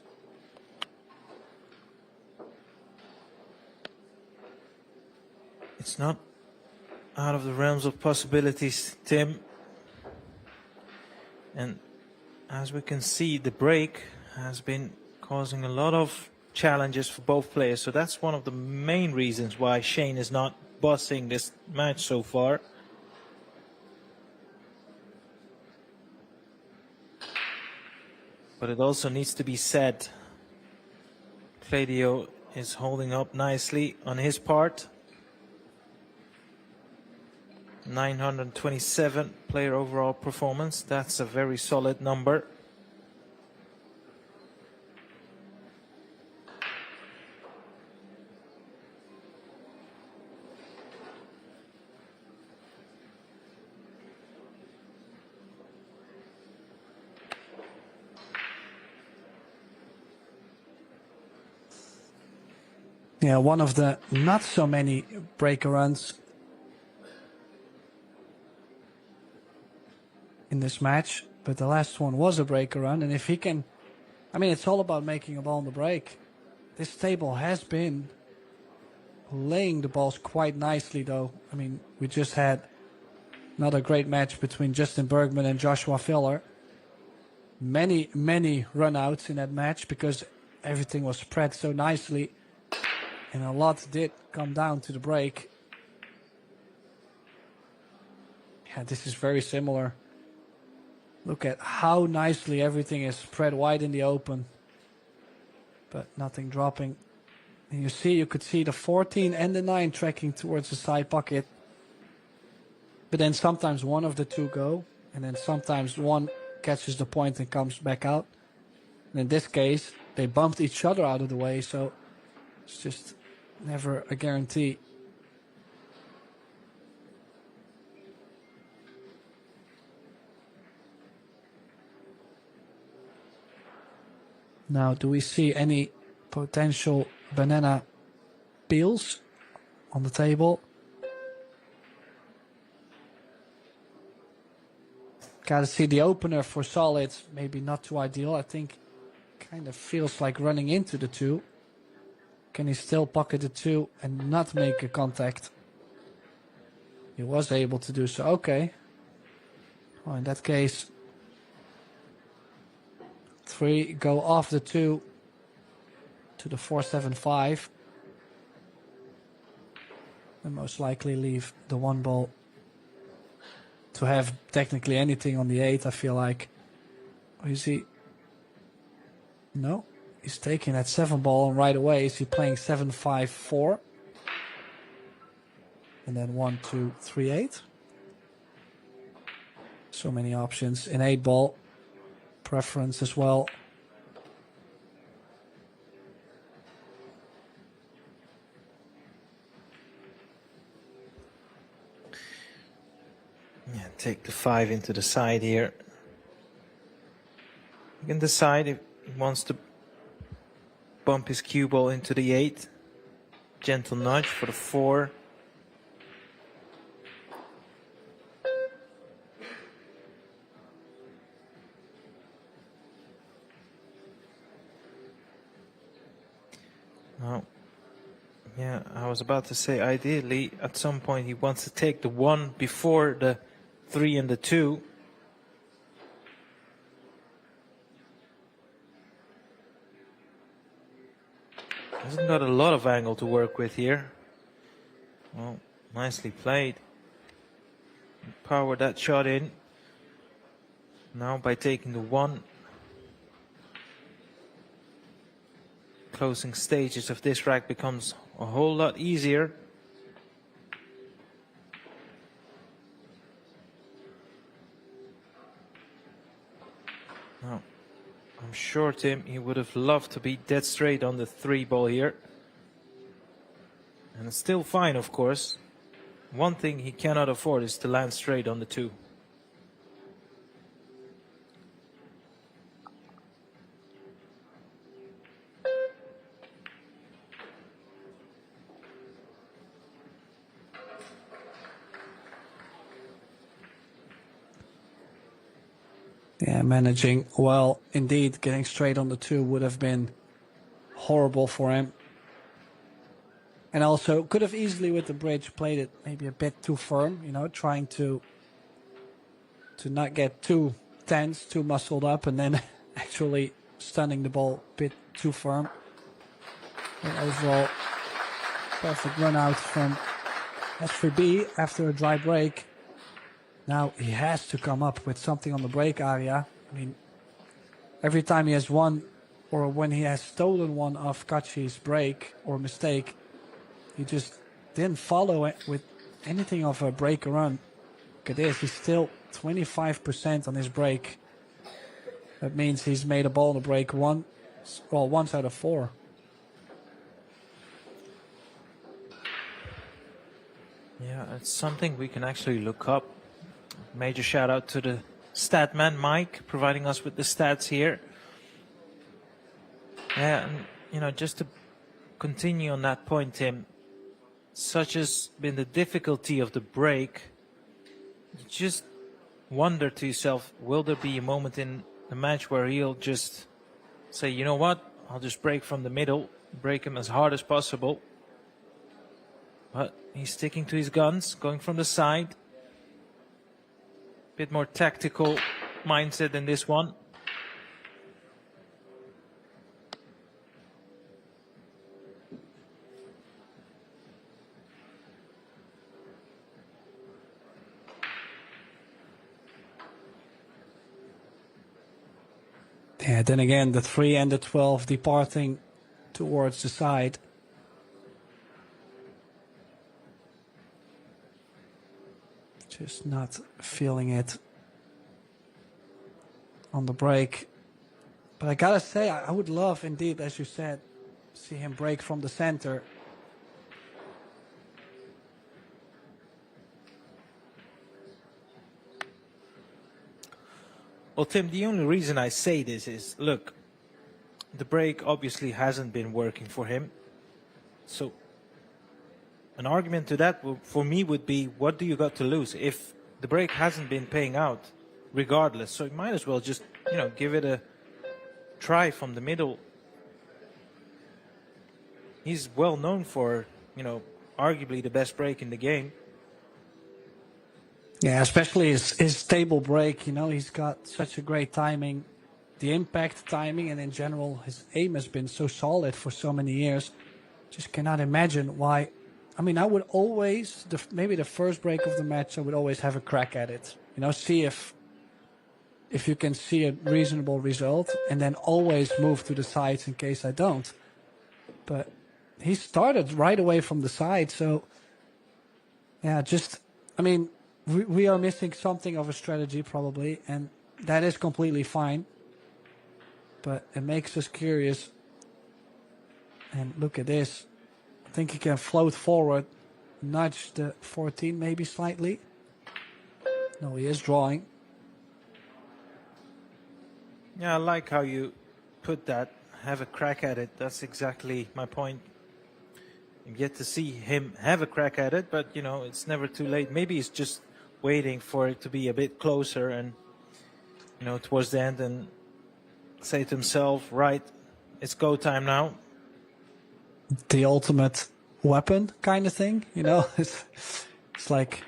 It's not out of the realms of possibilities, Tim. And as we can see, the break has been causing a lot of challenges for both players. So that's one of the main reasons why Shane is not bossing this match so far. But it also needs to be said, Claudio is holding up nicely on his part. 927 player overall performance. That's a very solid number. Yeah, one of the not so many breaker runs in this match, but the last one was a breaker run. And if he can, I mean, it's all about making a ball on the break. This table has been laying the balls quite nicely, though. I mean, we just had another great match between Justin Bergman and Joshua Filler. Many, many run-outs in that match because everything was spread so nicely. And a lot did come down to the break. Yeah, this is very similar. Look at how nicely everything is spread wide in the open. But nothing dropping. And you could see the 14 and the 9 tracking towards the side pocket. But then sometimes one of the two go. And then sometimes one catches the point and comes back out. And in this case, they bumped each other out of the way. So it's just never a guarantee. Now, do we see any potential banana peels on the table? Gotta see the opener for solids, maybe not too ideal. I think kind of feels like running into the 2. Can he still pocket the 2 and not make a contact? He was able to do so. Okay. Well, in that case, 3 go off the 2 to the 4-7-5. And most likely leave the 1 ball to have technically anything on the 8, I feel like. Or is he? No. He's taking that 7 ball and right away is he playing 7-5-4. And then 1, 2, 3, 8. So many options in 8 ball. Preference as well. Yeah, take the 5 into the side here. You can decide if he wants to bump his cue ball into the 8. Gentle nudge for the 4. Oh, yeah, I was about to say ideally at some point he wants to take the 1 before the 3 and the 2. Hasn't got a lot of angle to work with here. Well, nicely played. Power that shot in. Now by taking the 1. Closing stages of this rack becomes a whole lot easier. Now, I'm sure, Tim, he would have loved to be dead straight on the 3 ball here. And it's still fine, of course. One thing he cannot afford is to land straight on the 2. Yeah, managing well. Indeed, getting straight on the 2 would have been horrible for him. And also could have easily with the bridge played it maybe a bit too firm, you know, trying to not get too tense, too muscled up, and then actually stunning the ball a bit too firm. But overall, perfect run out from S3B after a dry break. Now he has to come up with something on the break area. I mean, every time he has won, or when he has stolen one off Kachi's break or mistake, he just didn't follow it with anything of a break run. Look at this, he's still 25% on his break. That means he's made a ball on the break once out of 4. Yeah, it's something we can actually look up. Major shout out to the stat man, Mike, providing us with the stats here. Yeah, and, you know, just to continue on that point, Tim, such has been the difficulty of the break, you just wonder to yourself, will there be a moment in the match where he'll just say, you know what, I'll just break from the middle, break him as hard as possible. But he's sticking to his guns, going from the side. Bit more tactical mindset than this one. Yeah, then again, the 3 and the 12 departing towards the side. Just not feeling it on the break. But I gotta say, I would love, indeed, as you said, see him break from the center. Well, Tim, the only reason I say this is, look, the break obviously hasn't been working for him. So an argument to that for me would be, what do you got to lose if the break hasn't been paying out regardless? So you might as well just, you know, give it a try from the middle. He's well known for, you know, arguably the best break in the game. Yeah, especially his stable break, you know, he's got such a great timing, the impact timing, and in general, his aim has been so solid for so many years. Just cannot imagine why. I mean, I would always, maybe the first break of the match, I would always have a crack at it. You know, see if you can see a reasonable result, and then always move to the sides in case I don't. But he started right away from the side, so yeah, just, I mean, we are missing something of a strategy probably, and that is completely fine. But it makes us curious. And look at this. I think he can float forward, nudge the 14 maybe slightly. No, he is drawing. Yeah, I like how you put that. Have a crack at it. That's exactly my point. You get to see him have a crack at it, but, you know, it's never too late. Maybe he's just waiting for it to be a bit closer and, you know, towards the end, and say to himself, right, it's go time now. The ultimate weapon kind of thing, you know. It's like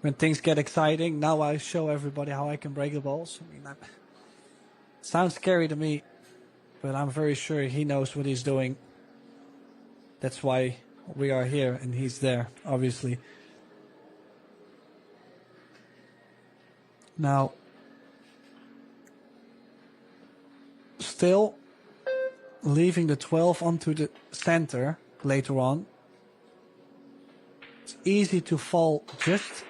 when things get exciting, now I show everybody how I can break the balls. I mean, that sounds scary to me, but I'm very sure he knows what he's doing. That's why we are here and he's there, obviously. Now, still leaving the 12 onto the center later on. It's easy to fall just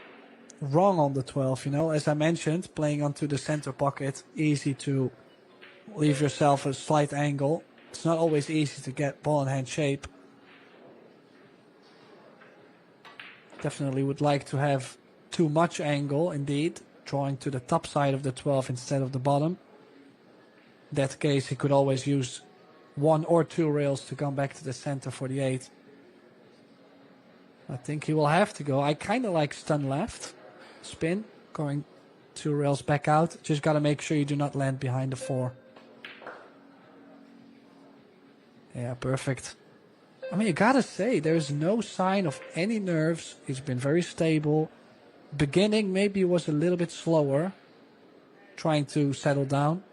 wrong on the 12, you know. As I mentioned, playing onto the center pocket, easy to leave yourself a slight angle. It's not always easy to get ball in hand shape. Definitely would like to have too much angle, indeed. Drawing to the top side of the 12 instead of the bottom. In that case, he could always use 1 or 2 rails to come back to the center for the 8. I think he will have to go. I kind of like stun left, spin, going 2 rails back out. Just got to make sure you do not land behind the 4. Yeah, perfect. I mean, you got to say, there's no sign of any nerves. He's been very stable. Beginning maybe was a little bit slower, trying to settle down.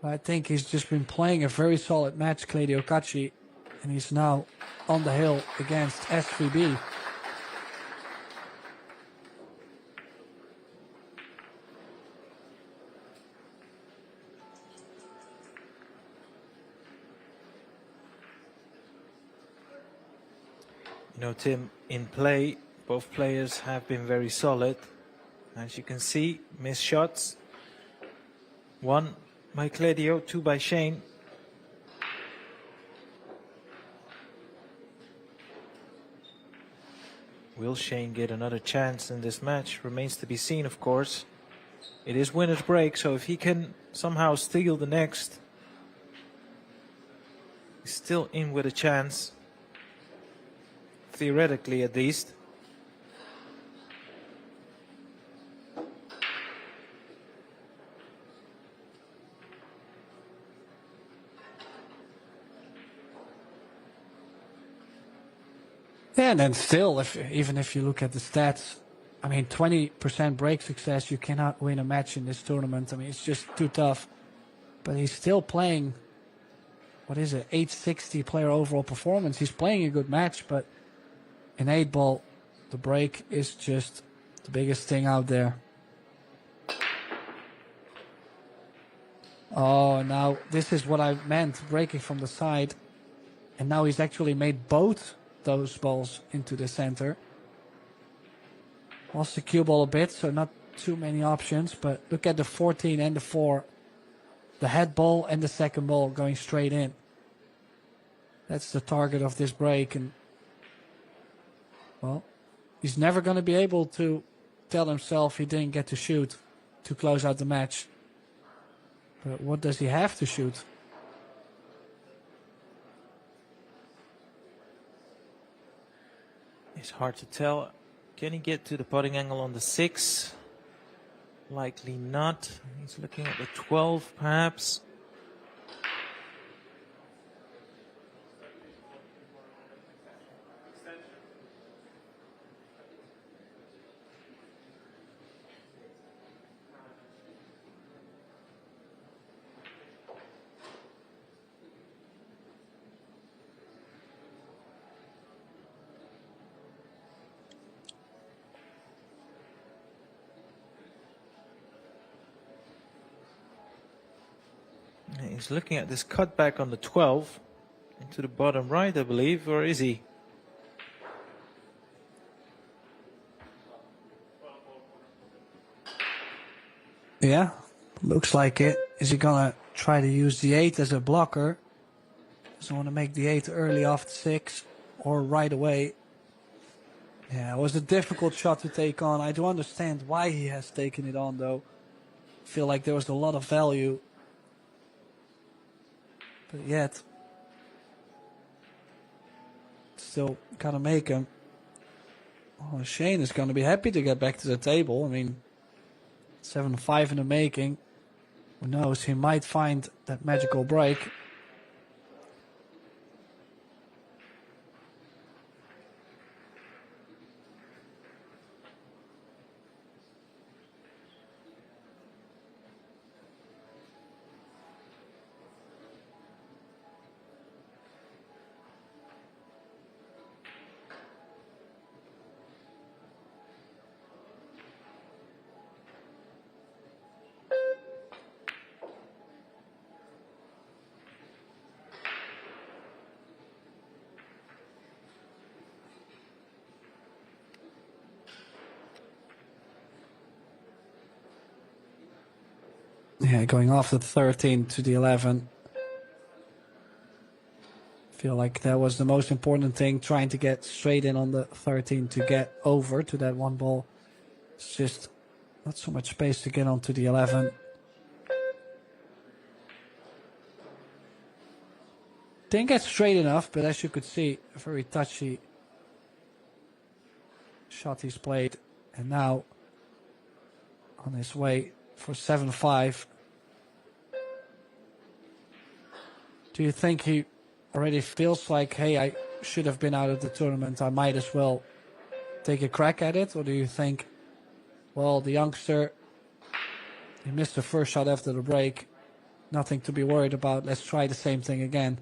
But I think he's just been playing a very solid match, Claudio Kachi, and he's now on the hill against S3B. You know, Tim, in play, both players have been very solid. As you can see, missed shots. 1 by Claudio, 2 by Shane. Will Shane get another chance in this match? Remains to be seen, of course. It is winner's break, so if he can somehow steal the next, he's still in with a chance. Theoretically, at least. Yeah, and then still, even if you look at the stats, I mean, 20% break success, you cannot win a match in this tournament. I mean, it's just too tough. But he's still playing, what is it, 860 player overall performance. He's playing a good match, but in 8-ball, the break is just the biggest thing out there. Oh, now this is what I meant, breaking from the side. And now he's actually made both those balls into the center. Lost the cue ball a bit, so not too many options. But look at the 14 and the 4. The head ball and the second ball going straight in. That's the target of this break. And, well, he's never going to be able to tell himself he didn't get to shoot to close out the match. But what does he have to shoot? It's hard to tell. Can he get to the putting angle on the 6? Likely not. He's looking at the 12, perhaps. He's looking at this cutback on the 12 into the bottom right, I believe, or is he? Yeah, looks like it. Is he gonna try to use the 8 as a blocker? Doesn't want to make the 8 early off the 6 or right away. Yeah, it was a difficult shot to take on. I do understand why he has taken it on, though. I feel like there was a lot of value. But yet, still gotta make him. Oh, Shane is gonna be happy to get back to the table. I mean, 7-5 in the making. Who knows? He might find that magical break. Yeah, going off the 13 to the 11. Feel like that was the most important thing, trying to get straight in on the 13 to get over to that 1 ball. It's just not so much space to get onto the 11. Didn't get straight enough, but as you could see, a very touchy shot he's played. And now on his way for 7-5. Do you think he already feels like, hey, I should have been out of the tournament, I might as well take a crack at it? Or do you think, well, the youngster, he missed the first shot after the break, nothing to be worried about, let's try the same thing again?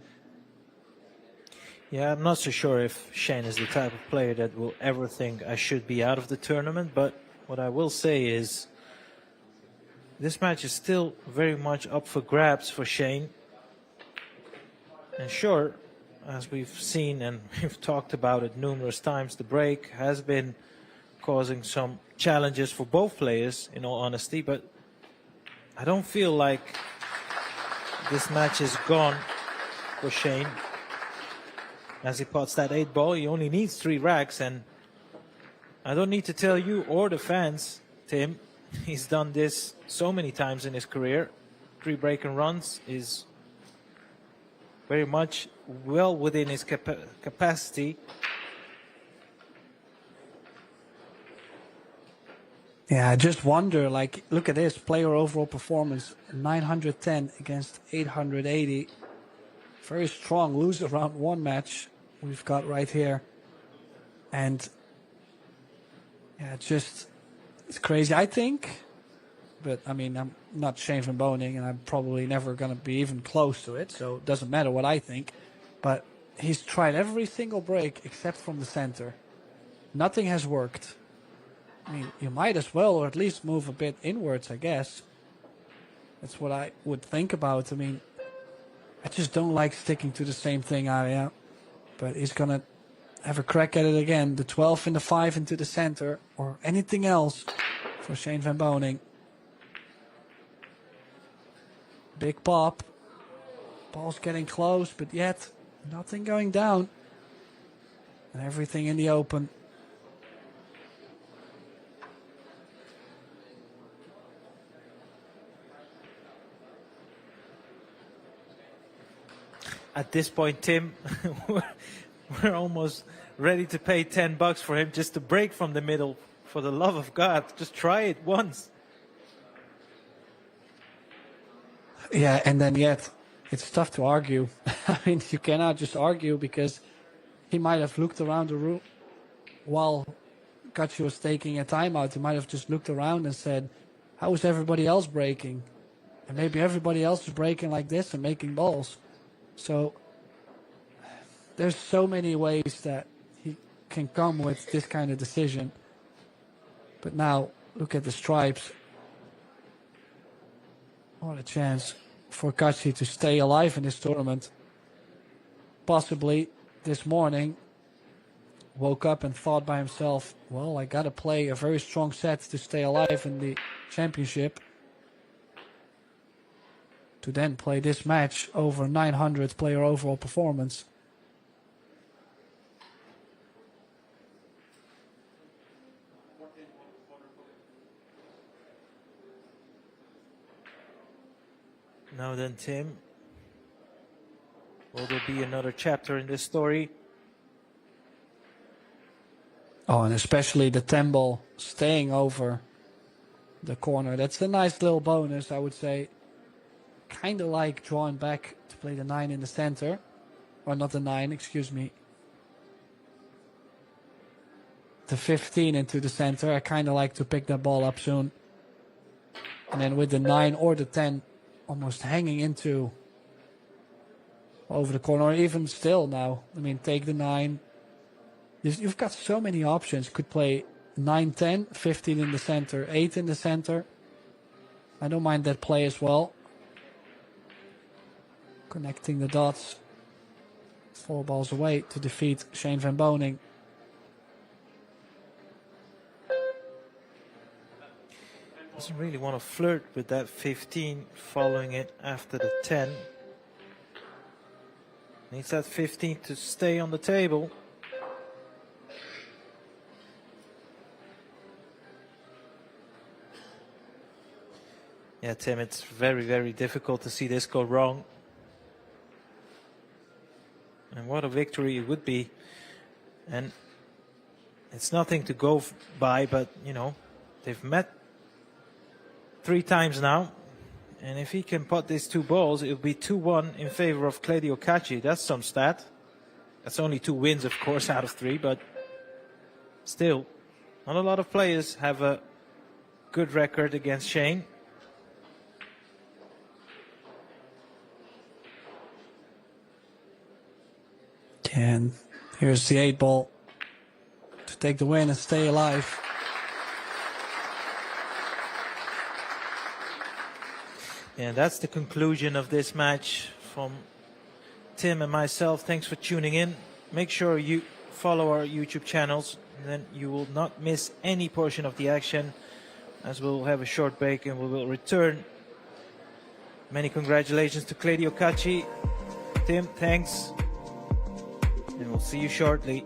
Yeah, I'm not so sure if Shane is the type of player that will ever think I should be out of the tournament, but what I will say is this match is still very much up for grabs for Shane. And sure, as we've seen and we've talked about it numerous times, the break has been causing some challenges for both players, in all honesty, but I don't feel like this match is gone for Shane. As he pots that 8 ball, he only needs 3 racks, and I don't need to tell you or the fans, Tim, he's done this so many times in his career. 3 break and runs is very much well within his capacity. Yeah, I just wonder, like, look at this, player overall performance, 910 against 880. Very strong loser round 1 match we've got right here. And yeah, it's crazy, I think. But I mean, I'm not Shane van Boening, and I'm probably never going to be even close to it, so it doesn't matter what I think. But he's tried every single break except from the center. Nothing has worked. I mean, you might as well, or at least move a bit inwards, I guess. That's what I would think about. I mean, I just don't like sticking to the same thing, Arya. But he's going to have a crack at it again. The 12 and the 5 into the center, or anything else for Shane van Boening. Big pop. Ball's getting close, but yet nothing going down. And everything in the open. At this point, Tim, we're almost ready to pay $10 for him just to break from the middle. For the love of God, just try it once. Yeah, and then yet, it's tough to argue. I mean, you cannot just argue because he might have looked around the room while Kachi was taking a timeout. He might have just looked around and said, how is everybody else breaking? And maybe everybody else is breaking like this and making balls. So there's so many ways that he can come with this kind of decision. But now, look at the stripes. What a chance for Kachi to stay alive in this tournament. Possibly this morning woke up and thought by himself, well, I got to play a very strong set to stay alive in the championship. To then play this match over 900 player overall performance. Now then, Tim, will there be another chapter in this story? Oh, and especially the 10 ball staying over the corner. That's a nice little bonus, I would say. Kind of like drawing back to play the 9 in the center. Or not the 9, excuse me. The 15 into the center. I kind of like to pick that ball up soon. And then with the 9 or the 10 almost hanging into over the corner. Or even still now. I mean, take the 9. You've got so many options. Could play 9, 10, 15 in the center, 8 in the center. I don't mind that play as well. Connecting the dots. 4 balls away to defeat Shane van Boening. Doesn't really want to flirt with that 15, following it after the 10. Needs that 15 to stay on the table. Yeah, Tim, it's very, very difficult to see this go wrong. And what a victory it would be. And it's nothing to go by, but, you know, they've met 3 times now. And if he can pot these 2 balls, it'll be 2-1 in favor of Kachi. That's some stat. That's only 2 wins, of course, out of 3, but still, not a lot of players have a good record against Shane. And here's the 8 ball to take the win and stay alive. And that's the conclusion of this match from Tim and myself. Thanks for tuning in. Make sure you follow our YouTube channels, and then you will not miss any portion of the action, as we'll have a short break and we will return. Many congratulations to Kachi. Tim, thanks. And we'll see you shortly.